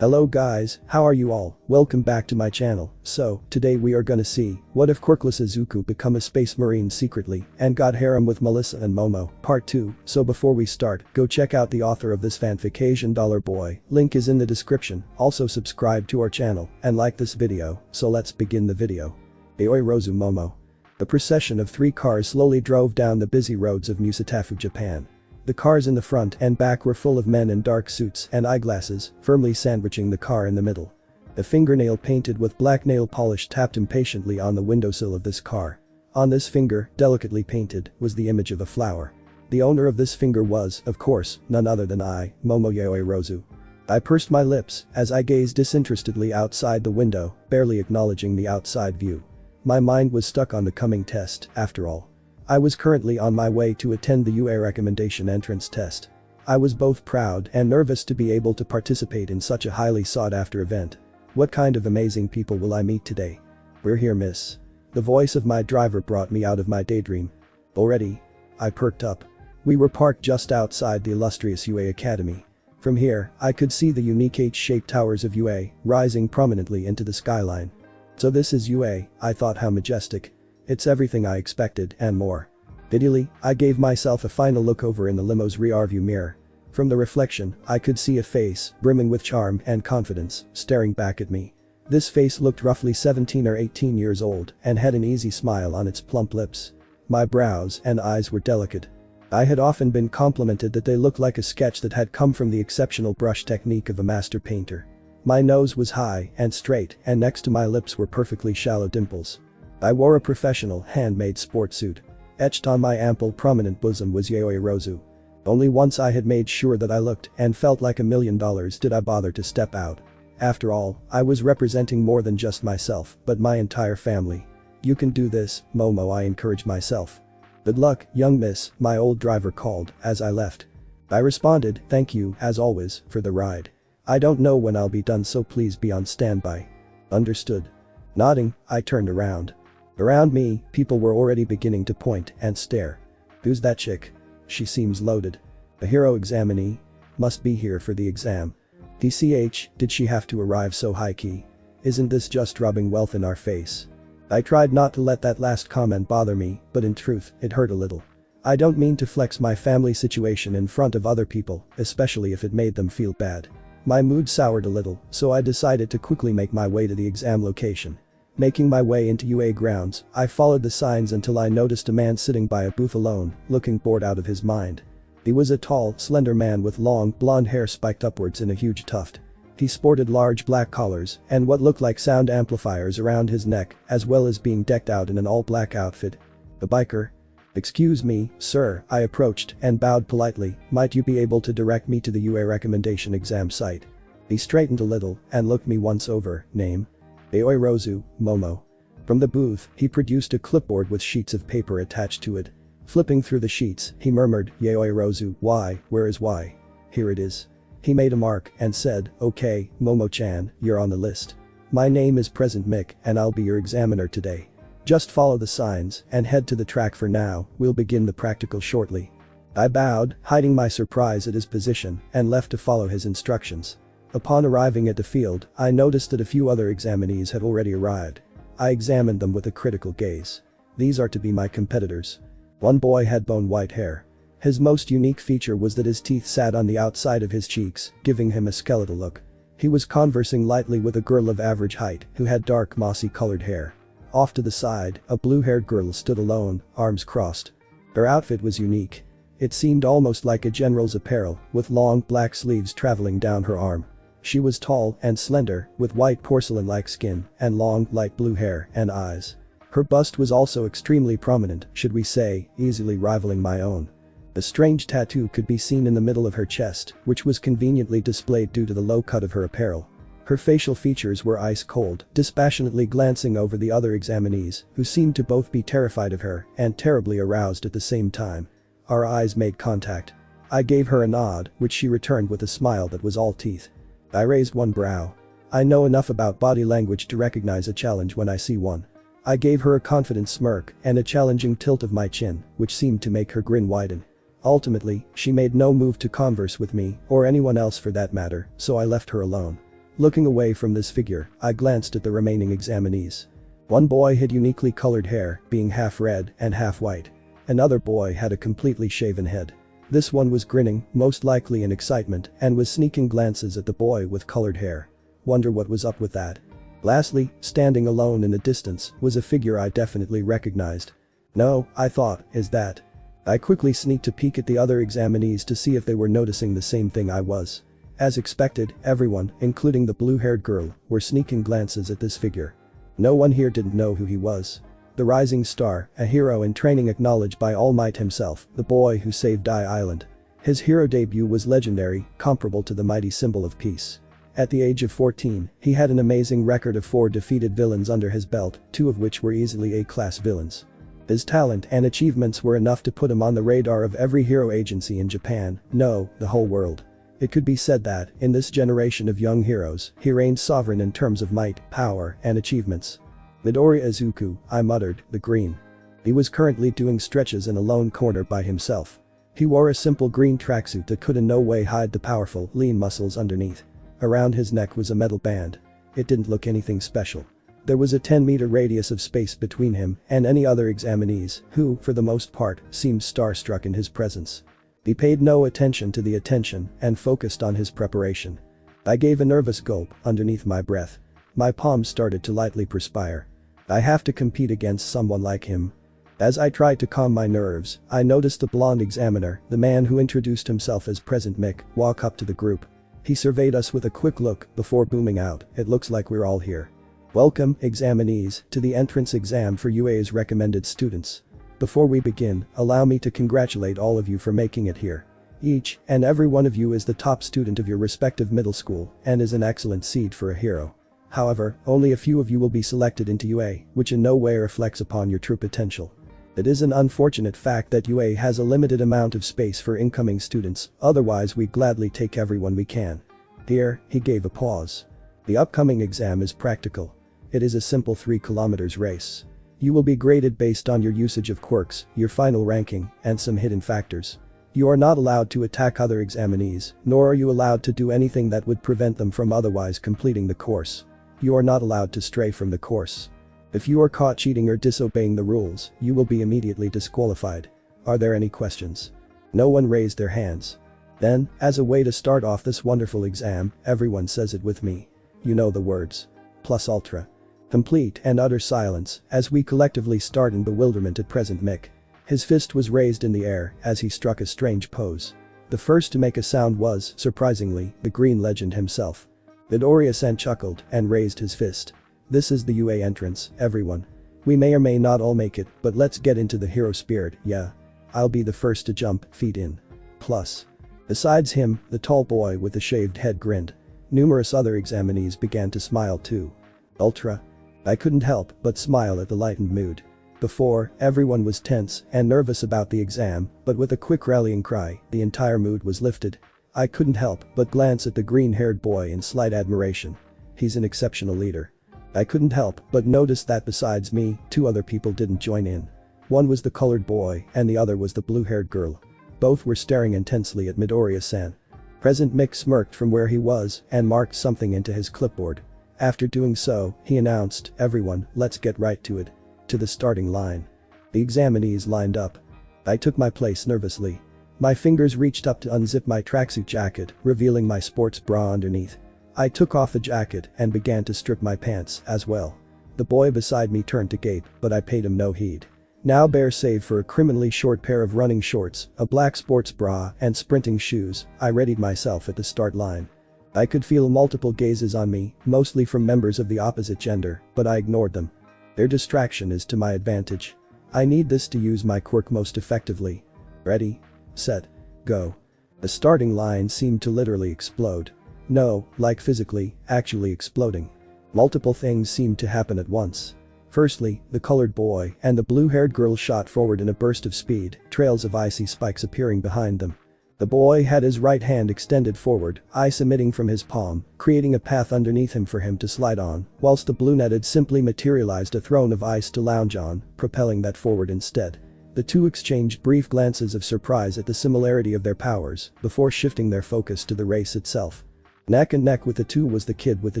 Hello guys, how are you all? Welcome back to my channel. So, today we are gonna see, what if Quirk-less Izuku become a space marine secretly and got harem with Melissa and Momo, part 2. So before we start, go check out the author of this fanfic Asiandollarboy, link is in the description, also subscribe to our channel and like this video, so let's begin the video. Aizawa Momo. The procession of 3 cars slowly drove down the busy roads of Musatafu, Japan. The cars in the front and back were full of men in dark suits and eyeglasses, firmly sandwiching the car in the middle. A fingernail painted with black nail polish tapped impatiently on the windowsill of this car. On this finger, delicately painted, was the image of a flower. The owner of this finger was, of course, none other than Momo Aizawa. I pursed my lips as I gazed disinterestedly outside the window, barely acknowledging the outside view. My mind was stuck on the coming test, after all. I was currently on my way to attend the UA recommendation entrance test. I was both proud and nervous to be able to participate in such a highly sought-after event. What kind of amazing people will I meet today? We're here, miss. The voice of my driver brought me out of my daydream. Already? I perked up. We were parked just outside the illustrious UA Academy. From here, I could see the unique H-shaped towers of UA rising prominently into the skyline. So this is UA, I thought, how majestic. It's everything I expected and more. Giddily, I gave myself a final look over in the limo's rearview mirror. From the reflection, I could see a face, brimming with charm and confidence, staring back at me. This face looked roughly 17 or 18 years old and had an easy smile on its plump lips. My brows and eyes were delicate. I had often been complimented that they looked like a sketch that had come from the exceptional brush technique of a master painter. My nose was high and straight, and next to my lips were perfectly shallow dimples. I wore a professional, handmade sport suit. Etched on my ample, prominent bosom was Aizawa. Only once I had made sure that I looked and felt like $1 million did I bother to step out. After all, I was representing more than just myself, but my entire family. You can do this, Momo, I encouraged myself. Good luck, young miss, my old driver called as I left. I responded, thank you, as always, for the ride. I don't know when I'll be done, so please be on standby. Understood. Nodding, I turned around. Around me, people were already beginning to point and stare. Who's that chick? She seems loaded. A hero examinee? Must be here for the exam. DCH, did she have to arrive so high-key? Isn't this just rubbing wealth in our face? I tried not to let that last comment bother me, but in truth, it hurt a little. I don't mean to flex my family situation in front of other people, especially if it made them feel bad. My mood soured a little, so I decided to quickly make my way to the exam location. Making my way into UA grounds, I followed the signs until I noticed a man sitting by a booth alone, looking bored out of his mind. He was a tall, slender man with long, blonde hair spiked upwards in a huge tuft. He sported large black collars and what looked like sound amplifiers around his neck, as well as being decked out in an all-black outfit. A biker? Excuse me, sir, I approached and bowed politely, might you be able to direct me to the UA recommendation exam site? He straightened a little and looked me once over. Name? Aizawa, Momo. From the booth, he produced a clipboard with sheets of paper attached to it. Flipping through the sheets, he murmured, Aizawa, why, where is why? Here it is. He made a mark and said, okay, Momo-chan, you're on the list. My name is Present Mick and I'll be your examiner today. Just follow the signs and head to the track for now, we'll begin the practical shortly. I bowed, hiding my surprise at his position, and left to follow his instructions. Upon arriving at the field, I noticed that a few other examinees had already arrived. I examined them with a critical gaze. These are to be my competitors. One boy had bone white hair. His most unique feature was that his teeth sat on the outside of his cheeks, giving him a skeletal look. He was conversing lightly with a girl of average height who had dark mossy colored hair. Off to the side, a blue-haired girl stood alone, arms crossed. Her outfit was unique. It seemed almost like a general's apparel, with long black sleeves traveling down her arm. She was tall and slender, with white porcelain-like skin and long, light blue hair and eyes. Her bust was also extremely prominent, should we say, easily rivaling my own. A strange tattoo could be seen in the middle of her chest, which was conveniently displayed due to the low cut of her apparel. Her facial features were ice cold, dispassionately glancing over the other examinees, who seemed to both be terrified of her and terribly aroused at the same time. Our eyes made contact. I gave her a nod, which she returned with a smile that was all teeth. I raised one brow. I know enough about body language to recognize a challenge when I see one. I gave her a confident smirk and a challenging tilt of my chin, which seemed to make her grin widen. Ultimately, she made no move to converse with me, or anyone else for that matter, so I left her alone. Looking away from this figure, I glanced at the remaining examinees. One boy had uniquely colored hair, being half red and half white. Another boy had a completely shaven head. This one was grinning, most likely in excitement, and was sneaking glances at the boy with colored hair. Wonder what was up with that. Lastly, standing alone in the distance, was a figure I definitely recognized. No, I thought, is that? I quickly sneaked a peek at the other examinees to see if they were noticing the same thing I was. As expected, everyone, including the blue-haired girl, were sneaking glances at this figure. No one here didn't know who he was. The rising star, a hero in training acknowledged by All Might himself, the boy who saved Dai Island. His hero debut was legendary, comparable to the mighty symbol of peace. At the age of 14, he had an amazing record of 4 defeated villains under his belt, 2 of which were easily A-class villains. His talent and achievements were enough to put him on the radar of every hero agency in Japan, no, the whole world. It could be said that, in this generation of young heroes, he reigned sovereign in terms of might, power, and achievements. Midoriya Izuku, I muttered, the green. He was currently doing stretches in a lone corner by himself. He wore a simple green tracksuit that could in no way hide the powerful, lean muscles underneath. Around his neck was a metal band. It didn't look anything special. There was a 10-meter radius of space between him and any other examinees who, for the most part, seemed starstruck in his presence. He paid no attention to the attention and focused on his preparation. I gave a nervous gulp underneath my breath. My palms started to lightly perspire. I have to compete against someone like him. As I tried to calm my nerves, I noticed the blonde examiner, the man who introduced himself as Present Mick, walk up to the group. He surveyed us with a quick look before booming out, "It looks like we're all here. Welcome, examinees, to the entrance exam for UA's recommended students. Before we begin, allow me to congratulate all of you for making it here. Each and every one of you is the top student of your respective middle school and is an excellent seed for a hero. However, only a few of you will be selected into UA, which in no way reflects upon your true potential. It is an unfortunate fact that UA has a limited amount of space for incoming students, otherwise we'd gladly take everyone we can." Here, he gave a pause. "The upcoming exam is practical. It is a simple 3 kilometers race. You will be graded based on your usage of quirks, your final ranking, and some hidden factors. You are not allowed to attack other examinees, nor are you allowed to do anything that would prevent them from otherwise completing the course. You are not allowed to stray from the course. If you are caught cheating or disobeying the rules, you will be immediately disqualified. Are there any questions?" No one raised their hands. Then, as a way to start off this wonderful exam, everyone says it with me. You know the words. Plus ultra. Complete and utter silence as we collectively start in bewilderment at Present Mick. His fist was raised in the air as he struck a strange pose. The first to make a sound was, surprisingly, the green legend himself. Midoriya-san chuckled and raised his fist. "This is the UA entrance, everyone. We may or may not all make it, but let's get into the hero spirit, yeah. I'll be the first to jump, feet in. Plus." Besides him, the tall boy with the shaved head grinned. Numerous other examinees began to smile too. Ultra. I couldn't help but smile at the lightened mood. Before, everyone was tense and nervous about the exam, but with a quick rallying cry, the entire mood was lifted. I couldn't help but glance at the green-haired boy in slight admiration. He's an exceptional leader. I couldn't help but notice that besides me, 2 other people didn't join in. One was the colored boy and the other was the blue-haired girl. Both were staring intensely at Midoriya-san. Present Mick smirked from where he was and marked something into his clipboard. After doing so, he announced, "Everyone, let's get right to it. To the starting line." The examinees lined up. I took my place nervously. My fingers reached up to unzip my tracksuit jacket, revealing my sports bra underneath. I took off the jacket and began to strip my pants as well. The boy beside me turned to gape, but I paid him no heed. Now bare save for a criminally short pair of running shorts, a black sports bra, and sprinting shoes, I readied myself at the start line. I could feel multiple gazes on me, mostly from members of the opposite gender, but I ignored them. Their distraction is to my advantage. I need this to use my quirk most effectively. Ready? Set. Go. The starting line seemed to literally explode. No, like physically, actually exploding. Multiple things seemed to happen at once. Firstly, the colored boy and the blue-haired girl shot forward in a burst of speed, trails of icy spikes appearing behind them. The boy had his right hand extended forward, ice emitting from his palm, creating a path underneath him for him to slide on, whilst the brunette had simply materialized a throne of ice to lounge on, propelling that forward instead. The 2 exchanged brief glances of surprise at the similarity of their powers before shifting their focus to the race itself. Neck and neck with the two was the kid with the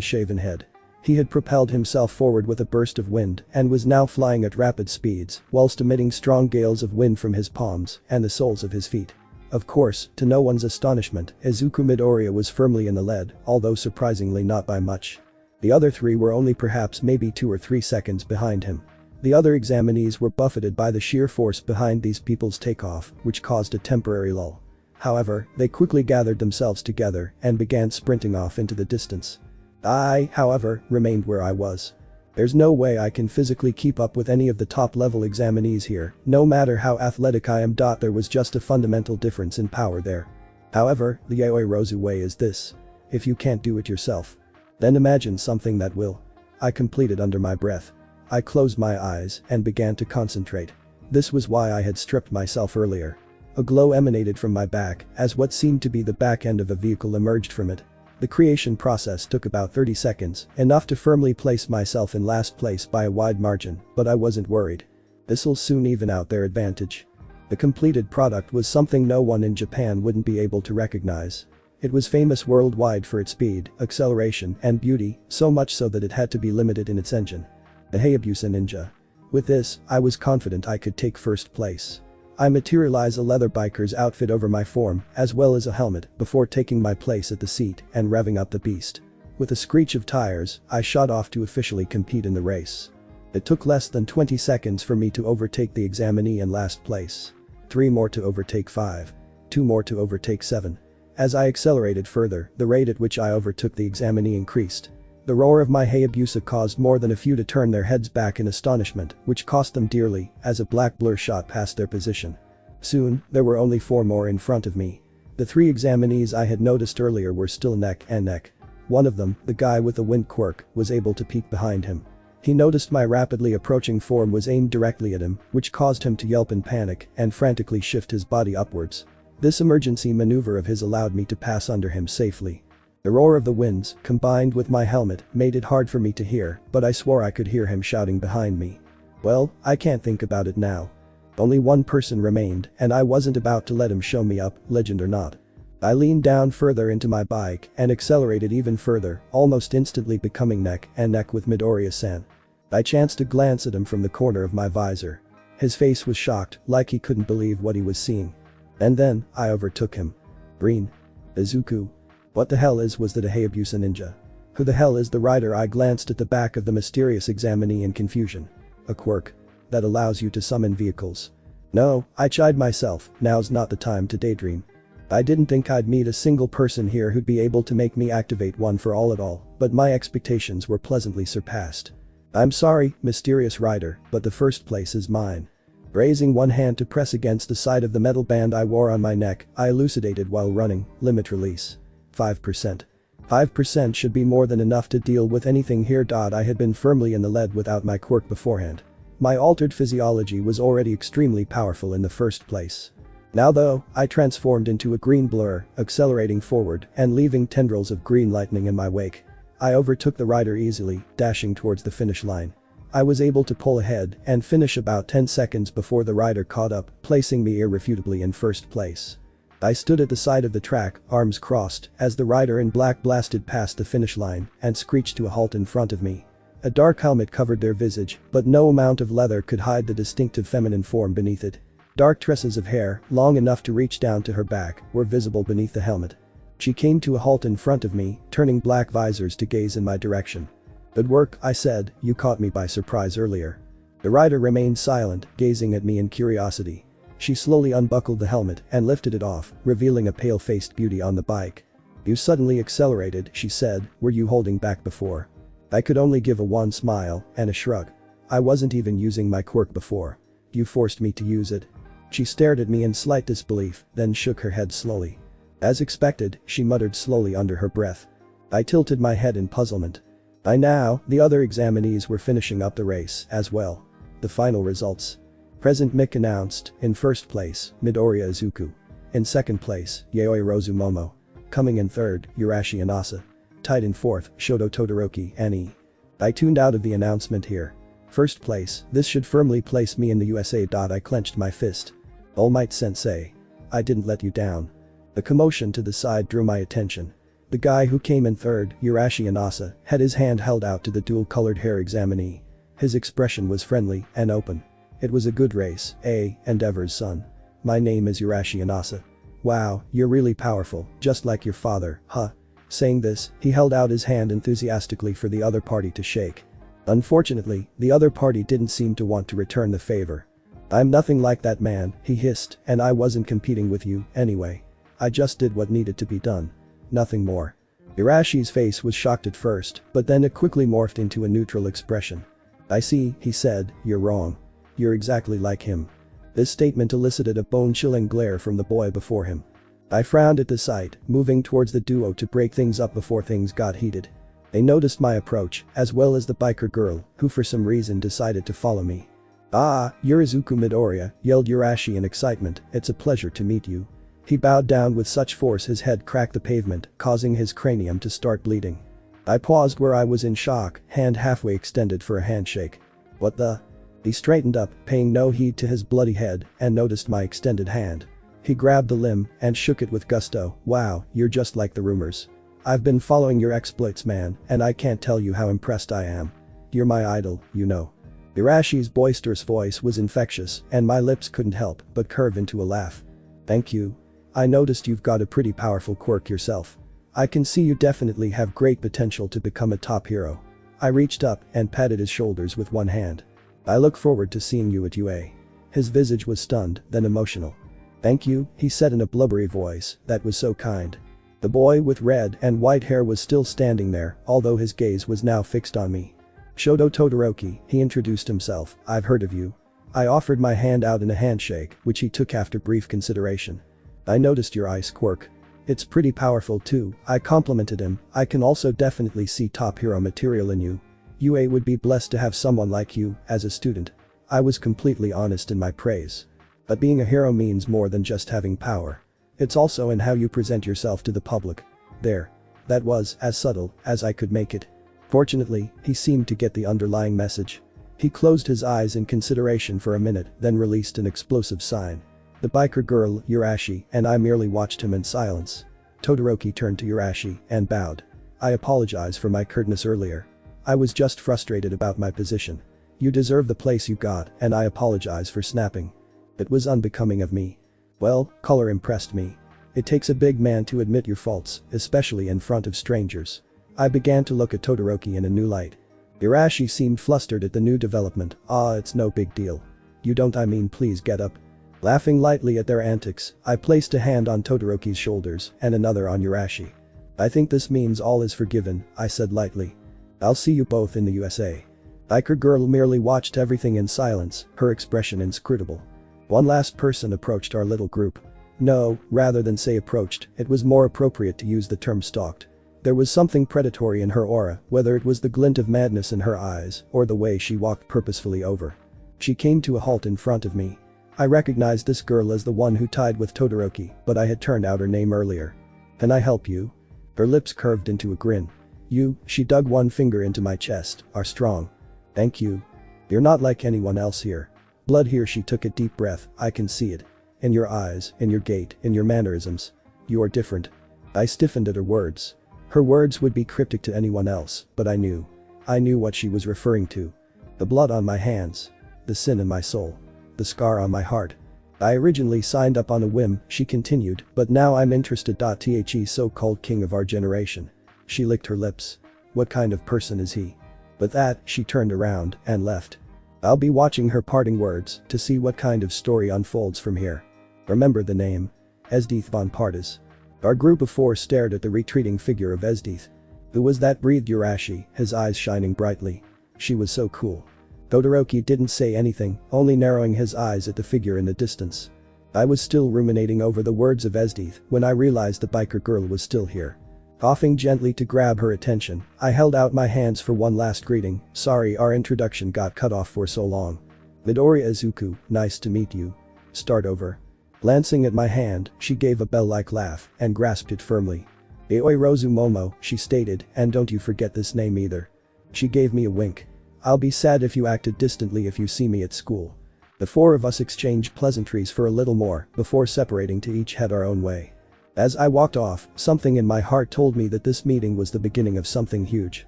shaven head. He had propelled himself forward with a burst of wind and was now flying at rapid speeds whilst emitting strong gales of wind from his palms and the soles of his feet. Of course, to no one's astonishment, Izuku Midoriya was firmly in the lead, although surprisingly not by much. The other three were only perhaps maybe 2 or 3 seconds behind him. The other examinees were buffeted by the sheer force behind these people's takeoff, which caused a temporary lull. However, they quickly gathered themselves together and began sprinting off into the distance. I, however, remained where I was. There's no way I can physically keep up with any of the top-level examinees here, no matter how athletic I am. There was just a fundamental difference in power there. However, the Yaoi Rozu way is this. If you can't do it yourself, then imagine something that will. I completed under my breath. I closed my eyes and began to concentrate. This was why I had stripped myself earlier. A glow emanated from my back as what seemed to be the back end of a vehicle emerged from it. The creation process took about 30 seconds, enough to firmly place myself in last place by a wide margin, but I wasn't worried. This'll soon even out their advantage. The completed product was something no one in Japan wouldn't be able to recognize. It was famous worldwide for its speed, acceleration, and beauty, so much so that it had to be limited in its engine. The Hayabusa Ninja. With this, I was confident I could take first place. I materialized a leather biker's outfit over my form, as well as a helmet, before taking my place at the seat and revving up the beast. With a screech of tires, I shot off to officially compete in the race. It took less than 20 seconds for me to overtake the examinee in last place. 3 more to overtake 5. 2 more to overtake 7. As I accelerated further, the rate at which I overtook the examinee increased. The roar of my Hayabusa caused more than a few to turn their heads back in astonishment, which cost them dearly, as a black blur shot past their position. Soon, there were only 4 more in front of me. The 3 examinees I had noticed earlier were still neck and neck. One of them, the guy with the wind quirk, was able to peek behind him. He noticed my rapidly approaching form was aimed directly at him, which caused him to yelp in panic and frantically shift his body upwards. This emergency maneuver of his allowed me to pass under him safely. The roar of the winds, combined with my helmet, made it hard for me to hear, but I swore I could hear him shouting behind me. Well, I can't think about it now. Only one person remained, and I wasn't about to let him show me up, legend or not. I leaned down further into my bike and accelerated even further, almost instantly becoming neck and neck with Midoriya-san. I chanced to glance at him from the corner of my visor. His face was shocked, like he couldn't believe what he was seeing. And then, I overtook him. Green. Izuku. What the hell was that a Hayabusa ninja? Who the hell is the rider? I glanced at the back of the mysterious examinee in confusion. A quirk. That allows you to summon vehicles. No, I chid myself, now's not the time to daydream. I didn't think I'd meet a single person here who'd be able to make me activate one for all at all, but my expectations were pleasantly surpassed. I'm sorry, mysterious rider, but the first place is mine. Raising one hand to press against the side of the metal band I wore on my neck, I elucidated while running, limit release. 5%. 5% should be more than enough to deal with anything here. I had been firmly in the lead without my quirk beforehand. My altered physiology was already extremely powerful in the first place. Now though, I transformed into a green blur, accelerating forward and leaving tendrils of green lightning in my wake. I overtook the rider easily, dashing towards the finish line. I was able to pull ahead and finish about 10 seconds before the rider caught up, placing me irrefutably in first place. I stood at the side of the track, arms crossed, as the rider in black blasted past the finish line and screeched to a halt in front of me. A dark helmet covered their visage, but no amount of leather could hide the distinctive feminine form beneath it. Dark tresses of hair, long enough to reach down to her back, were visible beneath the helmet. She came to a halt in front of me, turning black visors to gaze in my direction. "Good work," I said, "you caught me by surprise earlier." The rider remained silent, gazing at me in curiosity. She slowly unbuckled the helmet and lifted it off, revealing a pale-faced beauty on the bike. "You suddenly accelerated," she said, "were you holding back before?" I could only give a wan smile and a shrug. I wasn't even using my quirk before. "You forced me to use it." She stared at me in slight disbelief, then shook her head slowly. As expected, she muttered slowly under her breath. I tilted my head in puzzlement. By now, the other examinees were finishing up the race as well. The final results. Present Mick announced, in first place, Midoriya Izuku. In second place, Yaoi Rozu Momo. Coming in third, Urashi Inasa. Tied in fourth, Shoto Todoroki Annie. I tuned out of the announcement here. First place, this should firmly place me in the USA. I clenched my fist. All Might Sensei. I didn't let you down. The commotion to the side drew my attention. The guy who came in third, Urashi Inasa, had his hand held out to the dual-colored hair examinee. His expression was friendly and open. It was a good race, Endeavor's son. My name is Urashi Inasa. Wow, you're really powerful, just like your father, huh? Saying this, he held out his hand enthusiastically for the other party to shake. Unfortunately, the other party didn't seem to want to return the favor. I'm nothing like that man, he hissed, and I wasn't competing with you, anyway. I just did what needed to be done. Nothing more. Urashi's face was shocked at first, but then it quickly morphed into a neutral expression. I see, he said, you're wrong. You're exactly like him. This statement elicited a bone-chilling glare from the boy before him. I frowned at the sight, moving towards the duo to break things up before things got heated. They noticed my approach, as well as the biker girl, who for some reason decided to follow me. Ah, you're Izuku Midoriya, yelled Urashi in excitement, it's a pleasure to meet you. He bowed down with such force his head cracked the pavement, causing his cranium to start bleeding. I paused where I was in shock, hand halfway extended for a handshake. What the? He straightened up, paying no heed to his bloody head, and noticed my extended hand. He grabbed the limb and shook it with gusto. Wow, you're just like the rumors. I've been following your exploits, man, and I can't tell you how impressed I am. You're my idol, you know. Urashi's boisterous voice was infectious, and my lips couldn't help but curve into a laugh. Thank you. I noticed you've got a pretty powerful quirk yourself. I can see you definitely have great potential to become a top hero. I reached up and patted his shoulders with one hand. I look forward to seeing you at UA. His visage was stunned, then emotional. Thank you, he said in a blubbery voice that was so kind. The boy with red and white hair was still standing there, although his gaze was now fixed on me. Shoto Todoroki, he introduced himself, I've heard of you. I offered my hand out in a handshake, which he took after brief consideration. I noticed your ice quirk. It's pretty powerful too, I complimented him. I can also definitely see top hero material in you. UA would be blessed to have someone like you as a student. I was completely honest in my praise. But being a hero means more than just having power. It's also in how you present yourself to the public. There. That was as subtle as I could make it. Fortunately, he seemed to get the underlying message. He closed his eyes in consideration for a minute, then released an explosive sign. The biker girl, Urashi, and I merely watched him in silence. Todoroki turned to Urashi and bowed. I apologize for my curtness earlier. I was just frustrated about my position. You deserve the place you got, and I apologize for snapping. It was unbecoming of me. Well, color impressed me. It takes a big man to admit your faults, especially in front of strangers. I began to look at Todoroki in a new light. Urashi seemed flustered at the new development. Ah, it's no big deal. You don't, I mean, please get up. Laughing lightly at their antics, I placed a hand on Todoroki's shoulders and another on Urashi. I think this means all is forgiven, I said lightly. I'll see you both in the USA. Biker girl merely watched everything in silence, her expression inscrutable. One last person approached our little group. No, rather than say approached, it was more appropriate to use the term stalked. There was something predatory in her aura, whether it was the glint of madness in her eyes or the way she walked purposefully over. She came to a halt in front of me. I recognized this girl as the one who tied with Todoroki, but I had turned out her name earlier. Can I help you? Her lips curved into a grin. You, she dug one finger into my chest, are strong. Thank you. You're not like anyone else here. Blood here, she took a deep breath, I can see it. In your eyes, in your gait, in your mannerisms. You are different. I stiffened at her words. Her words would be cryptic to anyone else, but I knew. I knew what she was referring to. The blood on my hands. The sin in my soul. The scar on my heart. I originally signed up on a whim, she continued, but now I'm interested. The so-called king of our generation. She licked her lips. What kind of person is he? With that, she turned around and left. I'll be watching her parting words to see what kind of story unfolds from here. Remember the name. Esdeath von Partis. Our group of four stared at the retreating figure of Esdeath. Who was that? Breathed Urashi, his eyes shining brightly. She was so cool. Todoroki didn't say anything, only narrowing his eyes at the figure in the distance. I was still ruminating over the words of Esdeath when I realized the biker girl was still here. Coughing gently to grab her attention, I held out my hands for one last greeting. Sorry our introduction got cut off for so long. Midoriya Izuku, nice to meet you. Start over. Glancing at my hand, she gave a bell-like laugh and grasped it firmly. Melissa Momo, she stated, and don't you forget this name either. She gave me a wink. I'll be sad if you acted distantly if you see me at school. The four of us exchanged pleasantries for a little more before separating to each head our own way. As I walked off, something in my heart told me that this meeting was the beginning of something huge.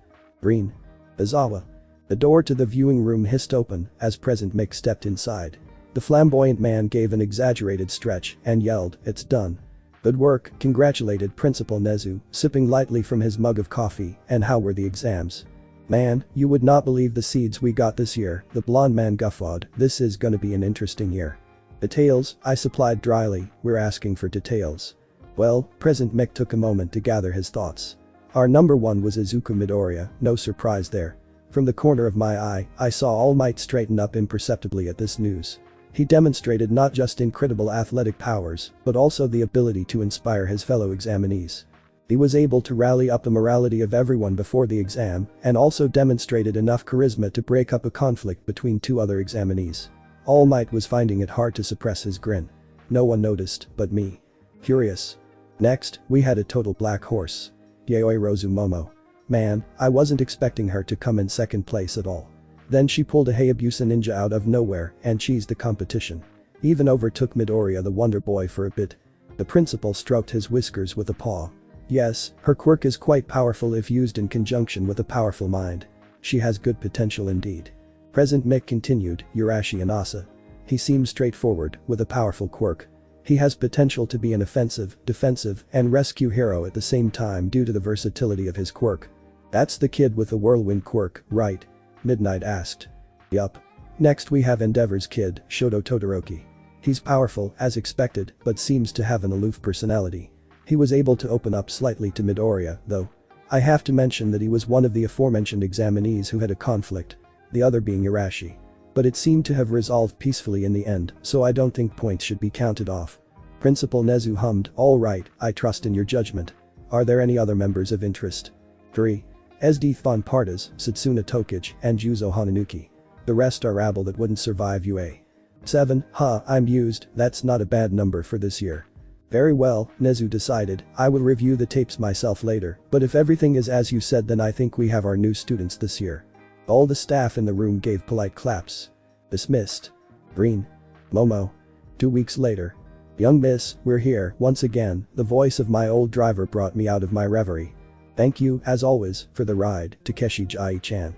Green. Aizawa. The door to the viewing room hissed open as President Mick stepped inside. The flamboyant man gave an exaggerated stretch and yelled, "It's done." "Good work," congratulated Principal Nezu, sipping lightly from his mug of coffee. "And how were the exams?" "Man, you would not believe the seeds we got this year," the blonde man guffawed. "This is gonna be an interesting year." "Details," I supplied dryly. "We're asking for details." Well, President Mick took a moment to gather his thoughts. Our number one was Izuku Midoriya, no surprise there. From the corner of my eye, I saw All Might straighten up imperceptibly at this news. He demonstrated not just incredible athletic powers, but also the ability to inspire his fellow examinees. He was able to rally up the morality of everyone before the exam, and also demonstrated enough charisma to break up a conflict between two other examinees. All Might was finding it hard to suppress his grin. No one noticed, but me. Curious. Next, we had a total black horse. Yaoi Momo. Man, I wasn't expecting her to come in second place at all. Then she pulled a Hayabusa ninja out of nowhere and cheesed the competition. Even overtook Midoriya the Wonder Boy for a bit. The principal stroked his whiskers with a paw. Yes, her quirk is quite powerful if used in conjunction with a powerful mind. She has good potential indeed. President Mick continued, Urashi Inasa. He seems straightforward, with a powerful quirk. He has potential to be an offensive, defensive, and rescue hero at the same time due to the versatility of his quirk. That's the kid with the whirlwind quirk, right? Midnight asked. Yup. Next we have Endeavor's kid, Shoto Todoroki. He's powerful, as expected, but seems to have an aloof personality. He was able to open up slightly to Midoriya, though. I have to mention that he was one of the aforementioned examinees who had a conflict. The other being Urashi. But it seemed to have resolved peacefully in the end, so I don't think points should be counted off. Principal Nezu hummed, alright, I trust in your judgment. Are there any other members of interest? 3. SD Thon Partas, Satsuna Tokage, and Juzo Hananuki. The rest are rabble that wouldn't survive UA. 7. I'm used, that's not a bad number for this year. Very well, Nezu decided, I will review the tapes myself later, but if everything is as you said then I think we have our new students this year. All the staff in the room gave polite claps. Dismissed. Green. Momo. 2 weeks later. Young miss, we're here, once again, the voice of my old driver brought me out of my reverie. Thank you, as always, for the ride, Takeshi Jai-chan.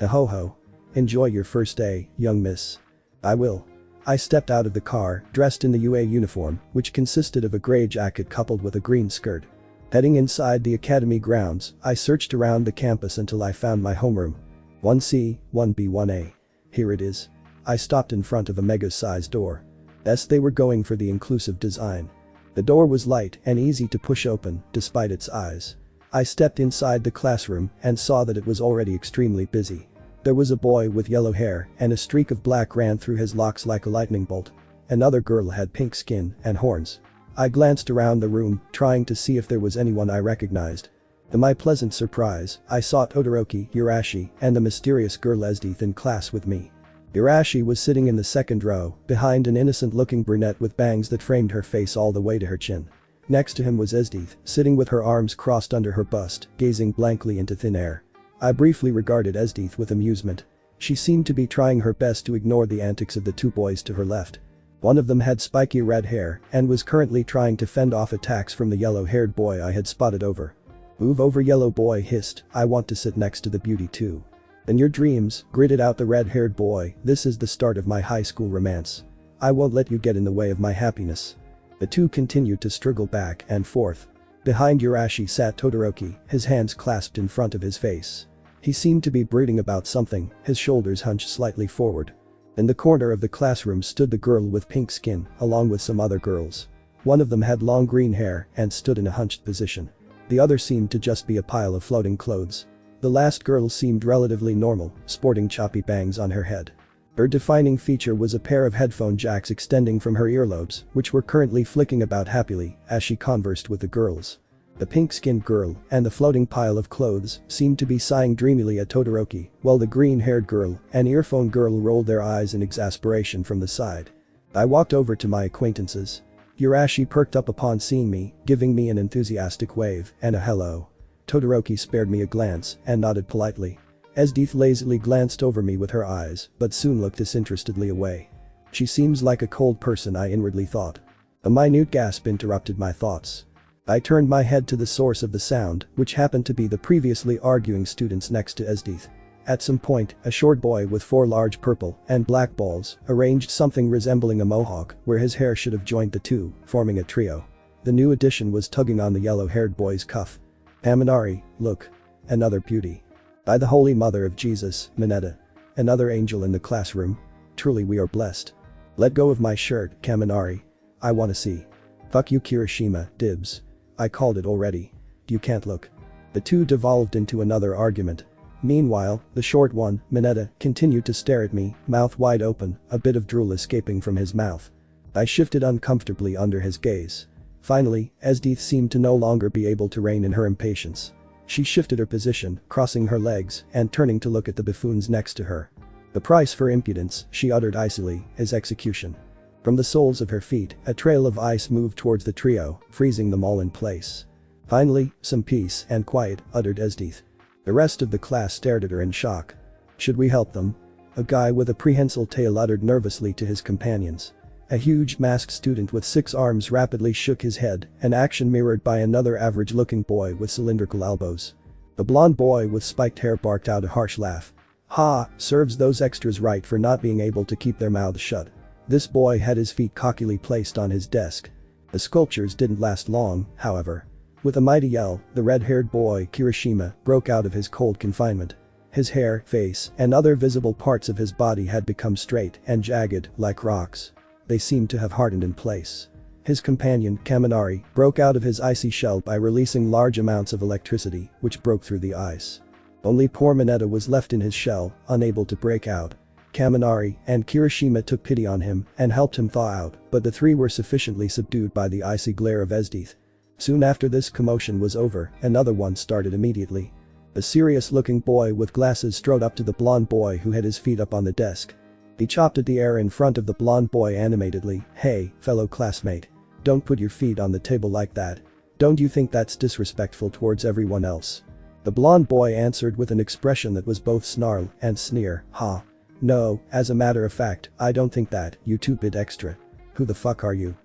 Ho-ho. Enjoy your first day, young miss. I will. I stepped out of the car, dressed in the UA uniform, which consisted of a gray jacket coupled with a green skirt. Heading inside the academy grounds, I searched around the campus until I found my homeroom. 1C, 1B, 1A. Here it is. I stopped in front of a mega-sized door. Yes, they were going for the inclusive design. The door was light and easy to push open, despite its size. I stepped inside the classroom and saw that it was already extremely busy. There was a boy with yellow hair and a streak of black ran through his locks like a lightning bolt. Another girl had pink skin and horns. I glanced around the room, trying to see if there was anyone I recognized. To my pleasant surprise, I saw Todoroki, Urashi, and the mysterious girl Esdeath in class with me. Urashi was sitting in the second row, behind an innocent-looking brunette with bangs that framed her face all the way to her chin. Next to him was Esdeath, sitting with her arms crossed under her bust, gazing blankly into thin air. I briefly regarded Esdeath with amusement. She seemed to be trying her best to ignore the antics of the two boys to her left. One of them had spiky red hair and was currently trying to fend off attacks from the yellow-haired boy I had spotted over. Move over, yellow boy hissed, I want to sit next to the beauty too. In your dreams, gritted out the red-haired boy, this is the start of my high school romance. I won't let you get in the way of my happiness. The two continued to struggle back and forth. Behind Urashi sat Todoroki, his hands clasped in front of his face. He seemed to be brooding about something, his shoulders hunched slightly forward. In the corner of the classroom stood the girl with pink skin, along with some other girls. One of them had long green hair and stood in a hunched position. The other seemed to just be a pile of floating clothes. The last girl seemed relatively normal, sporting choppy bangs on her head. Her defining feature was a pair of headphone jacks extending from her earlobes, which were currently flicking about happily as she conversed with the girls. The pink-skinned girl and the floating pile of clothes seemed to be sighing dreamily at Todoroki, while the green-haired girl and earphone girl rolled their eyes in exasperation from the side. I walked over to my acquaintances. Urashi perked up upon seeing me, giving me an enthusiastic wave and a hello. Todoroki spared me a glance and nodded politely. Esdeath lazily glanced over me with her eyes, but soon looked disinterestedly away. She seems like a cold person, I inwardly thought. A minute gasp interrupted my thoughts. I turned my head to the source of the sound, which happened to be the previously arguing students next to Esdeith. At some point, a short boy with 4 large purple and black balls arranged something resembling a mohawk where his hair should have joined the two, forming a trio. The new addition was tugging on the yellow-haired boy's cuff. "Kaminari, look. Another beauty. By the Holy Mother of Jesus, Mineta. Another angel in the classroom. Truly we are blessed. Let go of my shirt, Kaminari. I wanna see. Fuck you Kirishima, dibs. I called it already. You can't look." The two devolved into another argument. Meanwhile, the short one, Mineta, continued to stare at me, mouth wide open, a bit of drool escaping from his mouth. I shifted uncomfortably under his gaze. Finally, Esdeith seemed to no longer be able to rein in her impatience. She shifted her position, crossing her legs and turning to look at the buffoons next to her. "The price for impudence," she uttered icily, "is execution." From the soles of her feet, a trail of ice moved towards the trio, freezing them all in place. "Finally, some peace and quiet," uttered Esdeith. The rest of the class stared at her in shock. "Should we help them?" A guy with a prehensile tail uttered nervously to his companions. A huge masked student with 6 arms rapidly shook his head, an action mirrored by another average-looking boy with cylindrical elbows. The blonde boy with spiked hair barked out a harsh laugh. "Ha, serves those extras right for not being able to keep their mouths shut." This boy had his feet cockily placed on his desk. The sculptures didn't last long, however. With a mighty yell, the red-haired boy, Kirishima, broke out of his cold confinement. His hair, face, and other visible parts of his body had become straight and jagged, like rocks. They seemed to have hardened in place. His companion, Kaminari, broke out of his icy shell by releasing large amounts of electricity, which broke through the ice. Only poor Mineta was left in his shell, unable to break out. Kaminari and Kirishima took pity on him and helped him thaw out, but the three were sufficiently subdued by the icy glare of Esdeith. Soon after this commotion was over, another one started immediately. A serious-looking boy with glasses strode up to the blonde boy who had his feet up on the desk. He chopped at the air in front of the blonde boy animatedly. "Hey, fellow classmate. Don't put your feet on the table like that. Don't you think that's disrespectful towards everyone else?" The blonde boy answered with an expression that was both snarl and sneer. "Ha. No, as a matter of fact, I don't think that, you two-bit extra. Who the fuck are you?"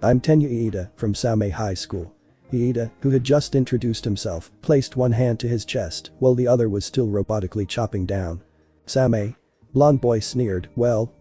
"I'm Tenyu Iida from Saumei High School." Iida, who had just introduced himself, placed one hand to his chest while the other was still robotically chopping down. "Saumei?" Blonde boy sneered. Well,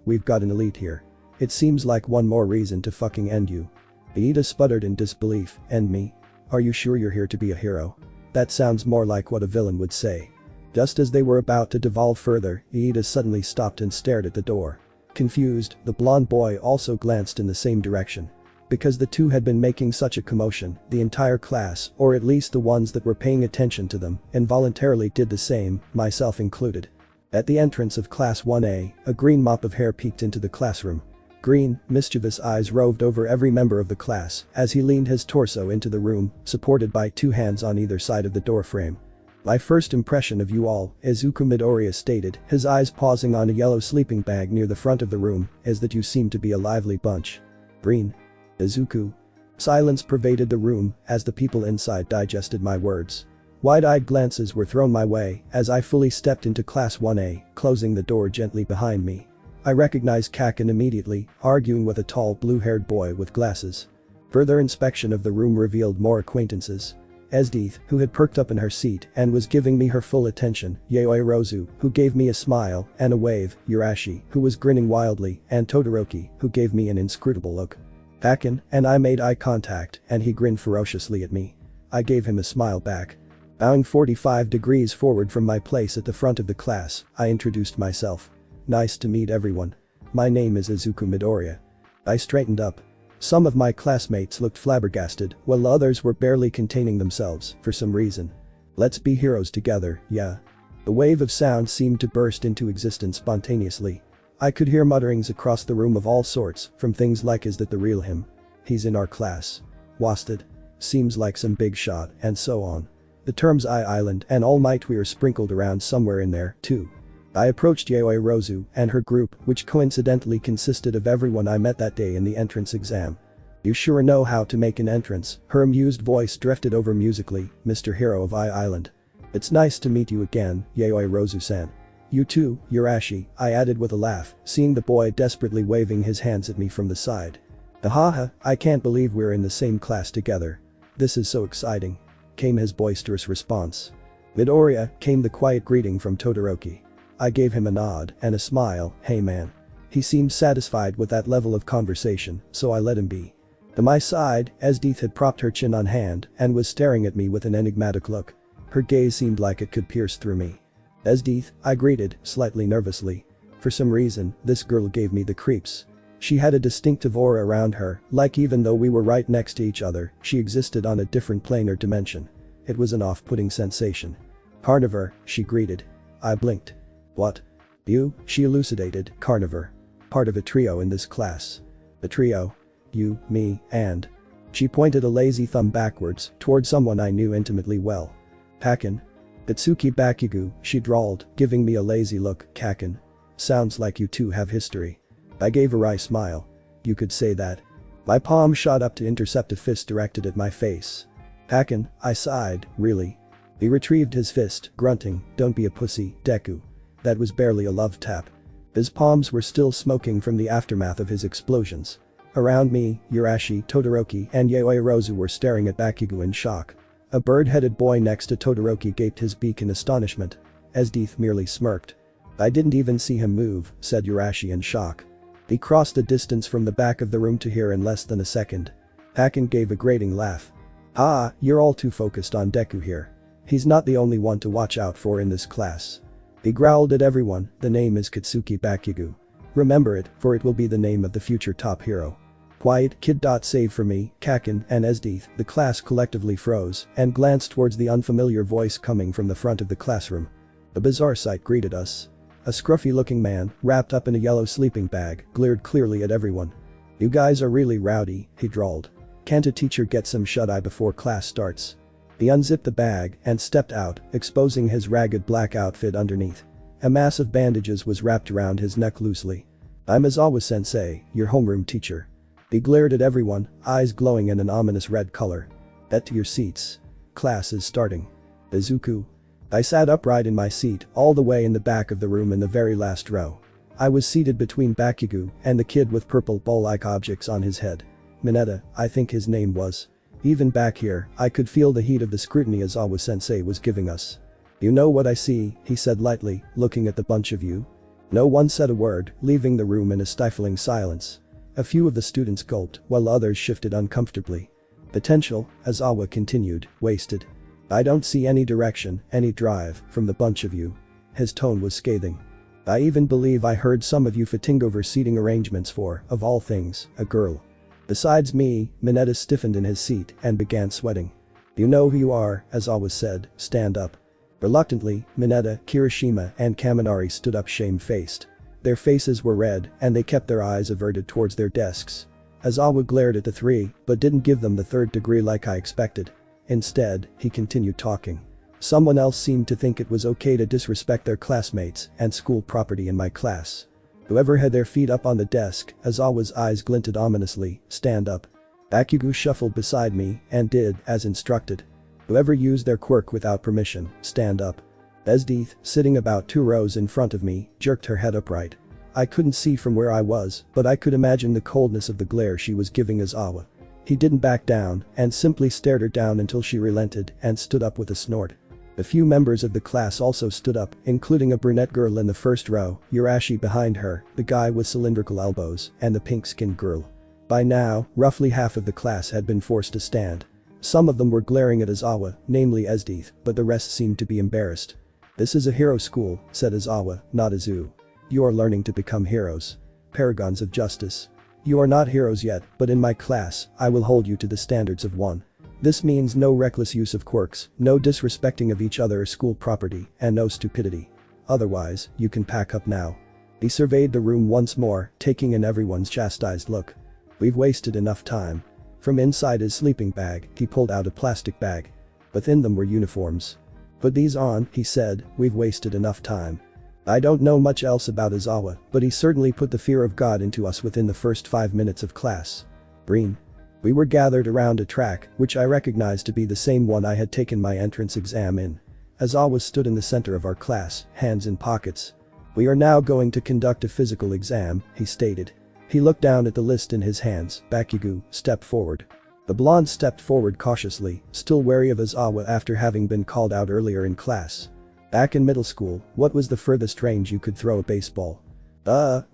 we've got an elite here. It seems like one more reason to fucking end you." Iida sputtered in disbelief. "End me? Are you sure you're here to be a hero? That sounds more like what a villain would say." Just as they were about to devolve further, Iida suddenly stopped and stared at the door. Confused, the blonde boy also glanced in the same direction. Because the two had been making such a commotion, the entire class, or at least the ones that were paying attention to them, involuntarily did the same, myself included. At the entrance of Class 1A, a green mop of hair peeked into the classroom. Green, mischievous eyes roved over every member of the class as he leaned his torso into the room, supported by 2 hands on either side of the doorframe. "My first impression of you all," Izuku Midoriya stated, his eyes pausing on a yellow sleeping bag near the front of the room, "is that you seem to be a lively bunch." Green. Izuku. Silence pervaded the room as the people inside digested my words. Wide-eyed glances were thrown my way as I fully stepped into Class 1A, closing the door gently behind me. I recognized Kakin immediately, arguing with a tall blue-haired boy with glasses. Further inspection of the room revealed more acquaintances. Esdeith, who had perked up in her seat and was giving me her full attention, Yaoi Rozu, who gave me a smile and a wave, Urashi, who was grinning wildly, and Todoroki, who gave me an inscrutable look. Kakin and I made eye contact and he grinned ferociously at me. I gave him a smile back. Bowing 45 degrees forward from my place at the front of the class, I introduced myself. "Nice to meet everyone. My name is Izuku Midoriya." I straightened up. Some of my classmates looked flabbergasted, while others were barely containing themselves, for some reason. "Let's be heroes together, yeah." The wave of sound seemed to burst into existence spontaneously. I could hear mutterings across the room of all sorts, from things like "Is that the real him? He's in our class. Wasted. Seems like some big shot," and so on. The terms Island and All Might were sprinkled around somewhere in there, too. I approached Yaoi Rozu and her group, which coincidentally consisted of everyone I met that day in the entrance exam. "You sure know how to make an entrance," her amused voice drifted over musically, "Mr. Hero of Island. It's nice to meet you again, Yaoi Rozu-san. You too, Urashi," I added with a laugh, seeing the boy desperately waving his hands at me from the side. "Ahaha, I can't believe we're in the same class together." this is so exciting," came his boisterous response. "Midoriya," came the quiet greeting from Todoroki. I gave him a nod and a smile. "Hey man." He seemed satisfied with that level of conversation, so I let him be. To my side, Esdeath had propped her chin on hand and was staring at me with an enigmatic look. Her gaze seemed like it could pierce through me. "Esdeath," I greeted, slightly nervously. For some reason, this girl gave me the creeps. She had a distinctive aura around her, like even though we were right next to each other, she existed on a different plane or dimension. It was an off-putting sensation. "Carnivore," she greeted. I blinked. "What? You?" she elucidated. "Carnivore. Part of a trio in this class." "The trio? You, me, and..." She pointed a lazy thumb backwards, toward someone I knew intimately well. "Kaken?" "Katsuki Bakugo," she drawled, giving me a lazy look. "Kaken. Sounds like you two have history." I gave a wry smile. "You could say that." My palm shot up to intercept a fist directed at my face. "Kaken," I sighed, "really?" He retrieved his fist, grunting, "Don't be a pussy, Deku." That was barely a love tap. His palms were still smoking from the aftermath of his explosions. Around me, Urashi, Todoroki, and Yaoi Rozu were staring at Bakugo in shock. A bird-headed boy next to Todoroki gaped his beak in astonishment. Esdeath merely smirked. "I didn't even see him move," said Urashi in shock. He crossed the distance from the back of the room to here in less than a second. Kaken gave a grating laugh. "Ah, you're all too focused on Deku here. He's not the only one to watch out for in this class." He growled at everyone, "The name is Katsuki Bakugo. Remember it, for it will be the name of the future top hero." "Quiet, kid. Save for me, Kaken and Esdeath." The class collectively froze and glanced towards the unfamiliar voice coming from the front of the classroom. A bizarre sight greeted us. A scruffy-looking man, wrapped up in a yellow sleeping bag, glared clearly at everyone. "You guys are really rowdy," he drawled. "Can't a teacher get some shut-eye before class starts?" He unzipped the bag and stepped out, exposing his ragged black outfit underneath. A mass of bandages was wrapped around his neck loosely. "I'm Aizawa-sensei, your homeroom teacher." He glared at everyone, eyes glowing in an ominous red color. "Get to your seats. Class is starting." "Izuku." I sat upright in my seat, all the way in the back of the room in the very last row. I was seated between Bakugo and the kid with purple ball-like objects on his head. Mineta, I think his name was. Even back here, I could feel the heat of the scrutiny Aizawa-sensei was giving us. "You know what I see," he said lightly, looking at the bunch of you. No one said a word, leaving the room in a stifling silence. A few of the students gulped, while others shifted uncomfortably. "Potential," Aizawa continued, "wasted. I don't see any direction, any drive, from the bunch of you." His tone was scathing. "I even believe I heard some of you fitting over seating arrangements for, of all things, a girl." Besides me, Mineta stiffened in his seat and began sweating. "You know who you are," Aizawa said, "stand up." Reluctantly, Mineta, Kirishima and Kaminari stood up shame-faced. Their faces were red and they kept their eyes averted towards their desks. Aizawa glared at the three, but didn't give them the third degree like I expected. Instead, he continued talking. "Someone else seemed to think it was okay to disrespect their classmates and school property in my class. Whoever had their feet up on the desk," Aizawa's eyes glinted ominously, "stand up." Bakugo shuffled beside me and did as instructed. "Whoever used their quirk without permission, stand up." Esdeath, sitting about 2 rows in front of me, jerked her head upright. I couldn't see from where I was, but I could imagine the coldness of the glare she was giving Aizawa. He didn't back down and simply stared her down until she relented and stood up with a snort. A few members of the class also stood up, including a brunette girl in the first row, Urashi behind her, the guy with cylindrical elbows, and the pink-skinned girl. By now, roughly half of the class had been forced to stand. Some of them were glaring at Aizawa, namely Esdeath, but the rest seemed to be embarrassed. "This is a hero school," said Aizawa, "not a zoo. You are learning to become heroes. Paragons of justice. You are not heroes yet, but in my class, I will hold you to the standards of one. This means no reckless use of quirks, no disrespecting of each other or school property, and no stupidity. Otherwise, you can pack up now." He surveyed the room once more, taking in everyone's chastised look. "We've wasted enough time." From inside his sleeping bag, he pulled out a plastic bag. Within them were uniforms. "Put these on," he said, "we've wasted enough time." I don't know much else about Aizawa, but he certainly put the fear of God into us within the first 5 minutes of class. Green. We were gathered around a track, which I recognized to be the same one I had taken my entrance exam in. Aizawa stood in the center of our class, hands in pockets. "We are now going to conduct a physical exam," he stated. He looked down at the list in his hands. "Bakugo, step forward." The blonde stepped forward cautiously, still wary of Aizawa after having been called out earlier in class. Back in middle school, what was the furthest range you could throw a baseball?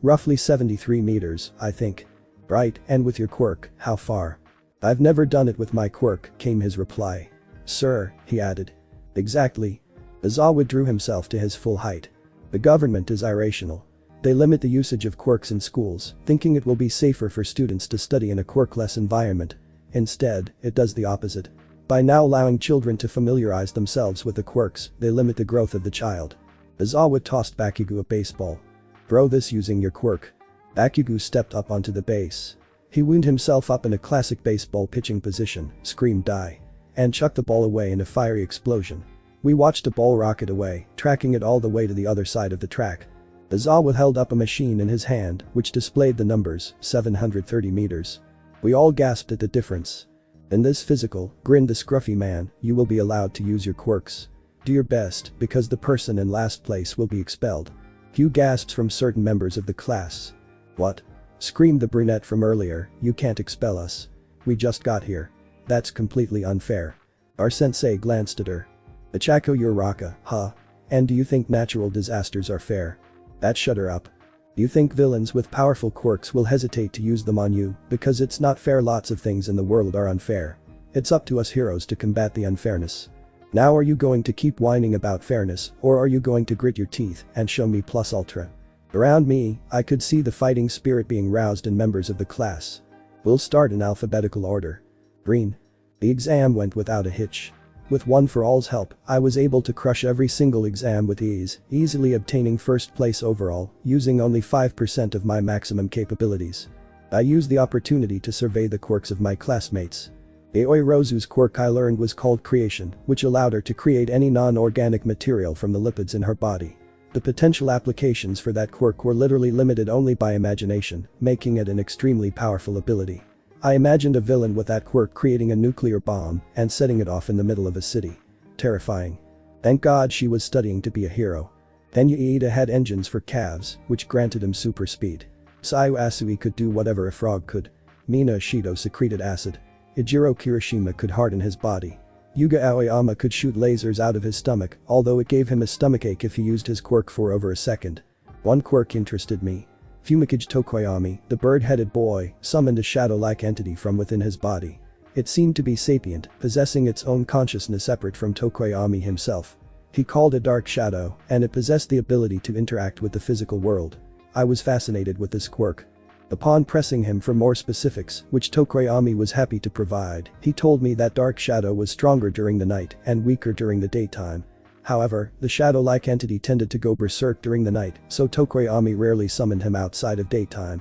Roughly 73 meters, I think. Right, and with your quirk, how far? I've never done it with my quirk, came his reply. Sir, he added. Exactly. Aizawa drew himself to his full height. The government is irrational. They limit the usage of quirks in schools, thinking it will be safer for students to study in a quirk-less environment. Instead, it does the opposite. By now allowing children to familiarize themselves with the quirks, they limit the growth of the child. Aizawa tossed Bakugo a baseball. Throw this using your quirk. Bakugo stepped up onto the base. He wound himself up in a classic baseball pitching position, screamed die, and chucked the ball away in a fiery explosion. We watched a ball rocket away, tracking it all the way to the other side of the track. Aizawa held up a machine in his hand, which displayed the numbers, 730 meters. We all gasped at the difference. In this physical, grinned the scruffy man, you will be allowed to use your quirks. Do your best, because the person in last place will be expelled. Few gasps from certain members of the class. What? Screamed the brunette from earlier, you can't expel us. We just got here. That's completely unfair. Our sensei glanced at her. Achako Uraka, huh? And do you think natural disasters are fair? That shut her up. Do you think villains with powerful quirks will hesitate to use them on you because it's not fair? Lots of things in the world are unfair. It's up to us heroes to combat the unfairness. Now are you going to keep whining about fairness or are you going to grit your teeth and show me plus ultra? Around me, I could see the fighting spirit being roused in members of the class. We'll start in alphabetical order. Green. The exam went without a hitch. With One for All's help, I was able to crush every single exam with ease, easily obtaining first place overall, using only 5% of my maximum capabilities. I used the opportunity to survey the quirks of my classmates. Aoi Rozu's quirk I learned was called Creation, which allowed her to create any non-organic material from the lipids in her body. The potential applications for that quirk were literally limited only by imagination, making it an extremely powerful ability. I imagined a villain with that quirk creating a nuclear bomb and setting it off in the middle of a city. Terrifying. Thank God she was studying to be a hero. Tenya Iida had engines for calves, which granted him super speed. Sayu Asui could do whatever a frog could. Mina Ashido secreted acid. Ijiro Kirishima could harden his body. Yuga Aoyama could shoot lasers out of his stomach, although it gave him a stomachache if he used his quirk for over a second. One quirk interested me. Fumikage Tokoyami, the bird-headed boy, summoned a shadow-like entity from within his body. It seemed to be sapient, possessing its own consciousness separate from Tokoyami himself. He called it Dark Shadow, and it possessed the ability to interact with the physical world. I was fascinated with this quirk. Upon pressing him for more specifics, which Tokoyami was happy to provide, he told me that Dark Shadow was stronger during the night and weaker during the daytime. However, the shadow-like entity tended to go berserk during the night, so Tokoyami rarely summoned him outside of daytime.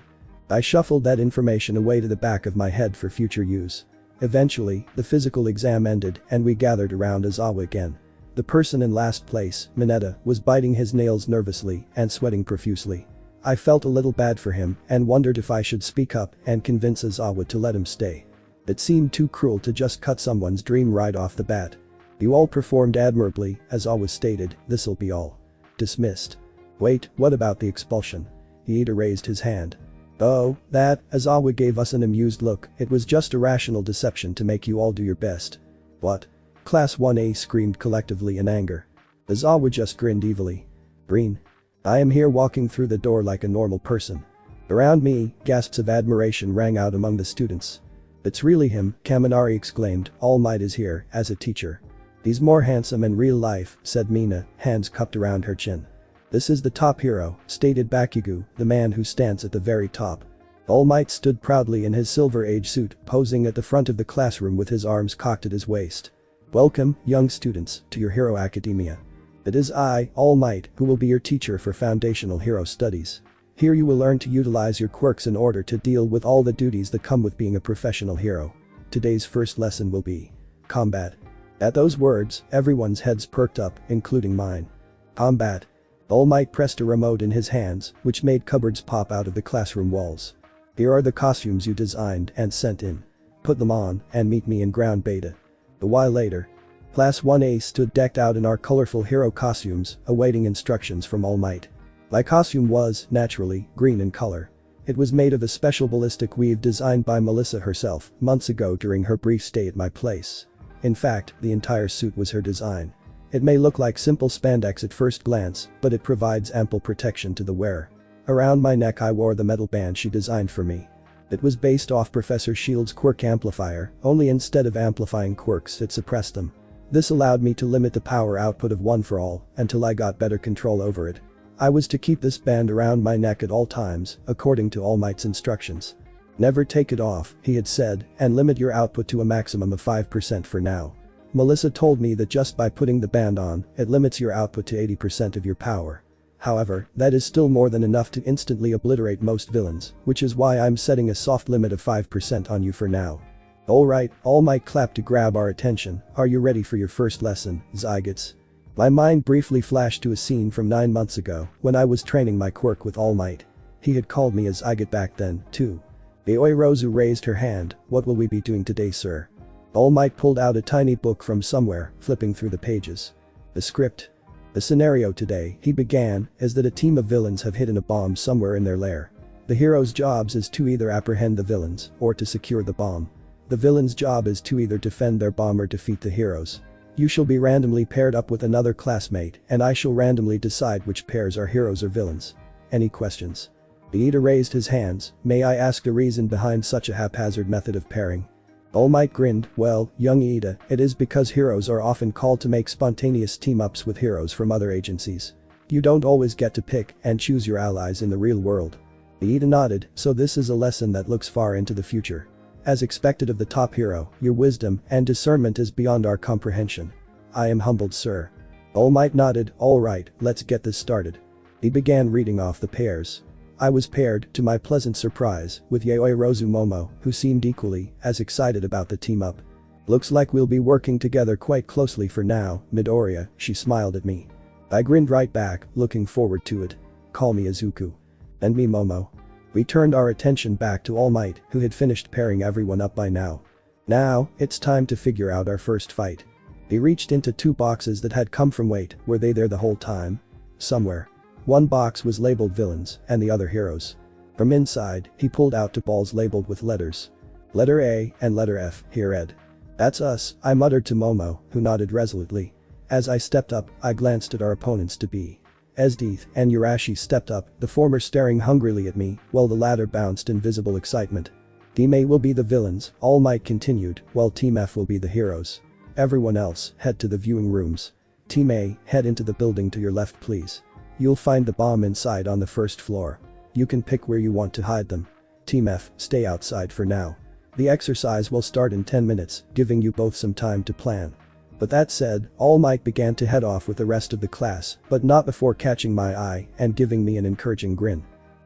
I shuffled that information away to the back of my head for future use. Eventually, the physical exam ended and we gathered around Aizawa again. The person in last place, Mineta, was biting his nails nervously and sweating profusely. I felt a little bad for him and wondered if I should speak up and convince Aizawa to let him stay. It seemed too cruel to just cut someone's dream right off the bat. You all performed admirably, as always stated, this'll be all. Dismissed. Wait, what about the expulsion? Iida raised his hand. Oh, that, Aizawa gave us an amused look, it was just a rational deception to make you all do your best. What? Class 1A screamed collectively in anger. Aizawa just grinned evilly. Green. I am here walking through the door like a normal person. Around me, gasps of admiration rang out among the students. It's really him, Kaminari exclaimed, All Might is here, as a teacher. He's more handsome in real life, said Mina, hands cupped around her chin. This is the top hero, stated Bakugo, the man who stands at the very top. All Might stood proudly in his Silver Age suit, posing at the front of the classroom with his arms cocked at his waist. Welcome, young students, to your Hero Academia. It is I, All Might, who will be your teacher for foundational hero studies. Here you will learn to utilize your quirks in order to deal with all the duties that come with being a professional hero. Today's first lesson will be combat. At those words, everyone's heads perked up, including mine. Combat. All Might pressed a remote in his hands, which made cupboards pop out of the classroom walls. Here are the costumes you designed and sent in. Put them on and meet me in ground beta. A while later. Class 1A stood decked out in our colorful hero costumes, awaiting instructions from All Might. My costume was, naturally, green in color. It was made of a special ballistic weave designed by Melissa herself months ago during her brief stay at my place. In fact, the entire suit was her design. It may look like simple spandex at first glance, but it provides ample protection to the wearer. Around my neck I wore the metal band she designed for me. It was based off Professor Shield's quirk amplifier, only instead of amplifying quirks it suppressed them. This allowed me to limit the power output of One for All until I got better control over it. I was to keep this band around my neck at all times, according to All Might's instructions. Never take it off, he had said, and limit your output to a maximum of 5% for now. Melissa told me that just by putting the band on, it limits your output to 80% of your power. However, that is still more than enough to instantly obliterate most villains, which is why I'm setting a soft limit of 5% on you for now. Alright, All Might clapped to grab our attention. Are you ready for your first lesson, Zygots? My mind briefly flashed to a scene from 9 months ago when I was training my quirk with All Might. He had called me a Zygot back then, too. Aoirozu raised her hand. What will we be doing today, sir? All Might pulled out a tiny book from somewhere, flipping through the pages. The script. The scenario today, he began, is that a team of villains have hidden a bomb somewhere in their lair. The hero's jobs is to either apprehend the villains or to secure the bomb. The villain's job is to either defend their bomb or defeat the heroes. You shall be randomly paired up with another classmate and I shall randomly decide which pairs are heroes or villains. Any questions? Iida raised his hands. May I ask the reason behind such a haphazard method of pairing? All Might grinned. Well, young Iida, it is because heroes are often called to make spontaneous team-ups with heroes from other agencies. You don't always get to pick and choose your allies in the real world. Iida nodded. So this is a lesson that looks far into the future. As expected of the top hero, your wisdom and discernment is beyond our comprehension. I am humbled, sir. All Might nodded. All right, let's get this started. He began reading off the pairs. I was paired, to my pleasant surprise, with Yaoirozu Momo, who seemed equally as excited about the team up. Looks like we'll be working together quite closely for now, Midoriya, she smiled at me. I grinned right back, looking forward to it. Call me Izuku. And me Momo. We turned our attention back to All Might, who had finished pairing everyone up by now. Now, it's time to figure out our first fight. He reached into 2 boxes that had come from Wait, were they there the whole time? Somewhere. One box was labeled villains and the other heroes. From inside, he pulled out 2 balls labeled with letters. Letter A and letter F, he read. That's us, I muttered to Momo, who nodded resolutely. As I stepped up, I glanced at our opponents to be. Esdeath and Urashi stepped up, the former staring hungrily at me, while the latter bounced in visible excitement. Team A will be the villains, All Might continued, while Team F will be the heroes. Everyone else, head to the viewing rooms. Team A, head into the building to your left please. You'll find the bomb inside on the 1st floor. You can pick where you want to hide them. Team F, stay outside for now. The exercise will start in 10 minutes, giving you both some time to plan. But that said, All Might began to head off with the rest of the class, but not before catching my eye and giving me an encouraging grin.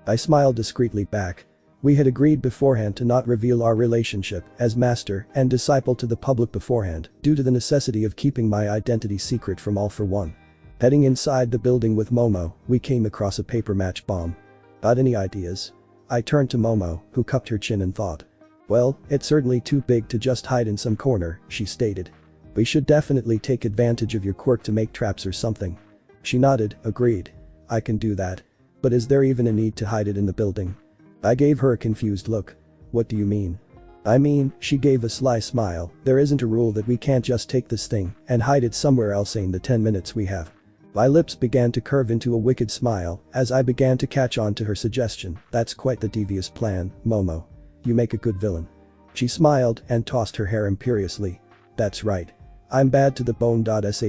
I smiled discreetly back. We had agreed beforehand to not reveal our relationship as master and disciple to the public beforehand, due to the necessity of keeping my identity secret from All for One. Heading inside the building with Momo, we came across a paper match bomb. Got any ideas? I turned to Momo, who cupped her chin and thought. Well, it's certainly too big to just hide in some corner, she stated. We should definitely take advantage of your quirk to make traps or something. She nodded, agreed. I can do that. But is there even a need to hide it in the building? I gave her a confused look. What do you mean? I mean, she gave a sly smile, there isn't a rule that we can't just take this thing and hide it somewhere else in the 10 minutes we have. My lips began to curve into a wicked smile as I began to catch on to her suggestion. That's quite the devious plan, Momo. You make a good villain. She smiled and tossed her hair imperiously. That's right. I'm bad to the bone.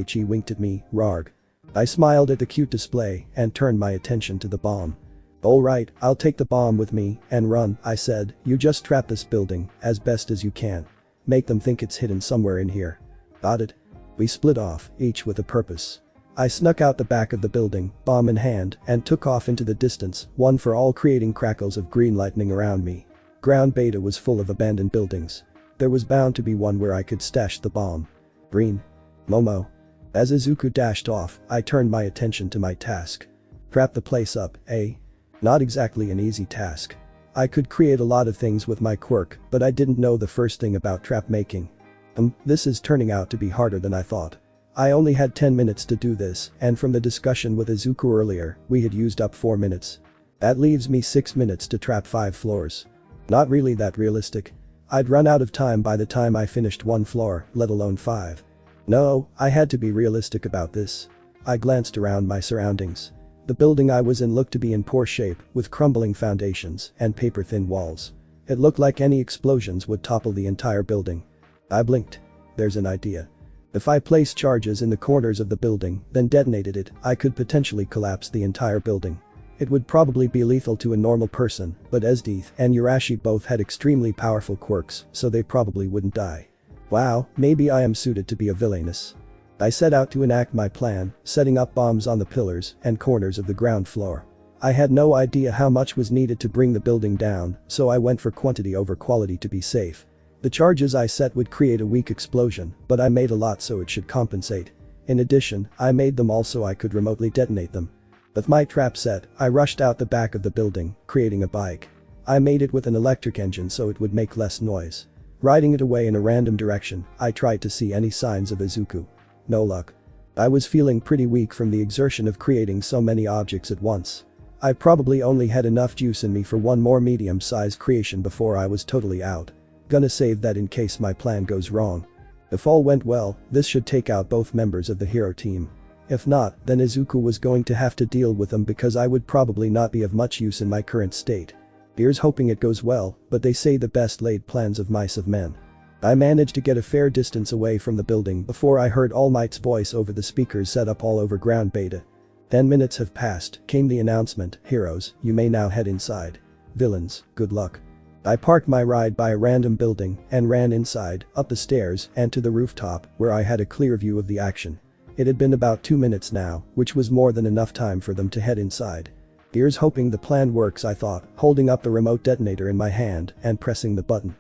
She winked at me, Rarg. I smiled at the cute display and turned my attention to the bomb. Alright, I'll take the bomb with me and run, I said. You just trap this building as best as you can. Make them think it's hidden somewhere in here. Got it? We split off, each with a purpose. I snuck out the back of the building, bomb in hand, and took off into the distance, One for All creating crackles of green lightning around me. Ground beta was full of abandoned buildings. There was bound to be one where I could stash the bomb. Green. Momo. As Izuku dashed off, I turned my attention to my task. Trap the place up, eh? Not exactly an easy task. I could create a lot of things with my quirk, but I didn't know the first thing about trap making. This is turning out to be harder than I thought. I only had 10 minutes to do this, and from the discussion with Izuku earlier, we had used up 4 minutes. That leaves me 6 minutes to trap 5 floors. Not really that realistic. I'd run out of time by the time I finished 1 floor, let alone 5. No, I had to be realistic about this. I glanced around my surroundings. The building I was in looked to be in poor shape, with crumbling foundations and paper-thin walls. It looked like any explosions would topple the entire building. I blinked. There's an idea. If I place charges in the corners of the building, then detonated it, I could potentially collapse the entire building. It would probably be lethal to a normal person, but Esdeath and Urashi both had extremely powerful quirks, so they probably wouldn't die. Wow, maybe I am suited to be a villainess. I set out to enact my plan, setting up bombs on the pillars and corners of the ground floor. I had no idea how much was needed to bring the building down, so I went for quantity over quality to be safe. The charges I set would create a weak explosion, but I made a lot so it should compensate. In addition, I made them all so I could remotely detonate them. With my trap set, I rushed out the back of the building, creating a bike. I made it with an electric engine so it would make less noise. Riding it away in a random direction, I tried to see any signs of Izuku. No luck. I was feeling pretty weak from the exertion of creating so many objects at once. I probably only had enough juice in me for one more medium-sized creation before I was totally out. Gonna save that in case my plan goes wrong. If all went well, this should take out both members of the hero team. If not, then Izuku was going to have to deal with them because I would probably not be of much use in my current state. Here's hoping it goes well, but they say the best laid plans of mice of men. I managed to get a fair distance away from the building before I heard All Might's voice over the speakers set up all over ground beta. 10 minutes have passed, came the announcement, heroes, you may now head inside. Villains, good luck. I parked my ride by a random building and ran inside, up the stairs and to the rooftop where I had a clear view of the action. It had been about 2 minutes now, which was more than enough time for them to head inside. Here's hoping the plan works, I thought, holding up the remote detonator in my hand and pressing the button.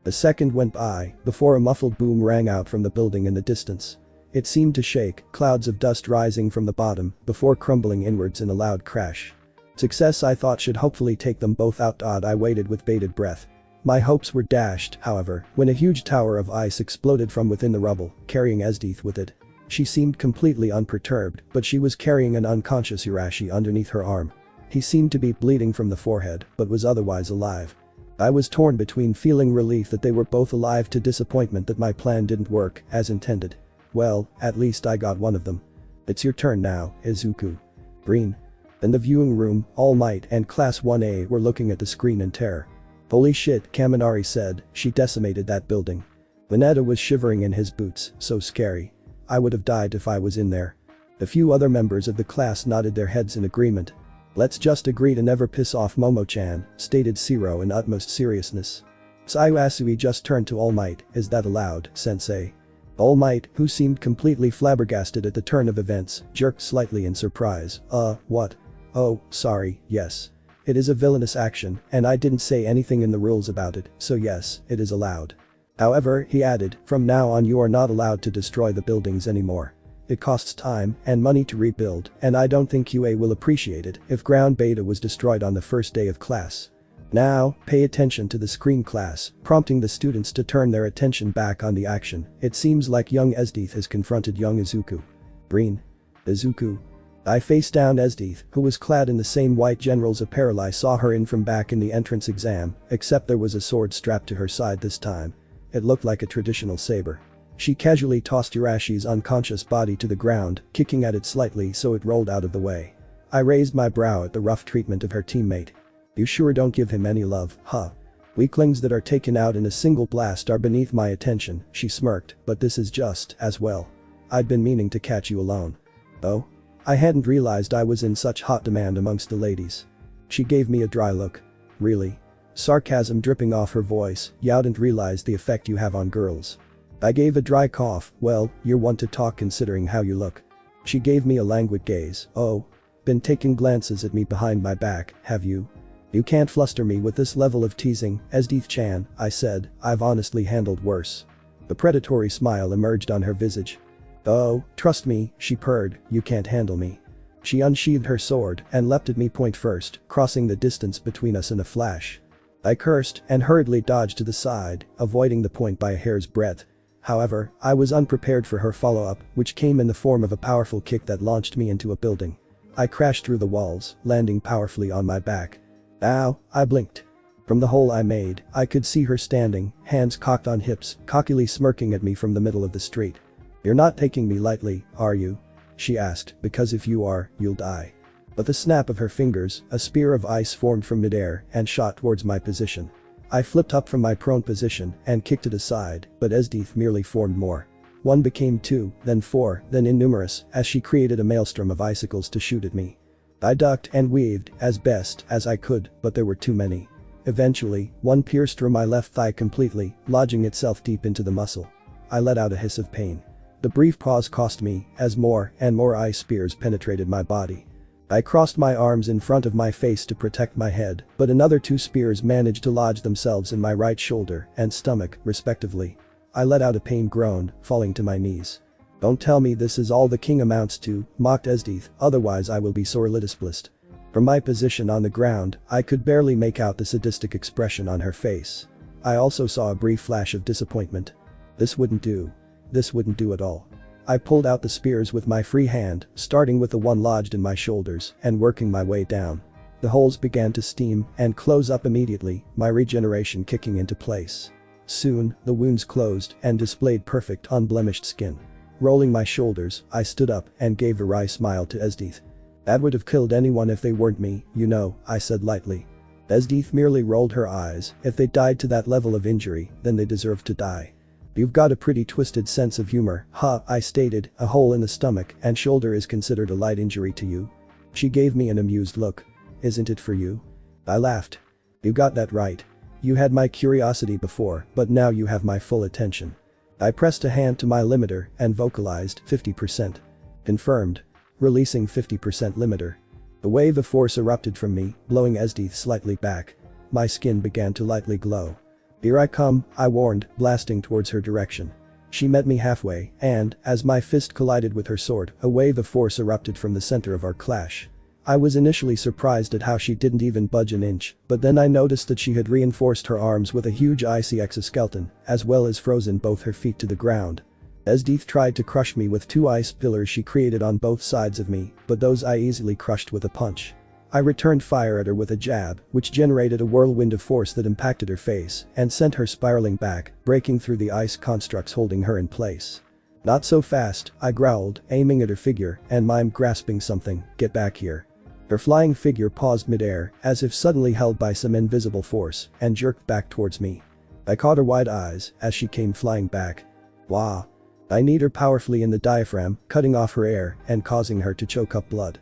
A second went by before a muffled boom rang out from the building in the distance. It seemed to shake, clouds of dust rising from the bottom before crumbling inwards in a loud crash. Success, I thought, should hopefully take them both out. I waited with bated breath. My hopes were dashed, however, when a huge tower of ice exploded from within the rubble, carrying Esdeath with it. She seemed completely unperturbed, but she was carrying an unconscious Urashi underneath her arm. He seemed to be bleeding from the forehead, but was otherwise alive. I was torn between feeling relief that they were both alive to disappointment that my plan didn't work as intended. Well, at least I got one of them. It's your turn now, Izuku. Green. In the viewing room, All Might and Class 1A were looking at the screen in terror. Holy shit, Kaminari said, she decimated that building. Vegeta was shivering in his boots, so scary. I would have died if I was in there. A few other members of the class nodded their heads in agreement. Let's just agree to never piss off Momo-chan, stated Zero in utmost seriousness. Sayuasui just turned to All Might, is that allowed, sensei? All Might, who seemed completely flabbergasted at the turn of events, jerked slightly in surprise. What? Oh, sorry, yes. It is a villainous action, and I didn't say anything in the rules about it, so yes, it is allowed. However, he added, from now on you are not allowed to destroy the buildings anymore. It costs time and money to rebuild, and I don't think QA will appreciate it if ground beta was destroyed on the first day of class. Now, pay attention to the screen, class, prompting the students to turn their attention back on the action. It seems like young Esdeath has confronted young Izuku. Green. Izuku. I faced down Esdeath, who was clad in the same white general's apparel I saw her in from back in the entrance exam, except there was a sword strapped to her side this time. It looked like a traditional saber. She casually tossed Urashi's unconscious body to the ground, kicking at it slightly so it rolled out of the way. I raised my brow at the rough treatment of her teammate. You sure don't give him any love, huh? Weaklings that are taken out in a single blast are beneath my attention, she smirked, but this is just as well. I'd been meaning to catch you alone. Oh? I hadn't realized I was in such hot demand amongst the ladies. She gave me a dry look. Really? Sarcasm dripping off her voice, you didn't realize the effect you have on girls. I gave a dry cough, well, you're one to talk considering how you look. She gave me a languid gaze. Oh? Been taking glances at me behind my back, have you? You can't fluster me with this level of teasing, Esdeath-chan, I said, I've honestly handled worse. The predatory smile emerged on her visage. Oh, trust me, she purred, you can't handle me. She unsheathed her sword and leapt at me point first, crossing the distance between us in a flash. I cursed and hurriedly dodged to the side, avoiding the point by a hair's breadth. However, I was unprepared for her follow-up, which came in the form of a powerful kick that launched me into a building. I crashed through the walls, landing powerfully on my back. Ow, I blinked. From the hole I made, I could see her standing, hands cocked on hips, cockily smirking at me from the middle of the street. "You're not taking me lightly, are you?" she asked, "because if you are, you'll die." With a snap of her fingers, a spear of ice formed from midair and shot towards my position. I flipped up from my prone position and kicked it aside, but Esdeath merely formed more. One became two, then four, then innumerous, as she created a maelstrom of icicles to shoot at me. I ducked and weaved as best as I could, but there were too many. Eventually, one pierced through my left thigh completely, lodging itself deep into the muscle. I let out a hiss of pain. The brief pause cost me, as more and more ice spears penetrated my body. I crossed my arms in front of my face to protect my head, but another two spears managed to lodge themselves in my right shoulder and stomach, respectively. I let out a pained groan, falling to my knees. "Don't tell me this is all the king amounts to," mocked Esdeath, "otherwise I will be sorely displeased." From my position on the ground, I could barely make out the sadistic expression on her face. I also saw a brief flash of disappointment. This wouldn't do. This wouldn't do at all. I pulled out the spears with my free hand, starting with the one lodged in my shoulders and working my way down. The holes began to steam and close up immediately, my regeneration kicking into place. Soon, the wounds closed and displayed perfect unblemished skin. Rolling my shoulders, I stood up and gave a wry smile to Esdeath. "That would have killed anyone if they weren't me, you know," I said lightly. Esdeath merely rolled her eyes. "If they died to that level of injury, then they deserve to die." "You've got a pretty twisted sense of humor, huh?" I stated. "A hole in the stomach and shoulder is considered a light injury to you?" She gave me an amused look. "Isn't it for you?" I laughed. "You got that right. You had my curiosity before, but now you have my full attention." I pressed a hand to my limiter and vocalized 50%. Confirmed. Releasing 50% limiter. A wave of force erupted from me, blowing Esdeath slightly back. My skin began to lightly glow. "Here I come," I warned, blasting towards her direction. She met me halfway, and, as my fist collided with her sword, a wave of force erupted from the center of our clash. I was initially surprised at how she didn't even budge an inch, but then I noticed that she had reinforced her arms with a huge icy exoskeleton, as well as frozen both her feet to the ground. Esdeath tried to crush me with two ice pillars she created on both sides of me, but those I easily crushed with a punch. I returned fire at her with a jab, which generated a whirlwind of force that impacted her face and sent her spiraling back, breaking through the ice constructs holding her in place. "Not so fast," I growled, aiming at her figure and mimed grasping something. "Get back here." Her flying figure paused midair, as if suddenly held by some invisible force, and jerked back towards me. I caught her wide eyes as she came flying back. Wah! I kneed her powerfully in the diaphragm, cutting off her air and causing her to choke up blood.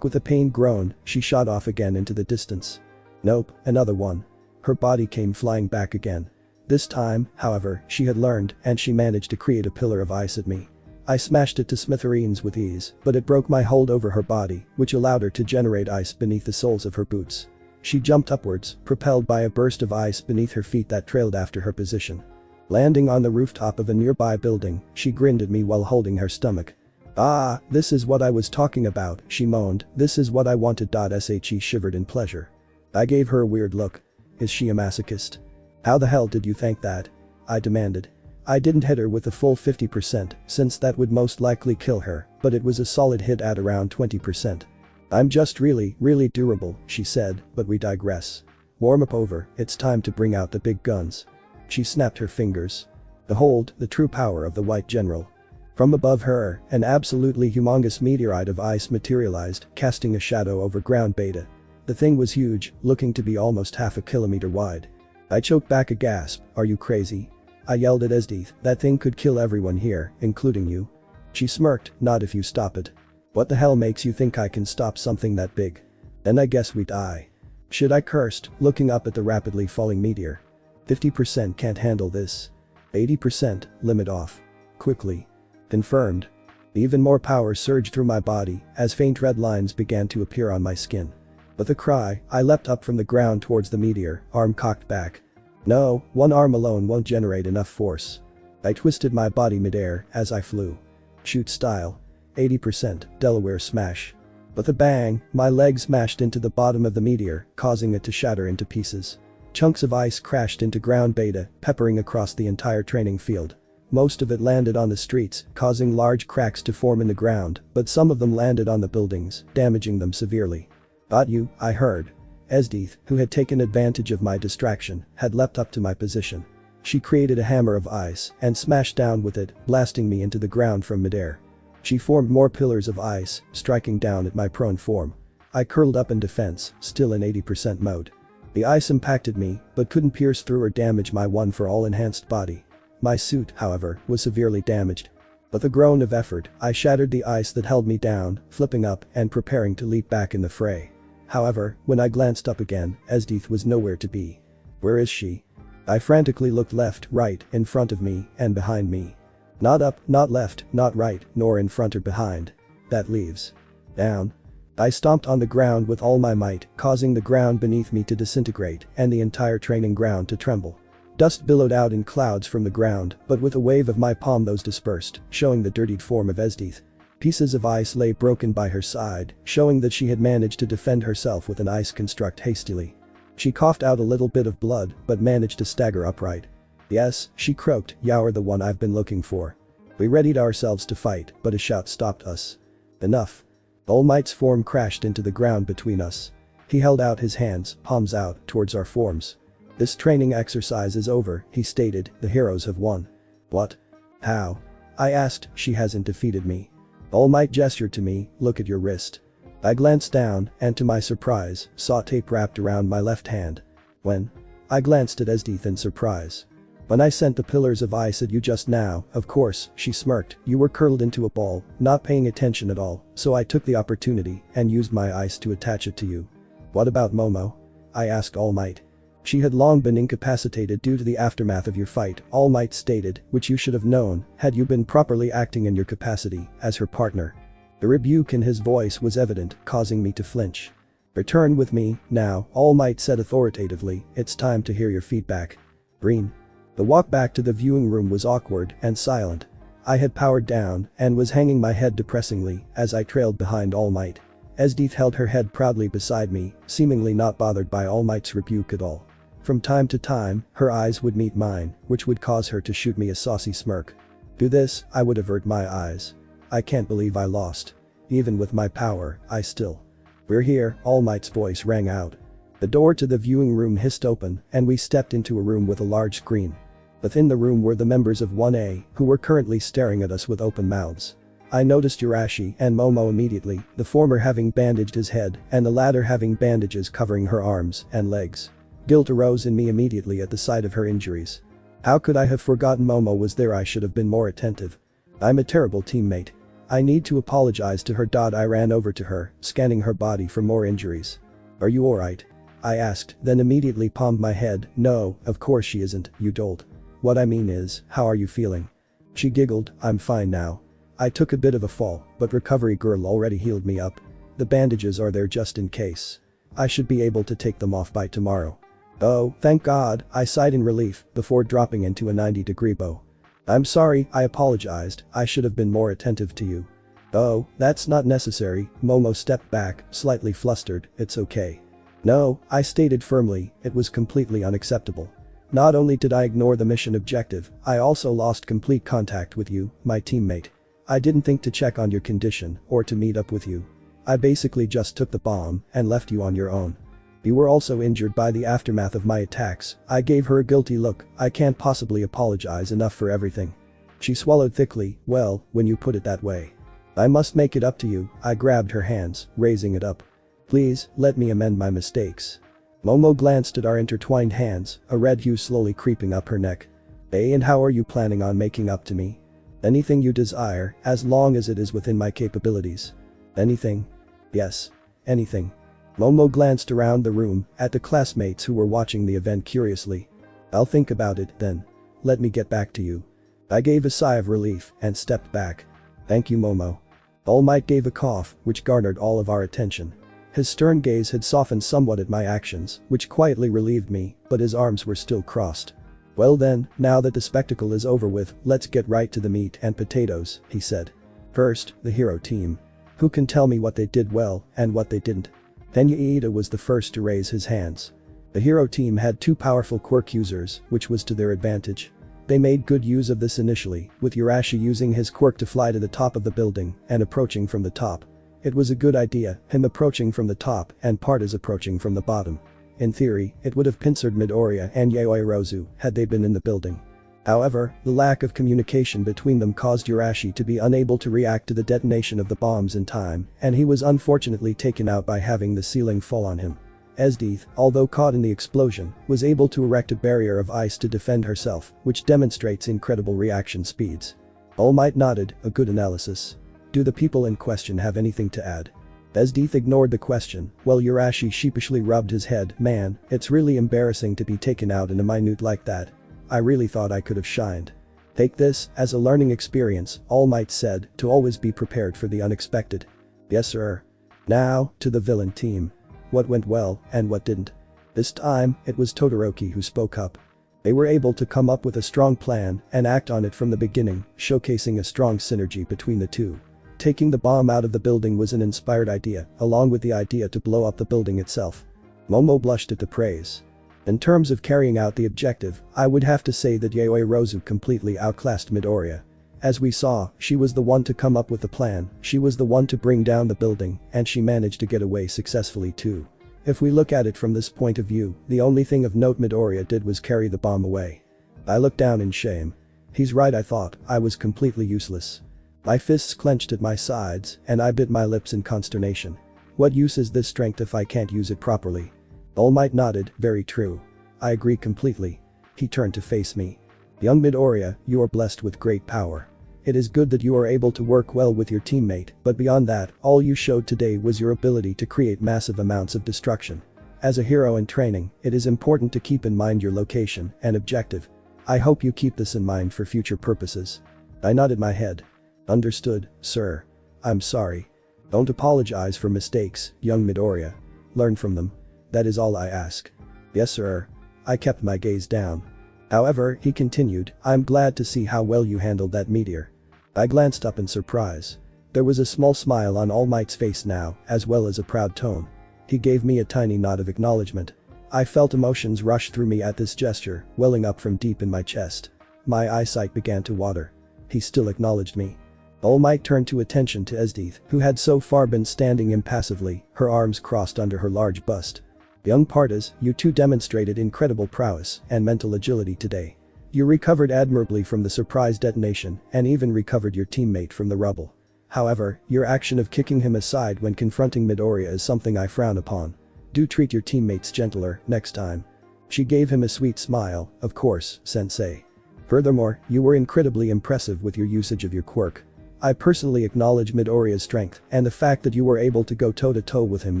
With a pained groan, she shot off again into the distance. Nope, another one. Her body came flying back again. This time, however, she had learned and she managed to create a pillar of ice at me. I smashed it to smithereens with ease, but it broke my hold over her body, which allowed her to generate ice beneath the soles of her boots. She jumped upwards, propelled by a burst of ice beneath her feet that trailed after her position. Landing on the rooftop of a nearby building, she grinned at me while holding her stomach. "Ah, this is what I was talking about," she moaned. "This is what I wanted." She shivered in pleasure. I gave her a weird look. Is she a masochist? "How the hell did you think that?" I demanded. I didn't hit her with a full 50%, since that would most likely kill her, but it was a solid hit at around 20%. "I'm just really durable," she said, "but we digress. Warm up over, it's time to bring out the big guns." She snapped her fingers. Behold, the true power of the White General. From above her, an absolutely humongous meteorite of ice materialized, casting a shadow over ground beta. The thing was huge, looking to be almost half a kilometer wide. I choked back a gasp. "Are you crazy?" I yelled at Esdeath. "That thing could kill everyone here, including you." She smirked. "Not if you stop it." "What the hell makes you think I can stop something that big?" "Then I guess we die." Should I cursed, looking up at the rapidly falling meteor. 50% can't handle this. 80%, limit off. Quickly. Confirmed. Even more power surged through my body as faint red lines began to appear on my skin. With a cry, I leapt up from the ground towards the meteor, arm cocked back. No, one arm alone won't generate enough force. I twisted my body midair as I flew. Shoot style. 80%, Delaware smash. With a bang, my leg smashed into the bottom of the meteor, causing it to shatter into pieces. Chunks of ice crashed into ground beta, peppering across the entire training field. Most of it landed on the streets, causing large cracks to form in the ground, but some of them landed on the buildings, damaging them severely. "Got you," I heard. Esdeath, who had taken advantage of my distraction, had leapt up to my position. She created a hammer of ice and smashed down with it, blasting me into the ground from midair. She formed more pillars of ice, striking down at my prone form. I curled up in defense, still in 80% mode. The ice impacted me, but couldn't pierce through or damage my one-for-all enhanced body. My suit, however, was severely damaged. With a groan of effort, I shattered the ice that held me down, flipping up and preparing to leap back in the fray. However, when I glanced up again, Esdeath was nowhere to be. Where is she? I frantically looked left, right, in front of me, and behind me. Not up, not left, not right, nor in front or behind. That leaves. Down. I stomped on the ground with all my might, causing the ground beneath me to disintegrate and the entire training ground to tremble. Dust billowed out in clouds from the ground, but with a wave of my palm those dispersed, showing the dirtied form of Esdeath. Pieces of ice lay broken by her side, showing that she had managed to defend herself with an ice construct hastily. She coughed out a little bit of blood, but managed to stagger upright. "Yes," she croaked, "you're the one I've been looking for." We readied ourselves to fight, but a shout stopped us. "Enough." All Might's form crashed into the ground between us. He held out his hands, palms out, towards our forms. "This training exercise is over," he stated, "the heroes have won." "What? How?" I asked. "She hasn't defeated me." All Might gestured to me, "Look at your wrist." I glanced down, and to my surprise, saw tape wrapped around my left hand. "When?" I glanced at Esdeath in surprise. "When I sent the pillars of ice at you just now, of course," she smirked, "you were curled into a ball, not paying attention at all, so I took the opportunity and used my ice to attach it to you." "What about Momo?" I asked All Might. "She had long been incapacitated due to the aftermath of your fight," All Might stated, "which you should have known had you been properly acting in your capacity as her partner." The rebuke in his voice was evident, causing me to flinch. "Return with me, now," All Might said authoritatively, "it's time to hear your feedback." Green. The walk back to the viewing room was awkward and silent. I had powered down and was hanging my head depressingly as I trailed behind All Might. Esdeath held her head proudly beside me, seemingly not bothered by All Might's rebuke at all. From time to time, her eyes would meet mine, which would cause her to shoot me a saucy smirk. Do this, I would avert my eyes. I can't believe I lost. Even with my power, I still. "We're here," All Might's voice rang out. The door to the viewing room hissed open, and we stepped into a room with a large screen. Within the room were the members of 1A, who were currently staring at us with open mouths. I noticed Urashi and Momo immediately, the former having bandaged his head and the latter having bandages covering her arms and legs. Guilt arose in me immediately at the sight of her injuries. How could I have forgotten Momo was there? I should have been more attentive. I'm a terrible teammate. I need to apologize to her. I ran over to her, scanning her body for more injuries. "Are you alright?" I asked, then immediately palmed my head. "No, of course she isn't, you dolt. What I mean is, how are you feeling?" She giggled, "I'm fine now. I took a bit of a fall, but recovery girl already healed me up. The bandages are there just in case. I should be able to take them off by tomorrow." "Oh, thank God," I sighed in relief before dropping into a 90-degree bow. "I'm sorry," I apologized, "I should have been more attentive to you." "Oh, that's not necessary," Momo stepped back, slightly flustered, "it's okay." "No," I stated firmly, "it was completely unacceptable. Not only did I ignore the mission objective, I also lost complete contact with you, my teammate. I didn't think to check on your condition or to meet up with you. I basically just took the bomb and left you on your own. You were also injured by the aftermath of my attacks." I gave her a guilty look. "I can't possibly apologize enough for everything." She swallowed thickly. "Well, when you put it that way. I must make it up to you." I grabbed her hands, raising it up. "Please, let me amend my mistakes." Momo glanced at our intertwined hands, a red hue slowly creeping up her neck. And how are you planning on making up to me?" "Anything you desire, as long as it is within my capabilities." "Anything?" "Yes. Anything." Momo glanced around the room, at the classmates who were watching the event curiously. "I'll think about it, then. Let me get back to you." I gave a sigh of relief and stepped back. "Thank you, Momo." All Might gave a cough, which garnered all of our attention. His stern gaze had softened somewhat at my actions, which quietly relieved me, but his arms were still crossed. "Well then, now that the spectacle is over with, let's get right to the meat and potatoes," he said. "First, the hero team. Who can tell me what they did well and what they didn't?" Tenyuida was the first to raise his hands. The hero team had two powerful quirk users, which was to their advantage. They made good use of this initially, with Urashi using his quirk to fly to the top of the building and approaching from the top. It was a good idea, him approaching from the top and Partas approaching from the bottom. In theory, it would have pincered Midoriya and Yaoyorozu had they been in the building. However, the lack of communication between them caused Urashi to be unable to react to the detonation of the bombs in time, and he was unfortunately taken out by having the ceiling fall on him. Esdeath, although caught in the explosion, was able to erect a barrier of ice to defend herself, which demonstrates incredible reaction speeds. All Might nodded, a good analysis. Do the people in question have anything to add? Esdeath ignored the question, while Urashi sheepishly rubbed his head. Man, it's really embarrassing to be taken out in a minute like that. I really thought I could have shined. Take this as a learning experience, All Might said, to always be prepared for the unexpected. Yes sir. Now, to the villain team. What went well and what didn't? This time, it was Todoroki who spoke up. They were able to come up with a strong plan and act on it from the beginning, showcasing a strong synergy between the two. Taking the bomb out of the building was an inspired idea, along with the idea to blow up the building itself. Momo blushed at the praise. In terms of carrying out the objective, I would have to say that Yaoyorozu completely outclassed Midoriya. As we saw, she was the one to come up with the plan, she was the one to bring down the building, and she managed to get away successfully too. If we look at it from this point of view, the only thing of note Midoriya did was carry the bomb away. I looked down in shame. He's right, I thought, I was completely useless. My fists clenched at my sides, and I bit my lips in consternation. What use is this strength if I can't use it properly? All Might nodded, very true. I agree completely. He turned to face me. Young Midoriya, you are blessed with great power. It is good that you are able to work well with your teammate, but beyond that, all you showed today was your ability to create massive amounts of destruction. As a hero in training, it is important to keep in mind your location and objective. I hope you keep this in mind for future purposes. I nodded my head. Understood, sir. I'm sorry. Don't apologize for mistakes, young Midoriya. Learn from them. That is all I ask. Yes sir. I kept my gaze down. However, he continued, I'm glad to see how well you handled that meteor. I glanced up in surprise. There was a small smile on All Might's face now, as well as a proud tone. He gave me a tiny nod of acknowledgement. I felt emotions rush through me at this gesture, welling up from deep in my chest. My eyesight began to water. He still acknowledged me. All Might turned to attention to Esdeath, who had so far been standing impassively, her arms crossed under her large bust. Young Partas, you two demonstrated incredible prowess and mental agility today. You recovered admirably from the surprise detonation and even recovered your teammate from the rubble. However, your action of kicking him aside when confronting Midoriya is something I frown upon. Do treat your teammates gentler next time. She gave him a sweet smile, of course, sensei. Furthermore, you were incredibly impressive with your usage of your quirk. I personally acknowledge Midoriya's strength, and the fact that you were able to go toe-to-toe with him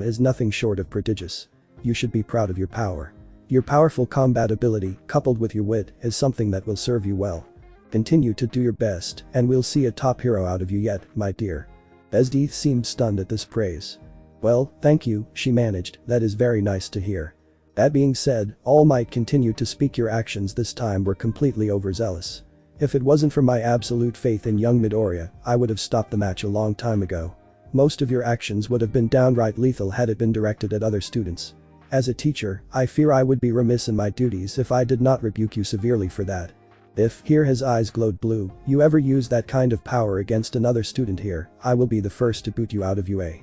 is nothing short of prodigious. You should be proud of your power. Your powerful combat ability, coupled with your wit, is something that will serve you well. Continue to do your best, and we'll see a top hero out of you yet, my dear. Esdeath seemed stunned at this praise. Well, thank you, she managed, that is very nice to hear. That being said, All Might continued to speak, your actions this time were completely overzealous. If it wasn't for my absolute faith in young Midoriya, I would have stopped the match a long time ago. Most of your actions would have been downright lethal had it been directed at other students. As a teacher, I fear I would be remiss in my duties if I did not rebuke you severely for that. If, here his eyes glowed blue, you ever use that kind of power against another student here, I will be the first to boot you out of UA.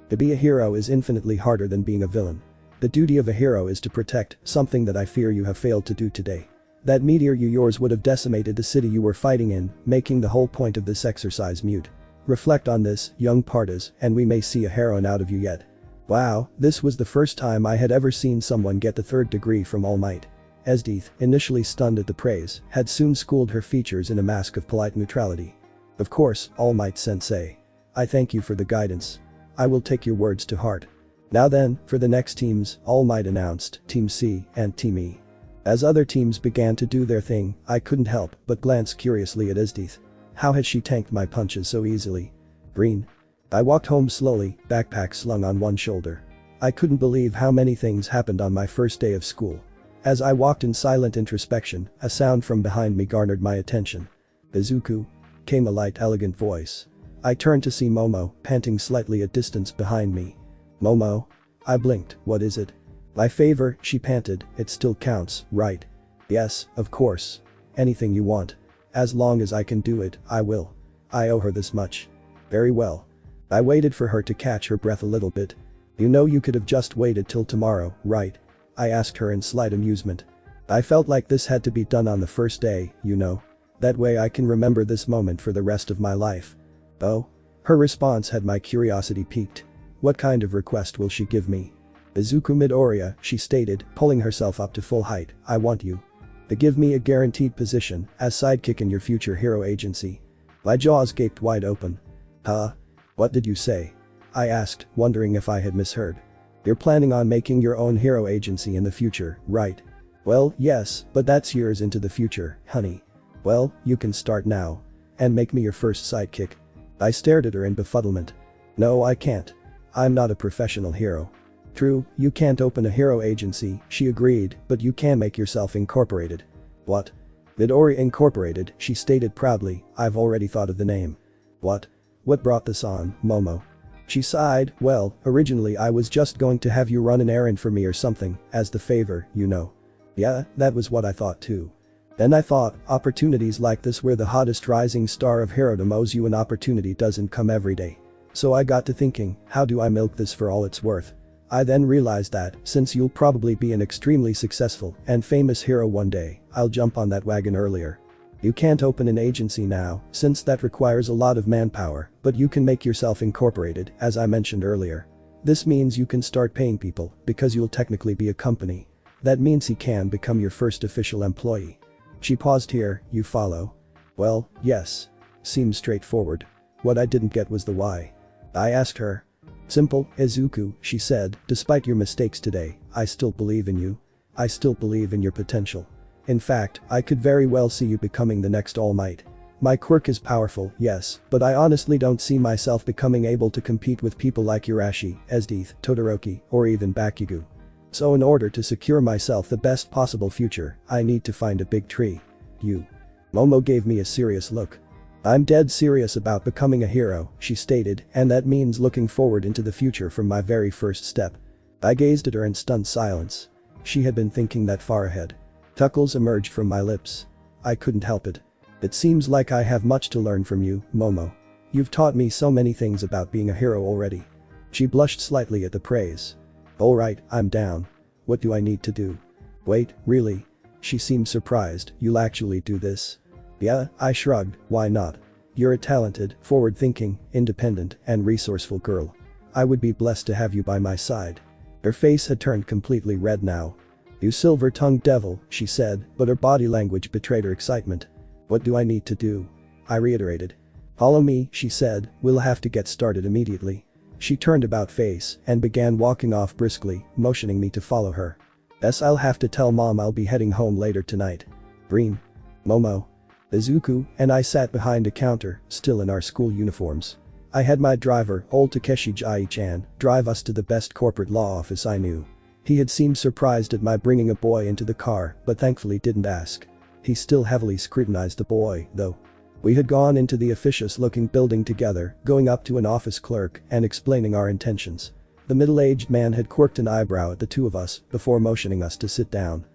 To be a hero is infinitely harder than being a villain. The duty of a hero is to protect, something that I fear you have failed to do today. That meteor yours would have decimated the city you were fighting in, making the whole point of this exercise moot. Reflect on this, young Partas, and we may see a heroine out of you yet. Wow, this was the first time I had ever seen someone get the third degree from All Might. Esdeath, initially stunned at the praise, had soon schooled her features in a mask of polite neutrality. Of course, All Might sensei. I thank you for the guidance. I will take your words to heart. Now then, for the next teams, All Might announced, Team C and Team E. As other teams began to do their thing, I couldn't help but glance curiously at Esdeath. How had she tanked my punches so easily? Green. I walked home slowly, backpack slung on one shoulder. I couldn't believe how many things happened on my first day of school. As I walked in silent introspection, a sound from behind me garnered my attention. Izuku? Came a light, elegant voice. I turned to see Momo, panting slightly a distance behind me. Momo? I blinked, what is it? My favor, she panted, it still counts, right? Yes, of course. anything you want. As long as I can do it, I will. I owe her this much. Very well. I waited for her to catch her breath a little bit. You know you could have just waited till tomorrow, right? I asked her in slight amusement. I felt like this had to be done on the first day, you know. That way I can remember this moment for the rest of my life. Oh? Her response had my curiosity piqued. What kind of request will she give me? Izuku Midoriya, she stated, pulling herself up to full height, I want you to give me a guaranteed position as sidekick in your future hero agency. My jaws gaped wide open. Huh? What did you say? I asked, wondering if I had misheard. You're planning on making your own hero agency in the future, right? Well, yes, but that's years into the future, honey. Well, you can start now. And make me your first sidekick. I stared at her in befuddlement. No, I can't. I'm not a professional hero. True, you can't open a hero agency, she agreed, but you can make yourself incorporated. What? Midoriya Incorporated, she stated proudly, I've already thought of the name. What? What brought this on, Momo? She sighed, well, originally I was just going to have you run an errand for me or something, as the favor, you know. Yeah, that was what I thought too. Then I thought, opportunities like this where the hottest rising star of herodom owes you an opportunity doesn't come every day. So I got to thinking, how do I milk this for all it's worth? I then realized that, since you'll probably be an extremely successful and famous hero one day, I'll jump on that wagon earlier. You can't open an agency now, since that requires a lot of manpower, but you can make yourself incorporated, as I mentioned earlier. This means you can start paying people, because you'll technically be a company. That means he can become your first official employee. She paused here, you follow? Well, yes. Seems straightforward. What I didn't get was the why. I asked her. Simple, Izuku, she said, despite your mistakes today, I still believe in you. I still believe in your potential. In fact, I could very well see you becoming the next All Might. My quirk is powerful, yes, but I honestly don't see myself becoming able to compete with people like Urashi, Esdeath, Todoroki, or even Bakugo. So in order to secure myself the best possible future, I need to find a big tree. You. Momo gave me a serious look. I'm dead serious about becoming a hero, she stated, and that means looking forward into the future from my very first step. I gazed at her in stunned silence. She had been thinking that far ahead. Chuckles emerged from my lips. I couldn't help it. It seems like I have much to learn from you, Momo. You've taught me so many things about being a hero already. She blushed slightly at the praise. Alright, I'm down. What do I need to do? Wait, really? She seemed surprised, you'll actually do this? Yeah, I shrugged, why not? You're a talented, forward-thinking, independent, and resourceful girl. I would be blessed to have you by my side. Her face had turned completely red now. You silver-tongued devil, she said, but her body language betrayed her excitement. What do I need to do? I reiterated. Follow me, she said, we'll have to get started immediately. She turned about face and began walking off briskly, motioning me to follow her. Yes, I'll have to tell Mom I'll be heading home later tonight. Green. Momo. Izuku and I sat behind a counter, still in our school uniforms. I had my driver, old Takeshi Jai-chan, drive us to the best corporate law office I knew. He had seemed surprised at my bringing a boy into the car, but thankfully didn't ask. He still heavily scrutinized the boy, though. We had gone into the officious-looking building together, going up to an office clerk and explaining our intentions. The middle-aged man had quirked an eyebrow at the two of us before motioning us to sit down.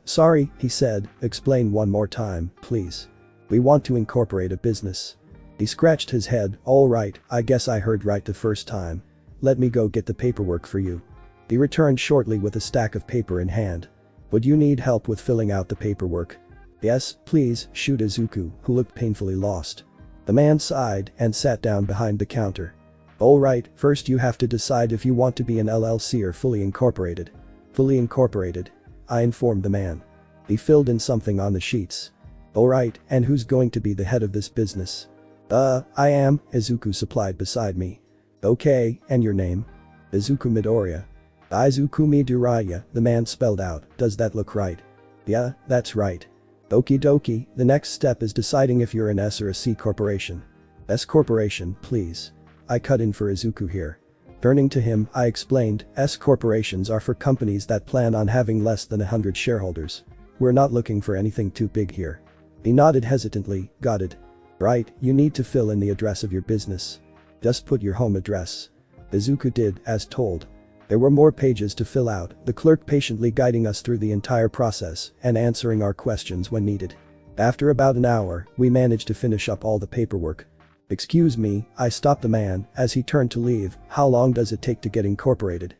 Sorry, he said, explain one more time, please. We want to incorporate a business. He scratched his head, all right, I guess I heard right the first time. Let me go get the paperwork for you. He returned shortly with a stack of paper in hand. Would you need help with filling out the paperwork? Yes, please, shoot Izuku, who looked painfully lost. The man sighed and sat down behind the counter. All right, first you have to decide if you want to be an LLC or fully incorporated. Fully incorporated. I informed the man. He filled in something on the sheets. Alright, and who's going to be the head of this business? I am, Izuku supplied beside me. Okay, and your name? Izuku Midoriya. Izuku Midoriya, the man spelled out, does that look right? Yeah, that's right. Okie dokie, the next step is deciding if you're an S or a C corporation. S corporation, please. I cut in for Izuku here. Turning to him, I explained, S corporations are for companies that plan on having less than 100 shareholders. We're not looking for anything too big here. He nodded hesitantly, got it. Right, you need to fill in the address of your business. Just put your home address. Izuku did, as told. There were more pages to fill out, the clerk patiently guiding us through the entire process and answering our questions when needed. After about an hour, we managed to finish up all the paperwork. Excuse me, I stopped the man as he turned to leave. How long does it take to get incorporated?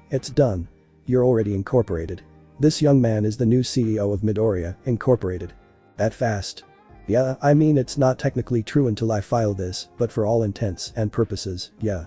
It's done. You're already incorporated. This young man is the new CEO of Midoriya Incorporated. That fast? Yeah, I mean it's not technically true until I file this, but for all intents and purposes, yeah.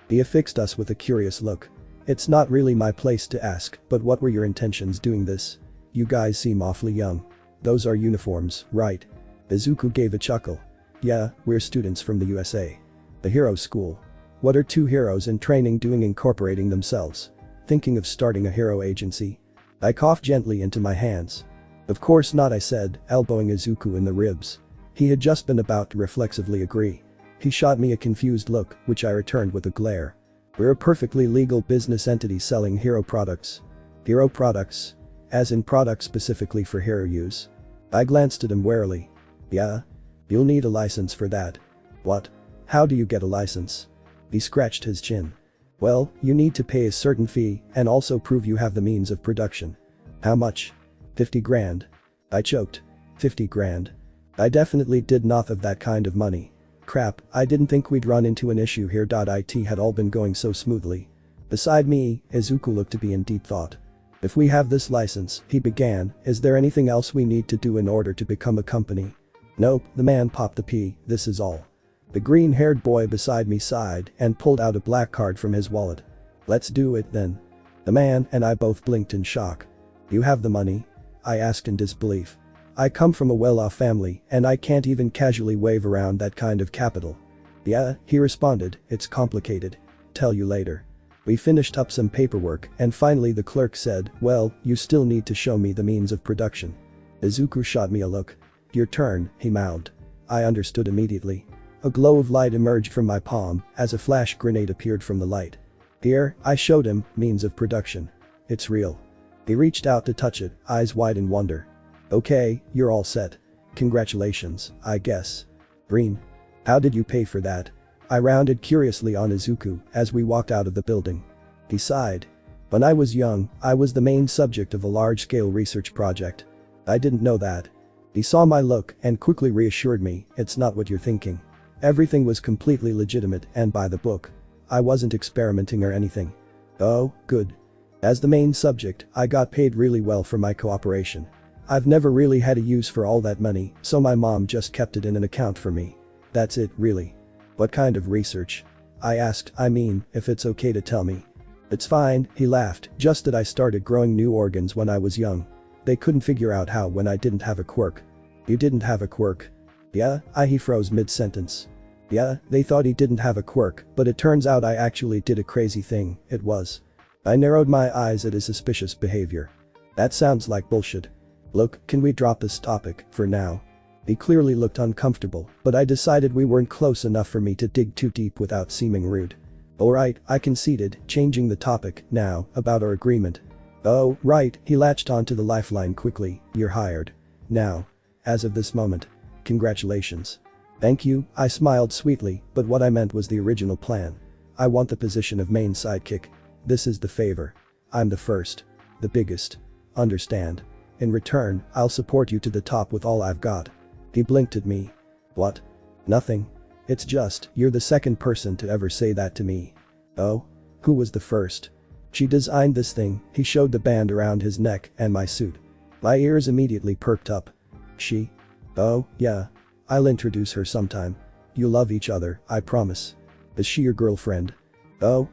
He affixed us with a curious look. It's not really my place to ask, but what were your intentions doing this? You guys seem awfully young. Those are uniforms, right? Izuku gave a chuckle. Yeah, we're students from the USA. The hero school. What are two heroes in training doing incorporating themselves? Thinking of starting a hero agency? I coughed gently into my hands. Of course not, I said, elbowing Izuku in the ribs. He had just been about to reflexively agree. He shot me a confused look, which I returned with a glare. We're a perfectly legal business entity selling hero products. Hero products? As in products specifically for hero use? I glanced at him warily. Yeah? You'll need a license for that. What? How do you get a license? He scratched his chin. Well, you need to pay a certain fee and also prove you have the means of production. How much? 50 grand. I choked. 50 grand. I definitely did not have that kind of money. Crap, I didn't think we'd run into an issue here. It had all been going so smoothly. Beside me, Izuku looked to be in deep thought. If we have this license, he began, is there anything else we need to do in order to become a company? Nope, the man popped the P, this is all. The green-haired boy beside me sighed and pulled out a black card from his wallet. Let's do it then. The man and I both blinked in shock. You have the money? I asked in disbelief. I come from a well-off family and I can't even casually wave around that kind of capital. Yeah, he responded, it's complicated. Tell you later. We finished up some paperwork and finally the clerk said, well, you still need to show me the means of production. Izuku shot me a look. Your turn, he mouthed. I understood immediately. A glow of light emerged from my palm as a flash grenade appeared from the light. Here, I showed him, means of production. It's real. He reached out to touch it, eyes wide in wonder. Okay, you're all set. Congratulations, I guess. Green. How did you pay for that? I rounded curiously on Izuku as we walked out of the building. He sighed. When I was young, I was the main subject of a large-scale research project. I didn't know that. He saw my look and quickly reassured me, it's not what you're thinking. Everything was completely legitimate and by the book. I wasn't experimenting or anything. Oh, good. As the main subject, I got paid really well for my cooperation. I've never really had a use for all that money, so my mom just kept it in an account for me. That's it, really. What kind of research? I asked, I mean, if it's okay to tell me. It's fine, he laughed, just that I started growing new organs when I was young. They couldn't figure out how when I didn't have a quirk. You didn't have a quirk? Yeah, he froze mid-sentence. Yeah, they thought he didn't have a quirk, but it turns out I actually did a crazy thing, it was. I narrowed my eyes at his suspicious behavior. That sounds like bullshit. Look, can we drop this topic, for now? He clearly looked uncomfortable, but I decided we weren't close enough for me to dig too deep without seeming rude. Alright, I conceded, changing the topic, now, about our agreement. Oh, right, he latched onto the lifeline quickly, you're hired. Now. As of this moment. Congratulations. Thank you, I smiled sweetly, but what I meant was the original plan. I want the position of main sidekick. This is the favor. I'm the first. The biggest. Understand? In return, I'll support you to the top with all I've got. He blinked at me. What? Nothing. It's just, you're the second person to ever say that to me. Oh? Who was the first? She designed this thing, he showed the band around his neck and my suit. My ears immediately perked up. She? Oh, yeah. I'll introduce her sometime. You love each other, I promise. Is she your girlfriend? Oh,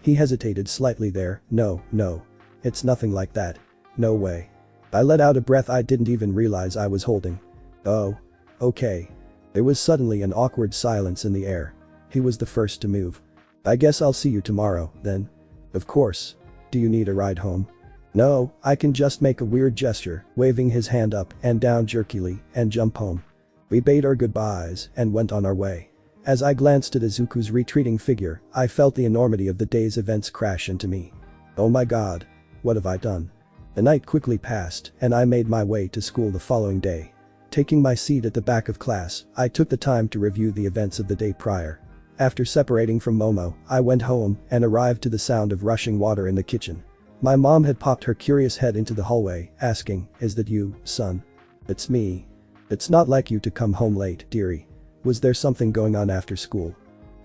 he hesitated slightly there, no. It's nothing like that. No way. I let out a breath I didn't even realize I was holding. Oh. Okay. There was suddenly an awkward silence in the air. He was the first to move. I guess I'll see you tomorrow, then. Of course. Do you need a ride home? No, I can just make a weird gesture, waving his hand up and down jerkily, and jump home. We bade our goodbyes and went on our way. As I glanced at Izuku's retreating figure, I felt the enormity of the day's events crash into me. Oh my god. What have I done? The night quickly passed and I made my way to school the following day. Taking my seat at the back of class, I took the time to review the events of the day prior. After separating from Momo, I went home and arrived to the sound of rushing water in the kitchen. My mom had popped her curious head into the hallway, asking, "Is that you, son?" "It's me." It's not like you to come home late, dearie. Was there something going on after school?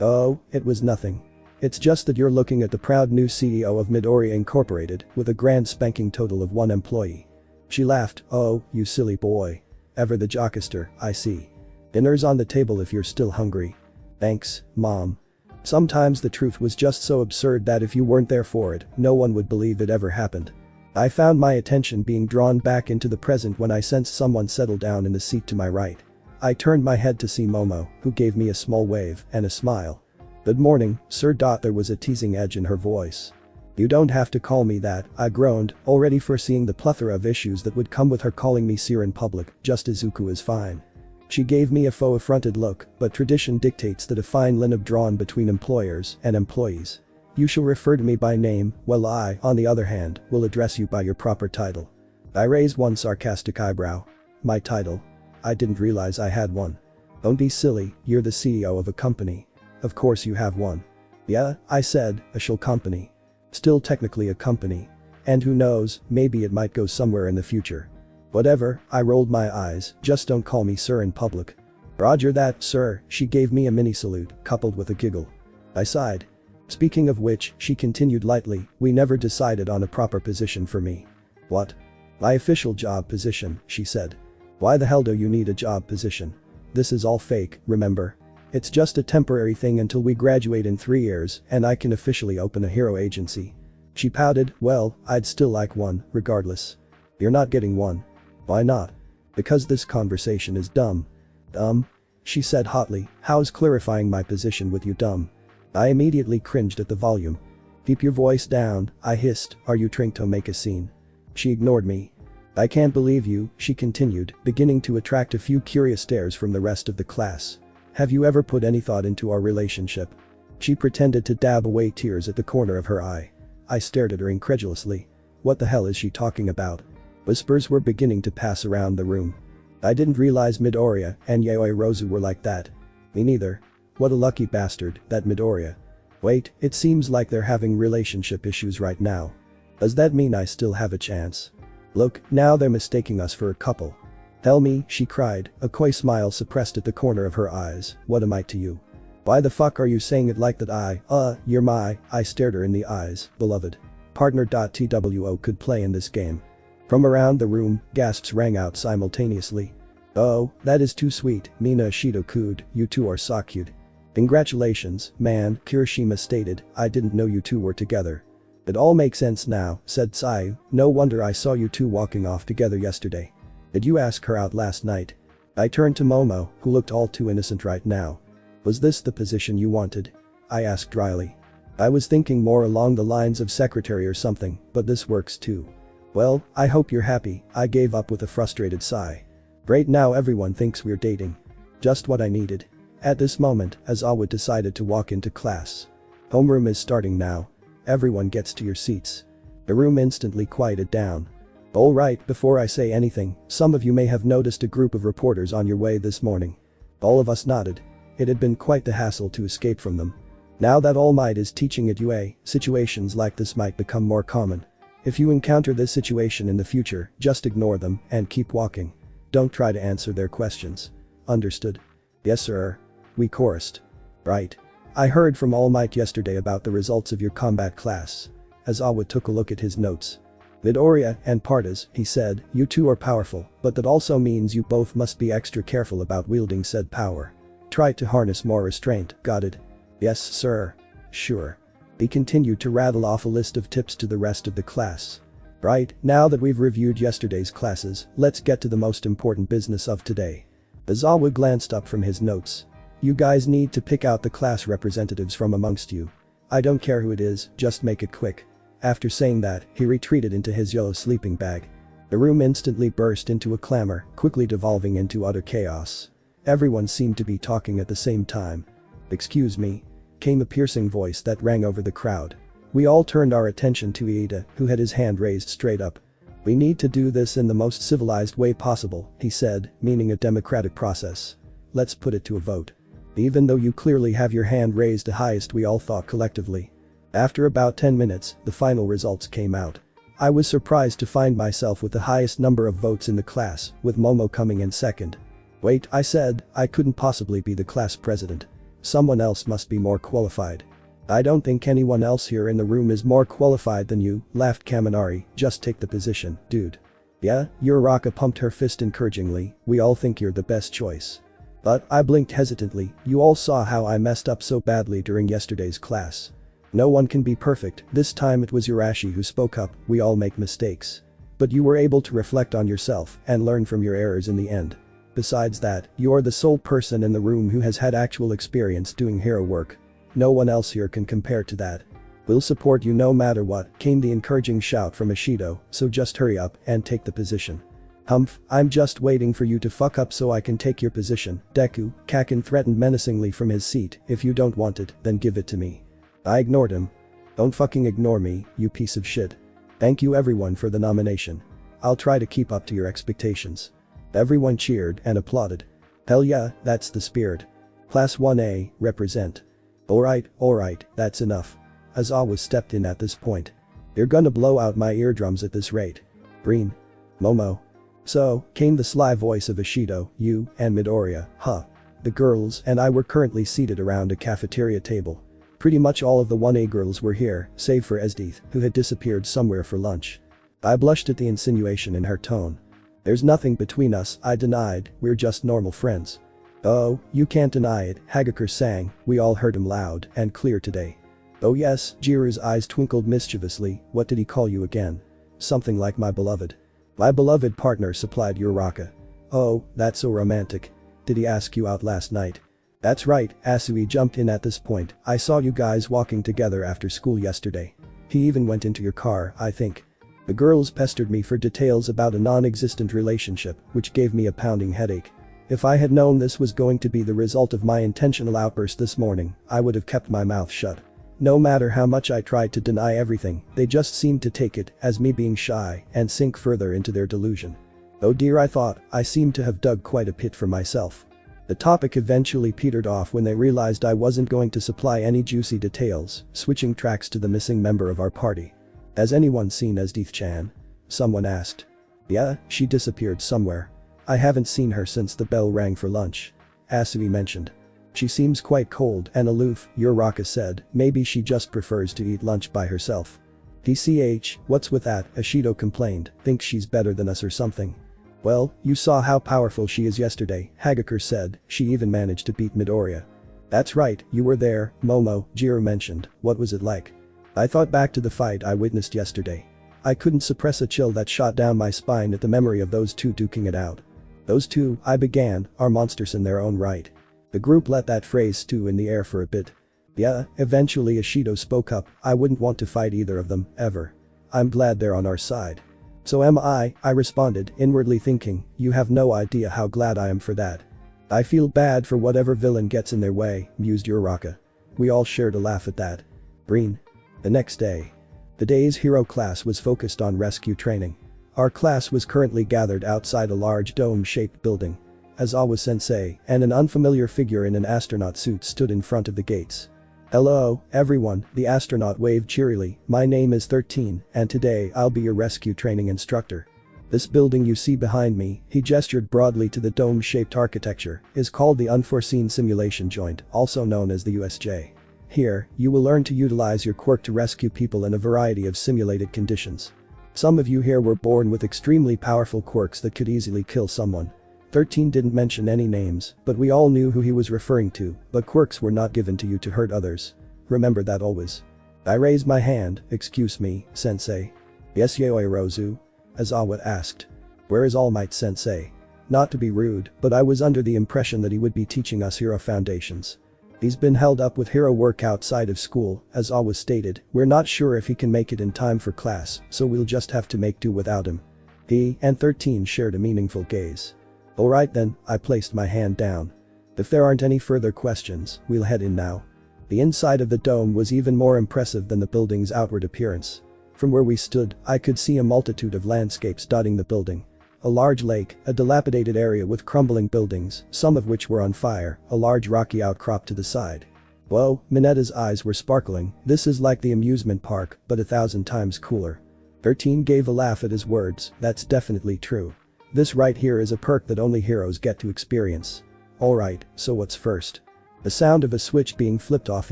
Oh, it was nothing. It's just that you're looking at the proud new CEO of Midoriya Incorporated with a grand spanking total of 1 employee. She laughed. Oh, you silly boy. Ever the jockester, I see. Dinner's on the table if you're still hungry. Thanks, Mom. Sometimes the truth was just so absurd that if you weren't there for it, no one would believe it ever happened. I found my attention being drawn back into the present when I sensed someone settle down in the seat to my right. I turned my head to see Momo, who gave me a small wave and a smile. Good morning, sir. There was a teasing edge in her voice. You don't have to call me that, I groaned, already foreseeing the plethora of issues that would come with her calling me sir in public. Just Izuku is fine. She gave me a faux-affronted look, but tradition dictates that a fine line is drawn between employers and employees. You shall refer to me by name, while I, on the other hand, will address you by your proper title. I raised one sarcastic eyebrow. My title? I didn't realize I had one. Don't be silly, you're the CEO of a company. Of course you have one. Yeah, I said, a shell company. Still technically a company. And who knows, maybe it might go somewhere in the future. Whatever, I rolled my eyes, just don't call me sir in public. Roger that, sir. She gave me a mini salute, coupled with a giggle. I sighed. Speaking of which, she continued lightly, we never decided on a proper position for me. What? My official job position, she said. Why the hell do you need a job position? This is all fake, remember? It's just a temporary thing until we graduate in 3 years and I can officially open a hero agency. She pouted, well, I'd still like one, regardless. You're not getting one. Why not? Because this conversation is dumb. Dumb? She said hotly, how's clarifying my position with you dumb? I immediately cringed at the volume. Keep your voice down, I hissed, are you trying to make a scene? She ignored me. I can't believe you, she continued, beginning to attract a few curious stares from the rest of the class. Have you ever put any thought into our relationship? She pretended to dab away tears at the corner of her eye. I stared at her incredulously. What the hell is she talking about? Whispers were beginning to pass around the room. I didn't realize Midoriya and Yaoi Rozu were like that. Me neither. What a lucky bastard, that Midoriya. Wait, it seems like they're having relationship issues right now. Does that mean I still have a chance? Look, now they're mistaking us for a couple. Tell me, she cried, a coy smile suppressed at the corner of her eyes, what am I to you? Why the fuck are you saying it like that? You're my, I stared her in the eyes, beloved. Partner. TWO could play in this game. From around the room, gasps rang out simultaneously. Oh, that is too sweet, Mina Shido-kun, you two are so cute. Congratulations, man, Kirishima stated, I didn't know you two were together. It all makes sense now, said Sayu, no wonder I saw you two walking off together yesterday. Did you ask her out last night? I turned to Momo, who looked all too innocent right now. Was this the position you wanted? I asked dryly. I was thinking more along the lines of secretary or something, but this works too. Well, I hope you're happy, I gave up with a frustrated sigh. Great, now everyone thinks we're dating. Just what I needed. At this moment, Aizawa decided to walk into class. Homeroom is starting now. Everyone gets to your seats. The room instantly quieted down. Alright, before I say anything, some of you may have noticed a group of reporters on your way this morning. All of us nodded. It had been quite the hassle to escape from them. Now that All Might is teaching at UA, situations like this might become more common. If you encounter this situation in the future, just ignore them and keep walking. Don't try to answer their questions. Understood? Yes sir. We chorused. Right. I heard from All Might yesterday about the results of your combat class. Aizawa took a look at his notes. Midoriya and Partas, he said, you two are powerful, but that also means you both must be extra careful about wielding said power. Try to harness more restraint, got it? Yes sir. Sure. He continued to rattle off a list of tips to the rest of the class. Right, now that we've reviewed yesterday's classes, let's get to the most important business of today. Aizawa glanced up from his notes. You guys need to pick out the class representatives from amongst you. I don't care who it is, just make it quick. After saying that, he retreated into his yellow sleeping bag. The room instantly burst into a clamor, quickly devolving into utter chaos. Everyone seemed to be talking at the same time. Excuse me? Came a piercing voice that rang over the crowd. We all turned our attention to Iida, who had his hand raised straight up. We need to do this in the most civilized way possible, he said, meaning a democratic process. Let's put it to a vote. Even though you clearly have your hand raised the highest, we all thought collectively. After about 10 minutes, the final results came out. I was surprised to find myself with the highest number of votes in the class, with Momo coming in second. Wait, I said, I couldn't possibly be the class president. Someone else must be more qualified. I don't think anyone else here in the room is more qualified than you, laughed Kaminari, just take the position, dude. Yeah, Uraraka pumped her fist encouragingly, we all think you're the best choice. But, I blinked hesitantly, you all saw how I messed up so badly during yesterday's class. No one can be perfect, this time it was Urashi who spoke up, we all make mistakes. But you were able to reflect on yourself and learn from your errors in the end. Besides that, you're the sole person in the room who has had actual experience doing hero work. No one else here can compare to that. We'll support you no matter what, came the encouraging shout from Ishido, so just hurry up and take the position. Humph, I'm just waiting for you to fuck up so I can take your position, Deku, Kakin threatened menacingly from his seat, if you don't want it, then give it to me. I ignored him. Don't fucking ignore me, you piece of shit. Thank you everyone for the nomination. I'll try to keep up to your expectations. Everyone cheered and applauded. Hell yeah, that's the spirit. Class 1A, represent. Alright, that's enough. Aizawa stepped in at this point. You're gonna blow out my eardrums at this rate. Green. Momo. So, came the sly voice of Ishido, you and Midoriya, huh. The girls and I were currently seated around a cafeteria table. Pretty much all of the 1A girls were here, save for Esdeath, who had disappeared somewhere for lunch. I blushed at the insinuation in her tone. There's nothing between us, I denied, we're just normal friends. Oh, you can't deny it, Hagakure sang, we all heard him loud and clear today. Oh yes, Jiru's eyes twinkled mischievously, what did he call you again? Something like my beloved. My beloved partner supplied Uraraka. Oh, that's so romantic. Did he ask you out last night? That's right, Asui jumped in at this point, I saw you guys walking together after school yesterday. He even went into your car, I think. The girls pestered me for details about a non-existent relationship, which gave me a pounding headache. If I had known this was going to be the result of my intentional outburst this morning, I would have kept my mouth shut. No matter how much I tried to deny everything, they just seemed to take it as me being shy and sink further into their delusion. Oh dear, I thought, I seemed to have dug quite a pit for myself. The topic eventually petered off when they realized I wasn't going to supply any juicy details, switching tracks to the missing member of our party. Has anyone seen Esdeath-chan? Someone asked. Yeah, she disappeared somewhere. I haven't seen her since the bell rang for lunch. Asui mentioned. She seems quite cold and aloof, Uraraka said, maybe she just prefers to eat lunch by herself. TCH, what's with that, Ishido complained, thinks she's better than us or something. Well, you saw how powerful she is yesterday, Hagakure said, she even managed to beat Midoriya. That's right, you were there, Momo, Jiru mentioned, what was it like? I thought back to the fight I witnessed yesterday. I couldn't suppress a chill that shot down my spine at the memory of those two duking it out. Those two, I began, are monsters in their own right. The group let that phrase stew in the air for a bit. Yeah, eventually Ishido spoke up, I wouldn't want to fight either of them, ever. I'm glad they're on our side. So am I responded, inwardly thinking, you have no idea how glad I am for that. I feel bad for whatever villain gets in their way, mused Uraraka. We all shared a laugh at that. Breen. The next day. The day's hero class was focused on rescue training. Our class was currently gathered outside a large dome-shaped building. Aizawa-sensei and an unfamiliar figure in an astronaut suit stood in front of the gates. Hello, everyone, the astronaut waved cheerily, my name is 13 and today I'll be your rescue training instructor. This building you see behind me, he gestured broadly to the dome-shaped architecture, is called the Unforeseen Simulation Joint, also known as the USJ. Here, you will learn to utilize your quirk to rescue people in a variety of simulated conditions. Some of you here were born with extremely powerful quirks that could easily kill someone. 13 didn't mention any names, but we all knew who he was referring to, but quirks were not given to you to hurt others. Remember that always. I raised my hand, excuse me, sensei. Yes Yaoi Rozu? Aizawa asked. Where is All Might sensei? Not to be rude, but I was under the impression that he would be teaching us hero foundations. He's been held up with hero work outside of school, as always stated, we're not sure if he can make it in time for class, so we'll just have to make do without him. He and 13 shared a meaningful gaze. Alright then, I placed my hand down. If there aren't any further questions, we'll head in now. The inside of the dome was even more impressive than the building's outward appearance. From where we stood, I could see a multitude of landscapes dotting the building. A large lake, a dilapidated area with crumbling buildings, some of which were on fire, a large rocky outcrop to the side. Whoa, Minetta's eyes were sparkling, this is like the amusement park, but 1,000 times cooler. 13 gave a laugh at his words, that's definitely true. This right here is a perk that only heroes get to experience. Alright, so what's first? The sound of a switch being flipped off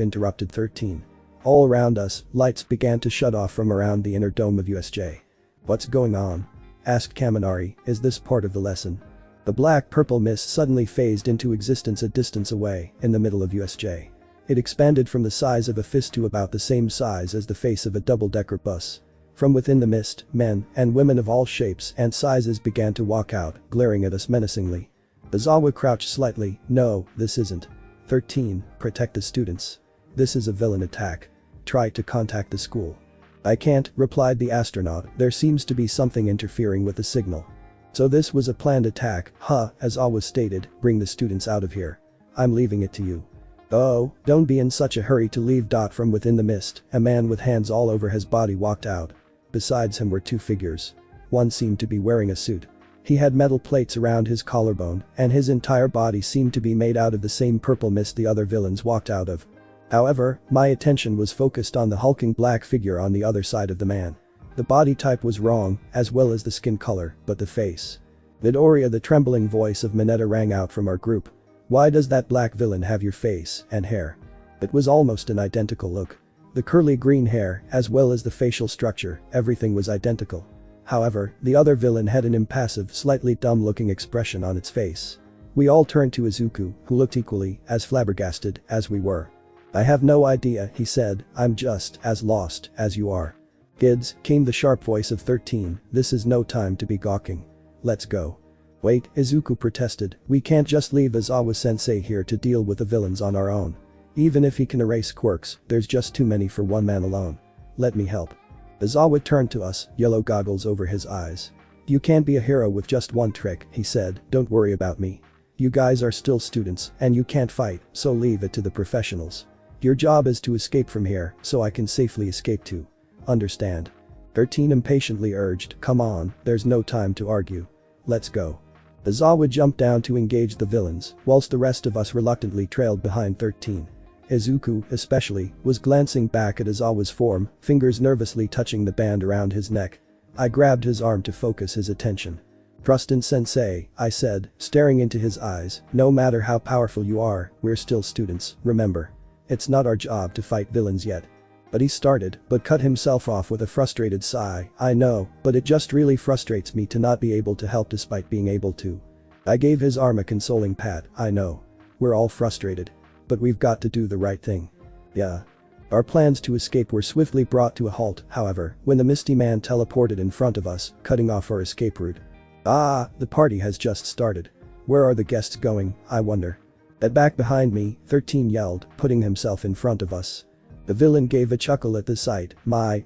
interrupted 13. All around us, lights began to shut off from around the inner dome of USJ. What's going on? Asked Kaminari, is this part of the lesson? The black-purple mist suddenly phased into existence a distance away, in the middle of USJ. It expanded from the size of a fist to about the same size as the face of a double-decker bus. From within the mist, men and women of all shapes and sizes began to walk out, glaring at us menacingly. Aizawa crouched slightly, no, this isn't. 13, protect the students. This is a villain attack. Try to contact the school. I can't, replied the astronaut, there seems to be something interfering with the signal. So this was a planned attack, huh, as always stated, bring the students out of here. I'm leaving it to you. Oh, don't be in such a hurry to leave. From within the mist, a man with hands all over his body walked out. Besides him were two figures. One seemed to be wearing a suit. He had metal plates around his collarbone, and his entire body seemed to be made out of the same purple mist the other villains walked out of. However, my attention was focused on the hulking black figure on the other side of the man. The body type was wrong, as well as the skin color, but the face. Midoriya, the trembling voice of Mineta rang out from our group. Why does that black villain have your face and hair? It was almost an identical look. The curly green hair, as well as the facial structure, everything was identical. However, the other villain had an impassive, slightly dumb-looking expression on its face. We all turned to Izuku, who looked equally as flabbergasted as we were. I have no idea, he said, I'm just as lost as you are. Kids, came the sharp voice of 13, this is no time to be gawking. Let's go. Wait, Izuku protested, we can't just leave Aizawa-sensei here to deal with the villains on our own. Even if he can erase quirks, there's just too many for one man alone. Let me help. Aizawa turned to us, yellow goggles over his eyes. You can't be a hero with just one trick, he said, don't worry about me. You guys are still students, and you can't fight, so leave it to the professionals. Your job is to escape from here, so I can safely escape too. Understand? 13 impatiently urged, come on, there's no time to argue. Let's go. Aizawa jumped down to engage the villains, whilst the rest of us reluctantly trailed behind 13. Izuku, especially, was glancing back at Aizawa's form, fingers nervously touching the band around his neck. I grabbed his arm to focus his attention. Trust in sensei, I said, staring into his eyes, no matter how powerful you are, we're still students, remember. It's not our job to fight villains yet. But he started, but cut himself off with a frustrated sigh, I know, but it just really frustrates me to not be able to help despite being able to. I gave his arm a consoling pat, I know. We're all frustrated. But we've got to do the right thing. Yeah. Our plans to escape were swiftly brought to a halt, however, when the Misty Man teleported in front of us, cutting off our escape route. Ah, the party has just started. Where are the guests going, I wonder? That back behind me, 13 yelled, putting himself in front of us. The villain gave a chuckle at the sight, my,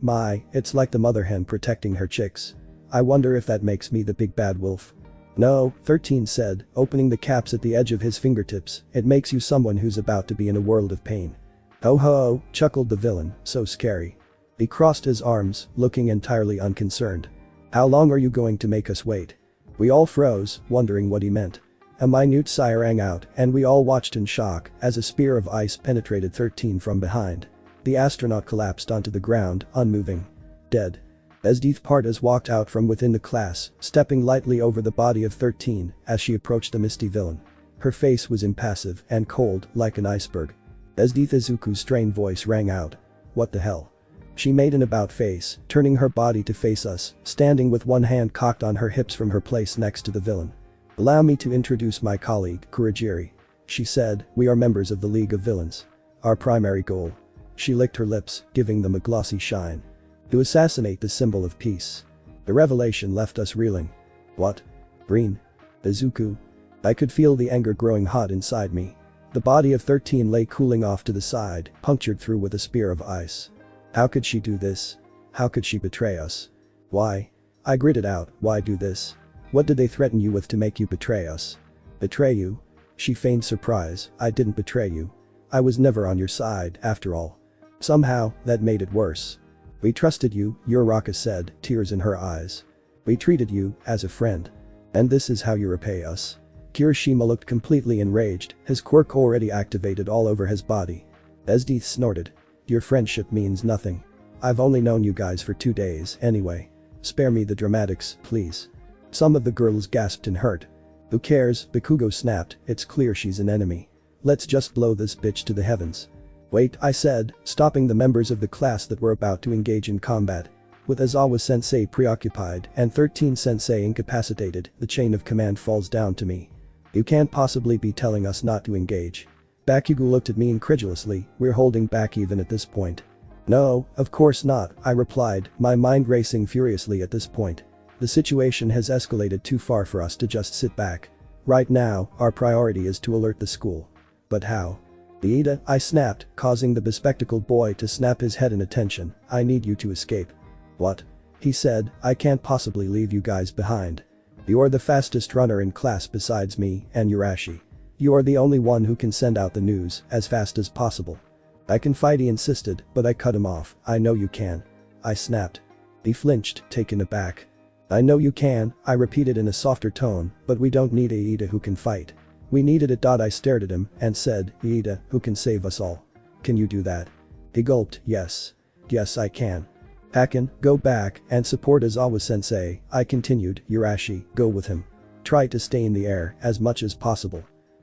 it's like the mother hen protecting her chicks. I wonder if that makes me the big bad wolf. No, 13 said, opening the caps at the edge of his fingertips, it makes you someone who's about to be in a world of pain. Ho ho, chuckled the villain, so scary. He crossed his arms, looking entirely unconcerned. How long are you going to make us wait? We all froze, wondering what he meant. A minute sigh rang out, and we all watched in shock as a spear of ice penetrated 13 from behind. The astronaut collapsed onto the ground, unmoving. Dead. Esdeath Partas walked out from within the class, stepping lightly over the body of 13 as she approached the misty villain. Her face was impassive and cold like an iceberg. Esdeath Izuku's strained voice rang out. What the hell? She made an about face, turning her body to face us, standing with one hand cocked on her hips from her place next to the villain. Allow me to introduce my colleague, Kurogiri. She said, we are members of the League of Villains. Our primary goal. She licked her lips, giving them a glossy shine. To assassinate the symbol of peace. The revelation left us reeling. What? Green? Izuku? I could feel the anger growing hot inside me. The body of 13 lay cooling off to the side, punctured through with a spear of ice. How could she do this? How could she betray us? Why? I gritted out, why do this? What did they threaten you with to make you betray us? Betray you? She feigned surprise, I didn't betray you. I was never on your side, after all. Somehow, that made it worse. We trusted you, Uraraka said, tears in her eyes. We treated you as a friend. And this is how you repay us? Kirishima looked completely enraged, his quirk already activated all over his body. Esdeath snorted. Your friendship means nothing. I've only known you guys for 2 days, anyway. Spare me the dramatics, please. Some of the girls gasped in hurt. Who cares, Bakugo snapped, it's clear she's an enemy. Let's just blow this bitch to the heavens. Wait, I said, stopping the members of the class that were about to engage in combat. With Aizawa-sensei preoccupied and 13-sensei incapacitated, the chain of command falls down to me. You can't possibly be telling us not to engage. Bakugo looked at me incredulously, we're holding back even at this point. No, of course not, I replied, my mind racing furiously at this point. The situation has escalated too far for us to just sit back. Right now, our priority is to alert the school. But how? Iida, I snapped, causing the bespectacled boy to snap his head in attention, I need you to escape. What? He said, I can't possibly leave you guys behind. You're the fastest runner in class besides me and Urashi. You're the only one who can send out the news as fast as possible. I can fight, he insisted, but I cut him off, I know you can. I snapped. He flinched, taken aback. I know you can, I repeated in a softer tone, but we don't need Iida who can fight. We needed it. I stared at him and said, Iida, who can save us all. Can you do that? He gulped, yes. Yes, I can. Hakan, go back and support Aizawa-sensei, I continued, Urashi, go with him. Try to stay in the air as much as possible.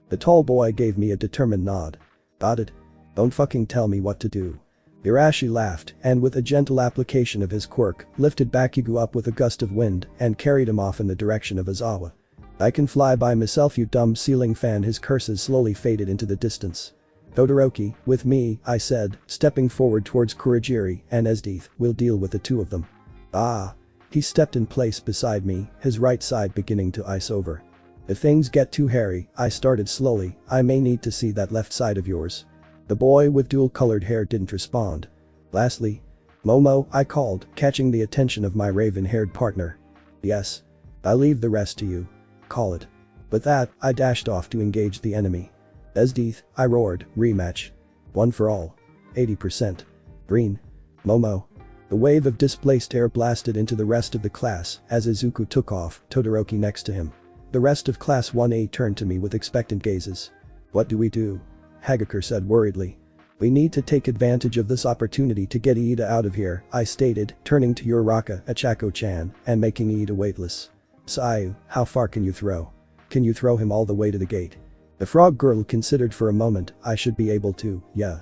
The tall boy gave me a determined nod. Got it? Don't fucking tell me what to do. Urashi laughed and with a gentle application of his quirk, lifted Bakugo up with a gust of wind and carried him off in the direction of Aizawa. I can fly by myself, you dumb ceiling fan. His curses slowly faded into the distance. Todoroki, with me, I said, stepping forward towards Kurogiri and Esdeath, we'll deal with the two of them. Ah. He stepped in place beside me, his right side beginning to ice over. If things get too hairy, I started slowly, I may need to see that left side of yours. The boy with dual-colored hair didn't respond. Lastly, Momo, I called, catching the attention of my raven-haired partner. Yes. I'll leave the rest to you. Call it. With that, I dashed off to engage the enemy. Esdeath, I roared, rematch. One for all. 80%. Green. Momo. The wave of displaced air blasted into the rest of the class as Izuku took off, Todoroki next to him. The rest of Class 1A turned to me with expectant gazes. What do we do? Hagakure said worriedly. We need to take advantage of this opportunity to get Iida out of here, I stated, turning to Uraraka, Achako-chan, and making Iida weightless. Sayu, how far can you throw? Can you throw him all the way to the gate? The frog girl considered for a moment, I should be able to, yeah.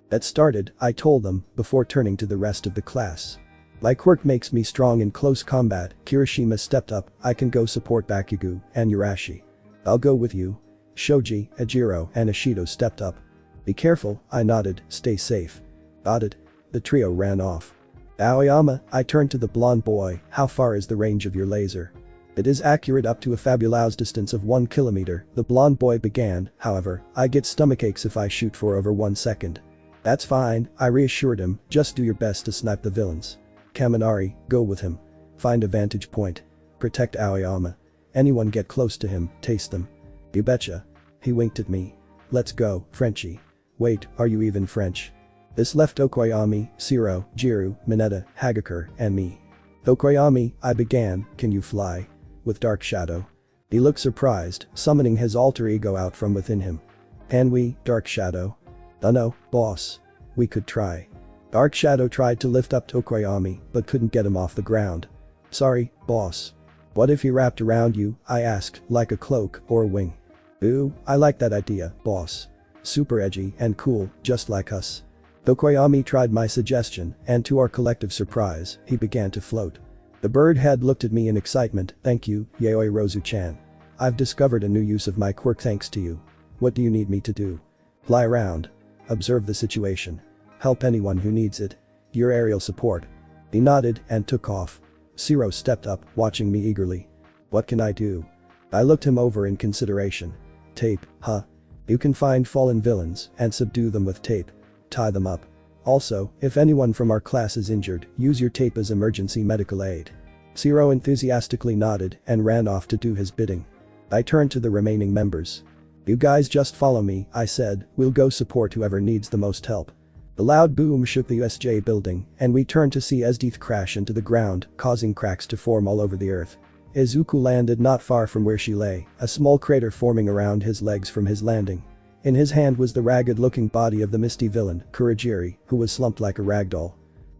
That started, I told them, before turning to the rest of the class. My quirk makes me strong in close combat, Kirishima stepped up, I can go support Bakugo and Urashi. I'll go with you. Shoji, Ajiro and Ashido stepped up. Be careful, I nodded, stay safe. Got it. The trio ran off. Aoyama, I turned to the blonde boy, how far is the range of your laser? It is accurate up to a fabulous distance of 1 kilometer, the blonde boy began, however, I get stomachaches if I shoot for over 1 second. That's fine, I reassured him, just do your best to snipe the villains. Kaminari, go with him. Find a vantage point. Protect Aoyama. Anyone get close to him, taste them. You betcha. He winked at me. Let's go, Frenchie. Wait, are you even French? This left Okoyami, Shiro, Jiru, Mineta, Hagakure, and me. Okoyami, I began, can you fly? With Dark Shadow. He looked surprised, summoning his alter ego out from within him. Can we, Dark Shadow? No, boss. We could try. Dark Shadow tried to lift up Tokoyami, but couldn't get him off the ground. Sorry, boss. What if he wrapped around you, I asked, like a cloak or a wing? Ooh, I like that idea, boss. Super edgy and cool, just like us. Tokoyami tried my suggestion, and to our collective surprise, he began to float. The bird head looked at me in excitement, thank you, Yaoi Rozu-chan. I've discovered a new use of my quirk thanks to you. What do you need me to do? Fly around. Observe the situation. Help anyone who needs it. Your aerial support. He nodded and took off. Shiro stepped up, watching me eagerly. What can I do? I looked him over in consideration. Tape, huh? You can find fallen villains and subdue them with tape. Tie them up. Also, if anyone from our class is injured, use your tape as emergency medical aid. Shiro enthusiastically nodded and ran off to do his bidding. I turned to the remaining members. You guys just follow me, I said, we'll go support whoever needs the most help. The loud boom shook the USJ building, and we turned to see Esdeath crash into the ground, causing cracks to form all over the earth. Izuku landed not far from where she lay, a small crater forming around his legs from his landing. In his hand was the ragged-looking body of the misty villain, Kurogiri, who was slumped like a ragdoll.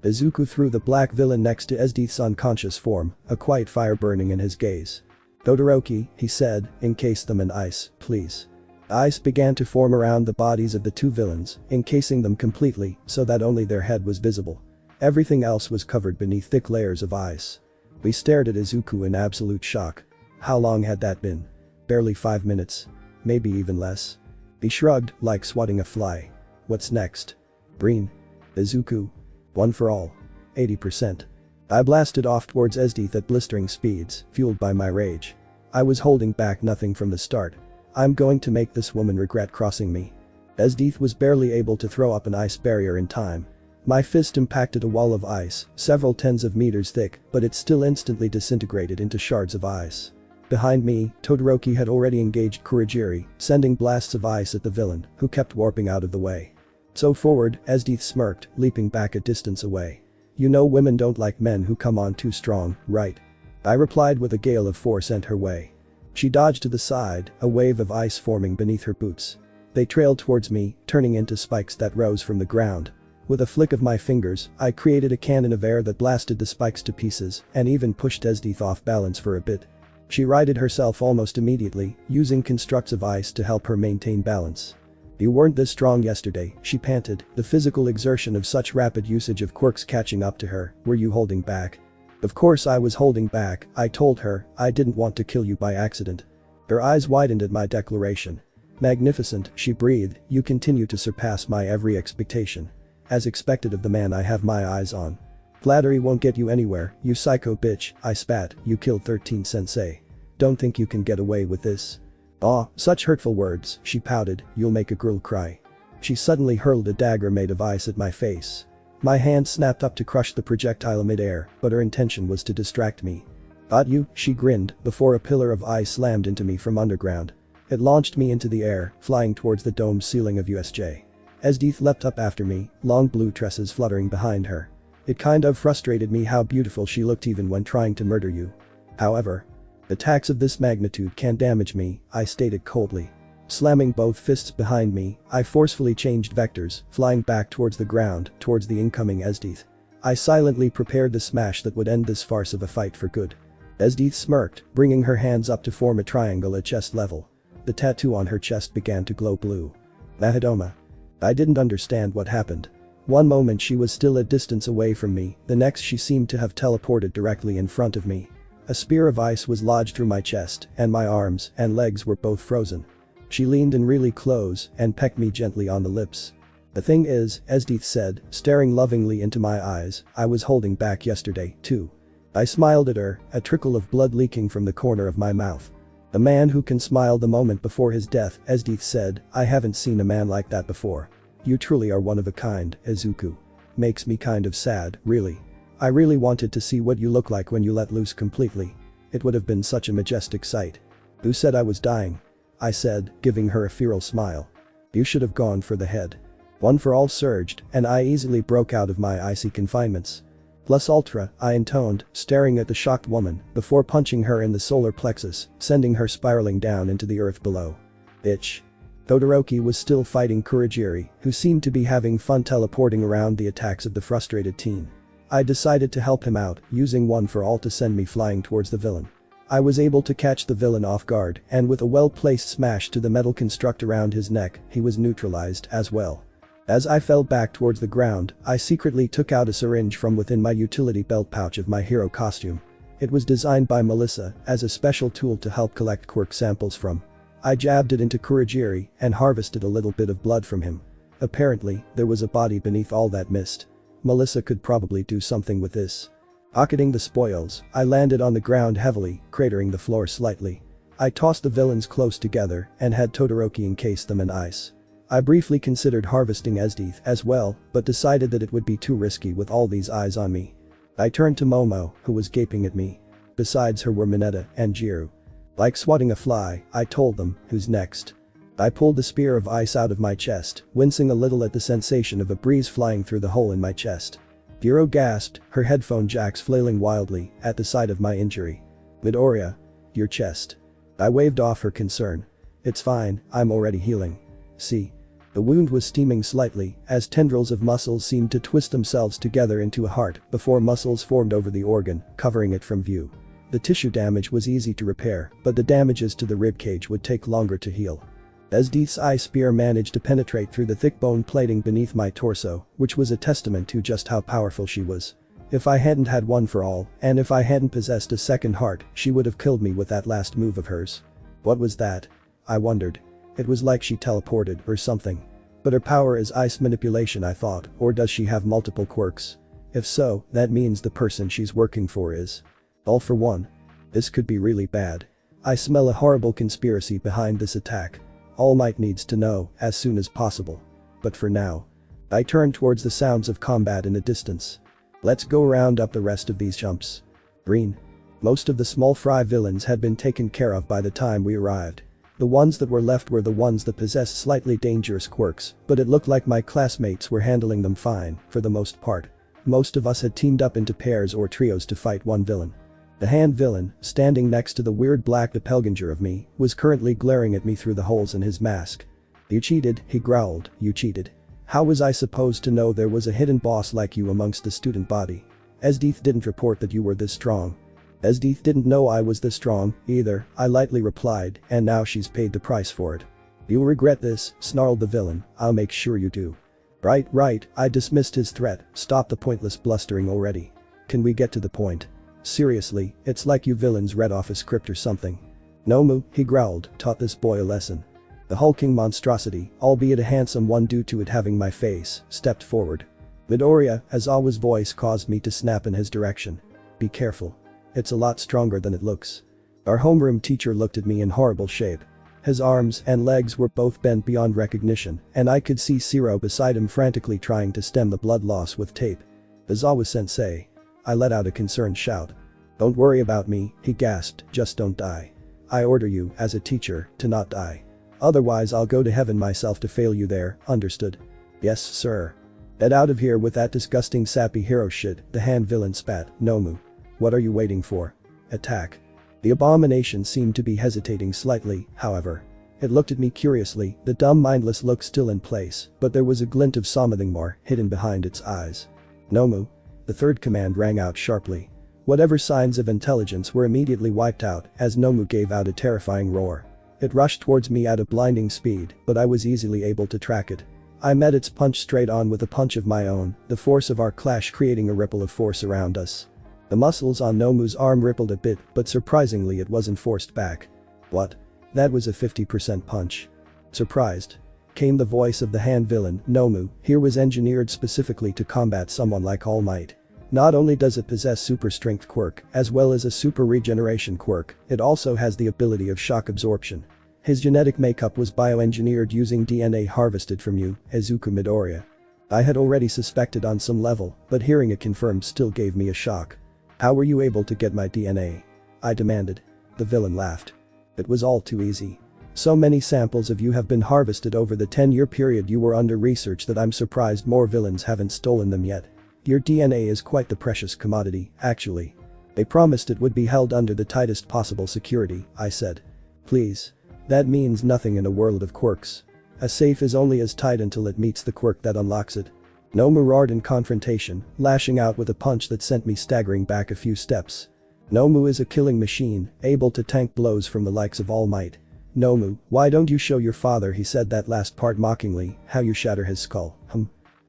Izuku threw the black villain next to Esdeath's unconscious form, a quiet fire burning in his gaze. "Todoroki," he said, "encase them in ice, please." Ice began to form around the bodies of the two villains, encasing them completely so that only their head was visible. Everything else was covered beneath thick layers of ice. We stared at Izuku in absolute shock. How long had that been? Barely 5 minutes. Maybe even less. He shrugged, like swatting a fly. "What's next?" "Breen. Izuku. One for all. 80%. I blasted off towards Esdeath at blistering speeds, fueled by my rage. I was holding back nothing from the start. I'm going to make this woman regret crossing me. Esdeath was barely able to throw up an ice barrier in time. My fist impacted a wall of ice, several tens of meters thick, but it still instantly disintegrated into shards of ice. Behind me, Todoroki had already engaged Kurogiri, sending blasts of ice at the villain, who kept warping out of the way. "So forward," Esdeath smirked, leaping back a distance away. "You know women don't like men who come on too strong, right?" I replied with a gale of force sent her way. She dodged to the side, a wave of ice forming beneath her boots. They trailed towards me, turning into spikes that rose from the ground. With a flick of my fingers, I created a cannon of air that blasted the spikes to pieces and even pushed Esdeath off balance for a bit. She righted herself almost immediately, using constructs of ice to help her maintain balance. "You weren't this strong yesterday," she panted, the physical exertion of such rapid usage of quirks catching up to her. "Were you holding back?" "Of course I was holding back," I told her. "I didn't want to kill you by accident." Her eyes widened at my declaration. "Magnificent," she breathed, "you continue to surpass my every expectation. As expected of the man I have my eyes on." "Flattery won't get you anywhere, you psycho bitch," I spat. "You killed 13 sensei. Don't think you can get away with this." "Aw, such hurtful words," she pouted, "you'll make a girl cry." She suddenly hurled a dagger made of ice at my face. My hand snapped up to crush the projectile mid-air, but her intention was to distract me. "Got you," she grinned, before a pillar of ice slammed into me from underground. It launched me into the air, flying towards the domed ceiling of USJ. Esdeath leapt up after me, long blue tresses fluttering behind her. It kind of frustrated me how beautiful she looked even when trying to murder you. However, attacks of this magnitude can damage me, I stated coldly. Slamming both fists behind me, I forcefully changed vectors, flying back towards the ground, towards the incoming Esdeath. I silently prepared the smash that would end this farce of a fight for good. Esdeath smirked, bringing her hands up to form a triangle at chest level. The tattoo on her chest began to glow blue. "Mahidoma." I didn't understand what happened. One moment she was still a distance away from me, the next she seemed to have teleported directly in front of me. A spear of ice was lodged through my chest, and my arms and legs were both frozen. She leaned in really close and pecked me gently on the lips. "The thing is," Esdeath said, staring lovingly into my eyes, "I was holding back yesterday, too." I smiled at her, a trickle of blood leaking from the corner of my mouth. "A man who can smile the moment before his death," Esdeath said. "I haven't seen a man like that before. You truly are one of a kind, Izuku. Makes me kind of sad, really. I really wanted to see what you look like when you let loose completely. It would have been such a majestic sight." "Who said I was dying?" I said, giving her a feral smile. "You should have gone for the head." One for all surged, and I easily broke out of my icy confinements. "Plus ultra," I intoned, staring at the shocked woman, before punching her in the solar plexus, sending her spiraling down into the earth below. "Bitch." Todoroki was still fighting Kurogiri, who seemed to be having fun teleporting around the attacks of the frustrated teen. I decided to help him out, using one for all to send me flying towards the villain. I was able to catch the villain off guard, and with a well-placed smash to the metal construct around his neck, he was neutralized as well. As I fell back towards the ground, I secretly took out a syringe from within my utility belt pouch of my hero costume. It was designed by Melissa as a special tool to help collect quirk samples from. I jabbed it into Kurogiri and harvested a little bit of blood from him. Apparently, there was a body beneath all that mist. Melissa could probably do something with this. Pocketing the spoils, I landed on the ground heavily, cratering the floor slightly. I tossed the villains close together and had Todoroki encase them in ice. I briefly considered harvesting Esdeath as well, but decided that it would be too risky with all these eyes on me. I turned to Momo, who was gaping at me. Besides her were Mineta and Jiru. Like swatting a fly, I told them, "Who's next?" I pulled the spear of ice out of my chest, wincing a little at the sensation of a breeze flying through the hole in my chest. Jiru gasped, her headphone jacks flailing wildly at the sight of my injury. "Midoriya. Your chest." I waved off her concern. "It's fine, I'm already healing. See?" The wound was steaming slightly as tendrils of muscles seemed to twist themselves together into a heart before muscles formed over the organ, covering it from view. The tissue damage was easy to repair, but the damages to the ribcage would take longer to heal. Esdeeth's ice spear managed to penetrate through the thick bone plating beneath my torso, which was a testament to just how powerful she was. If I hadn't had one for all, and if I hadn't possessed a second heart, she would have killed me with that last move of hers. What was that? I wondered. It was like she teleported or something. But her power is ice manipulation, I thought, or does she have multiple quirks? If so, that means the person she's working for is all for one. This could be really bad. I smell a horrible conspiracy behind this attack. All Might needs to know as soon as possible. But for now. I turned towards the sounds of combat in the distance. Let's go round up the rest of these jumps. Green. Most of the small fry villains had been taken care of by the time we arrived. The ones that were left were the ones that possessed slightly dangerous quirks, but it looked like my classmates were handling them fine, for the most part. Most of us had teamed up into pairs or trios to fight one villain. The hand villain, standing next to the weird black doppelganger of me, was currently glaring at me through the holes in his mask. "You cheated," he growled, "you cheated. How was I supposed to know there was a hidden boss like you amongst the student body? Esdeeth didn't report that you were this strong." "Esdeeth didn't know I was this strong, either," I lightly replied, "and now she's paid the price for it." "You'll regret this," snarled the villain, "I'll make sure you do." Right, I dismissed his threat, "Stop the pointless blustering already. Can we get to the point? Seriously, it's like you villains read off a script or something." "Nomu," he growled, "taught this boy a lesson." The hulking monstrosity, albeit a handsome one due to it having my face, stepped forward. Midoriya, Aizawa's voice caused me to snap in his direction. "Be careful. It's a lot stronger than it looks." Our homeroom teacher looked at me in horrible shape. His arms and legs were both bent beyond recognition, and I could see Zero beside him frantically trying to stem the blood loss with tape. "Aizawa-sensei." I let out a concerned shout. "Don't worry about me," he gasped, "just don't die. I order you, as a teacher, to not die. Otherwise I'll go to heaven myself to fail you there, understood?" "Yes, sir." "Get out of here with that disgusting sappy hero shit," the hand villain spat. "Nomu. What are you waiting for? Attack." The abomination seemed to be hesitating slightly, however. It looked at me curiously, the dumb mindless look still in place, but there was a glint of something more hidden behind its eyes. "Nomu." The third command rang out sharply. Whatever signs of intelligence were immediately wiped out as Nomu gave out a terrifying roar. It rushed towards me at a blinding speed, but I was easily able to track it. I met its punch straight on with a punch of my own, the force of our clash creating a ripple of force around us. The muscles on Nomu's arm rippled a bit, but surprisingly it wasn't forced back. "What? That was a 50% punch." Surprised. Came the voice of the hand villain. "Nomu here was engineered specifically to combat someone like All Might. Not only does it possess super strength quirk, as well as a super regeneration quirk, it also has the ability of shock absorption. His genetic makeup was bioengineered using DNA harvested from you, Izuku Midoriya." I had already suspected on some level, but hearing it confirmed still gave me a shock. "How were you able to get my DNA?" I demanded. The villain laughed. "It was all too easy. So many samples of you have been harvested over the 10-year period you were under research that I'm surprised more villains haven't stolen them yet. Your DNA is quite the precious commodity, actually. They promised it would be held under the tightest possible security," I said. "Please. That means nothing in a world of quirks. A safe is only as tight until it meets the quirk that unlocks it." Nomu roared in confrontation, lashing out with a punch that sent me staggering back a few steps. Nomu is a killing machine, able to tank blows from the likes of All Might. "Nomu, why don't you show your father," he said that last part mockingly, "how you shatter his skull,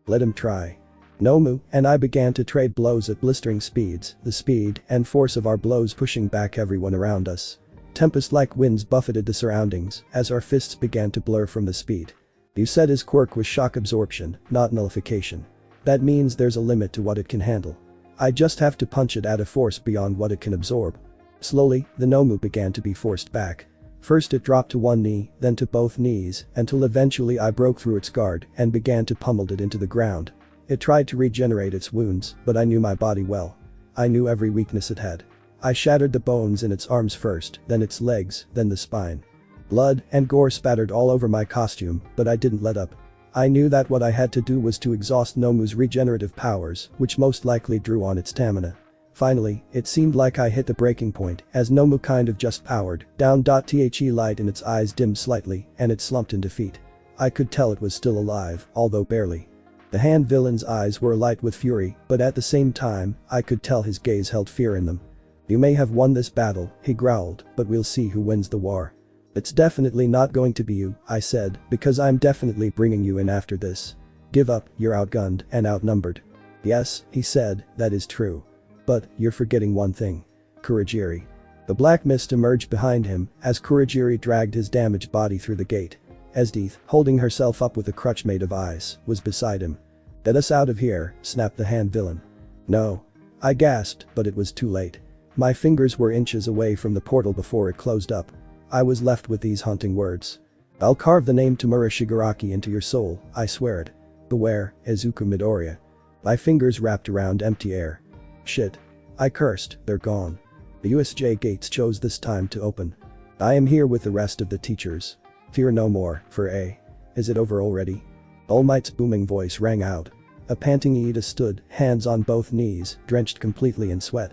Let him try." Nomu and I began to trade blows at blistering speeds, the speed and force of our blows pushing back everyone around us. Tempest-like winds buffeted the surroundings as our fists began to blur from the speed. "You said his quirk was shock absorption, not nullification. That means there's a limit to what it can handle. I just have to punch it at a force beyond what it can absorb." Slowly, the Nomu began to be forced back. First it dropped to one knee, then to both knees, until eventually I broke through its guard and began to pummel it into the ground. It tried to regenerate its wounds, but I knew my body well. I knew every weakness it had. I shattered the bones in its arms first, then its legs, then the spine. Blood and gore spattered all over my costume, but I didn't let up. I knew that what I had to do was to exhaust Nomu's regenerative powers, which most likely drew on its stamina. Finally, it seemed like I hit the breaking point as Nomu kind of just powered down. The light in its eyes dimmed slightly and it slumped in defeat. I could tell it was still alive, although barely. The hand villain's eyes were alight with fury, but at the same time, I could tell his gaze held fear in them. You may have won this battle, he growled, but we'll see who wins the war. It's definitely not going to be you, I said, because I'm definitely bringing you in after this. Give up, you're outgunned and outnumbered. Yes, he said, that is true. But, you're forgetting one thing. Kurogiri. The black mist emerged behind him as Kurogiri dragged his damaged body through the gate. Esdeath, holding herself up with a crutch made of ice, was beside him. Get us out of here, snapped the hand villain. No. I gasped, but it was too late. My fingers were inches away from the portal before it closed up. I was left with these haunting words. I'll carve the name Tamura Shigaraki into your soul, I swear it. Beware, Izuku Midoriya. My fingers wrapped around empty air. Shit. I cursed, they're gone. The USJ gates chose this time to open. I am here with the rest of the teachers. Fear no more, for A. Is it over already? All Might's booming voice rang out. A panting Iida stood, hands on both knees, drenched completely in sweat.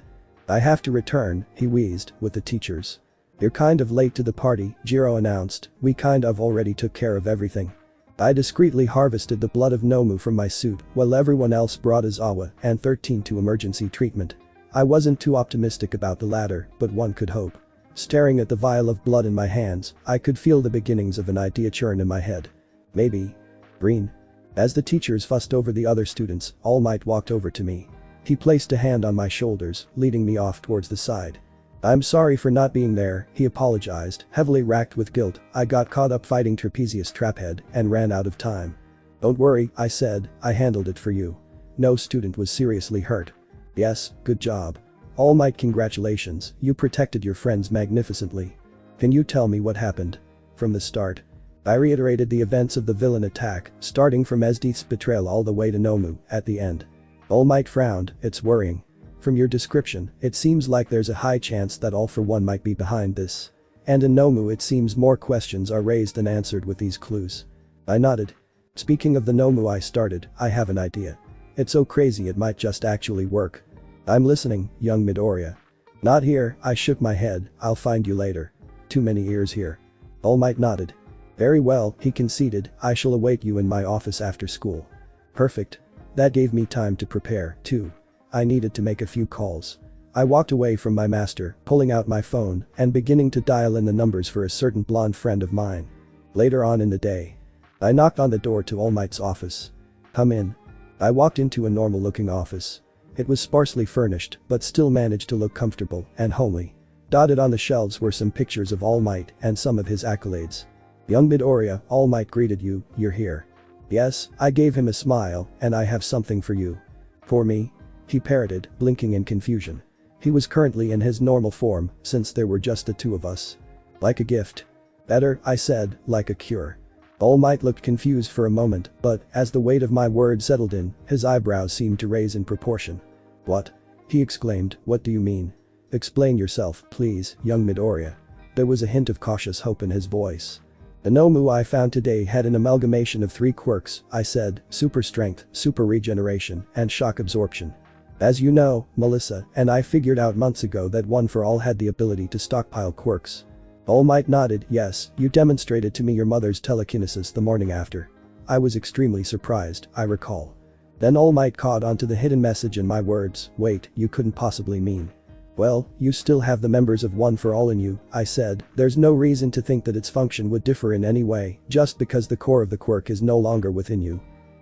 I have to return, he wheezed, with the teachers. You're kind of late to the party, Jiro announced, we kind of already took care of everything. I discreetly harvested the blood of Nomu from my suit while everyone else brought Aizawa and 13 to emergency treatment. I wasn't too optimistic about the latter, but one could hope. Staring at the vial of blood in my hands, I could feel the beginnings of an idea churn in my head. Maybe. Green. As the teachers fussed over the other students, All Might walked over to me. He placed a hand on my shoulders, leading me off towards the side. I'm sorry for not being there, he apologized, heavily racked with guilt. I got caught up fighting Trapezius Traphead and ran out of time. Don't worry, I said, I handled it for you. No student was seriously hurt. Yes, good job. All Might, congratulations, you protected your friends magnificently. Can you tell me what happened? From the start. I reiterated the events of the villain attack, starting from Esdeath's betrayal all the way to Nomu, at the end. All Might frowned, it's worrying. From your description, it seems like there's a high chance that All for One might be behind this. And in Nomu it seems more questions are raised than answered with these clues. I nodded. Speaking of the Nomu I started, I have an idea. It's so crazy it might just actually work. I'm listening, young Midoriya. Not here, I shook my head, I'll find you later. Too many ears here. All Might nodded. Very well, he conceded, I shall await you in my office after school. Perfect. That gave me time to prepare, too. I needed to make a few calls. I walked away from my master, pulling out my phone and beginning to dial in the numbers for a certain blonde friend of mine. Later on in the day. I knocked on the door to All Might's office. Come in. I walked into a normal-looking office. It was sparsely furnished, but still managed to look comfortable and homely. Dotted on the shelves were some pictures of All Might and some of his accolades. Young Midoriya, All Might greeted you, you're here. Yes, I gave him a smile, and I have something for you. For me? He parroted, blinking in confusion. He was currently in his normal form, since there were just the two of us. Like a gift. Better, I said, like a cure. All Might looked confused for a moment, but, as the weight of my words settled in, his eyebrows seemed to raise in proportion. What? He exclaimed, what do you mean? Explain yourself, please, young Midoriya. There was a hint of cautious hope in his voice. The Nomu I found today had an amalgamation of 3 quirks, I said, super strength, super regeneration, and shock absorption. As you know, Melissa and I figured out months ago that One for All had the ability to stockpile quirks. All Might nodded, yes, you demonstrated to me your mother's telekinesis the morning after. I was extremely surprised, I recall. Then All Might caught onto the hidden message in my words, wait, you couldn't possibly mean. Well, you still have the members of One for All in you, I said, there's no reason to think that its function would differ in any way, just because the core of the quirk is no longer within you.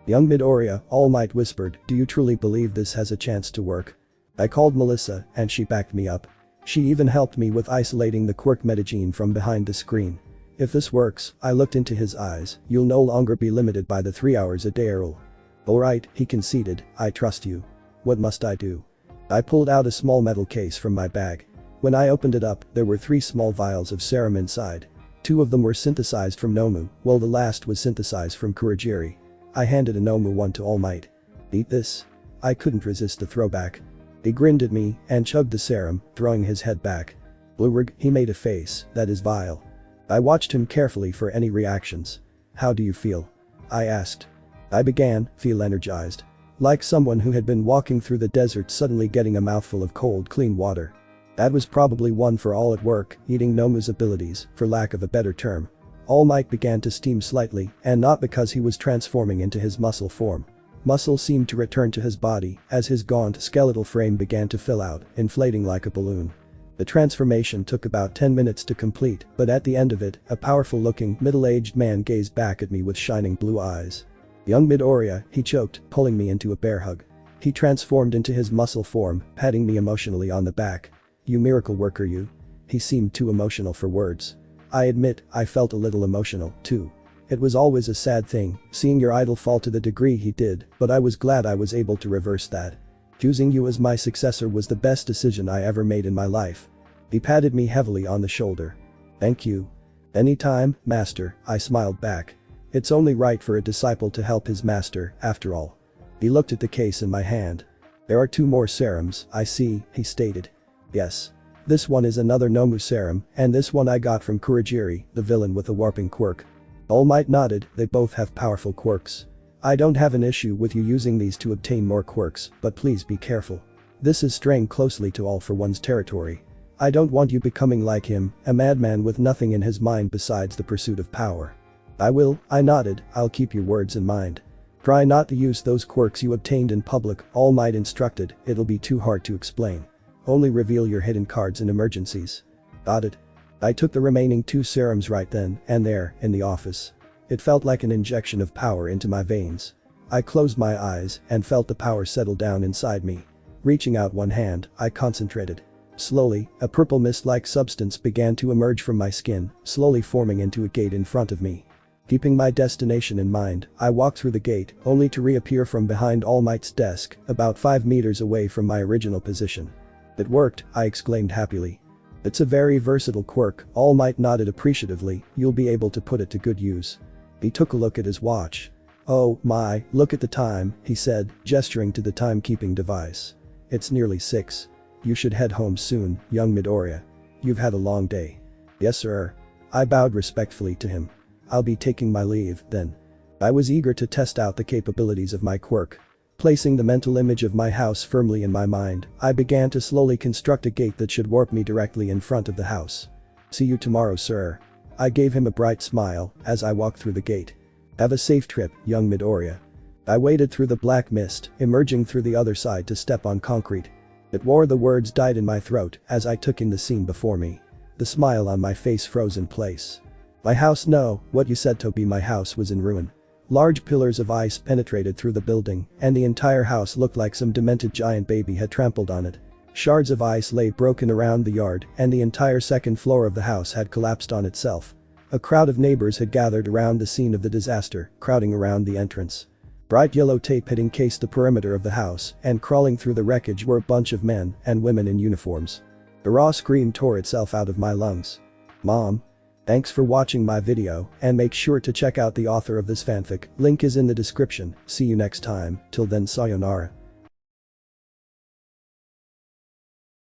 Young Midoriya, All Might whispered, do you truly believe this has a chance to work? I called Melissa, and she backed me up. She even helped me with isolating the quirk metagene from behind the screen. If this works, I looked into his eyes, you'll no longer be limited by the 3 hours a day rule. Alright, he conceded, I trust you. What must I do? I pulled out a small metal case from my bag. When I opened it up, there were 3 small vials of serum inside. 2 of them were synthesized from Nomu, while the last was synthesized from Kurogiri. I handed a Nomu one to All Might. Eat this. I couldn't resist the throwback. He grinned at me and chugged the serum, throwing his head back. Blurg, he made a face, that is vile. I watched him carefully for any reactions. How do you feel? I asked. I began, feel energized. Like someone who had been walking through the desert suddenly getting a mouthful of cold, clean water. That was probably One for All at work, eating Nomu's abilities, for lack of a better term. All Might began to steam slightly, and not because he was transforming into his muscle form. Muscle seemed to return to his body as his gaunt skeletal frame began to fill out, inflating like a balloon. The transformation took about 10 minutes to complete, but at the end of it, a powerful-looking, middle-aged man gazed back at me with shining blue eyes. "Young Midoriya," he choked, pulling me into a bear hug. He transformed into his muscle form, patting me emotionally on the back. "You miracle worker you." He seemed too emotional for words. I admit, I felt a little emotional, too. It was always a sad thing, seeing your idol fall to the degree he did, but I was glad I was able to reverse that. Choosing you as my successor was the best decision I ever made in my life. He patted me heavily on the shoulder. "Thank you." "Anytime, master," I smiled back. It's only right for a disciple to help his master, after all. He looked at the case in my hand. "There are 2 more serums, I see," he stated. "Yes. This one is another Nomu serum, and this one I got from Kurogiri, the villain with the warping quirk." All Might nodded, they both have powerful quirks. "I don't have an issue with you using these to obtain more quirks, but please be careful. This is straying closely to All for One's territory. I don't want you becoming like him, a madman with nothing in his mind besides the pursuit of power." "I will," I nodded, "I'll keep your words in mind. Try not to use those quirks you obtained in public," All Might instructed, "it'll be too hard to explain. Only reveal your hidden cards in emergencies." Got it. I took the remaining 2 serums right then and there, in the office. It felt like an injection of power into my veins. I closed my eyes and felt the power settle down inside me. Reaching out one hand, I concentrated. Slowly, a purple mist-like substance began to emerge from my skin, slowly forming into a gate in front of me. Keeping my destination in mind, I walked through the gate, only to reappear from behind All Might's desk, about 5 meters away from my original position. "It worked," I exclaimed happily. "It's a very versatile quirk," All Might nodded appreciatively, "you'll be able to put it to good use." He took a look at his watch. "Oh my, look at the time," he said, gesturing to the timekeeping device. "It's nearly 6. You should head home soon, young Midoriya. You've had a long day." "Yes sir." I bowed respectfully to him. "I'll be taking my leave, then." I was eager to test out the capabilities of my quirk. Placing the mental image of my house firmly in my mind, I began to slowly construct a gate that should warp me directly in front of the house. "See you tomorrow, sir." I gave him a bright smile as I walked through the gate. "Have a safe trip, young Midoriya." I waded through the black mist, emerging through the other side to step on concrete. The words died in my throat as I took in the scene before me. The smile on my face froze in place. My house, no, what you said, Toby, my house was in ruin. Large pillars of ice penetrated through the building, and the entire house looked like some demented giant baby had trampled on it. Shards of ice lay broken around the yard, and the entire second floor of the house had collapsed on itself. A crowd of neighbors had gathered around the scene of the disaster, crowding around the entrance. Bright yellow tape had encased the perimeter of the house, and crawling through the wreckage were a bunch of men and women in uniforms. A raw scream tore itself out of my lungs. "Mom." Thanks for watching my video, and make sure to check out the author of this fanfic, link is in the description. See you next time, till then sayonara.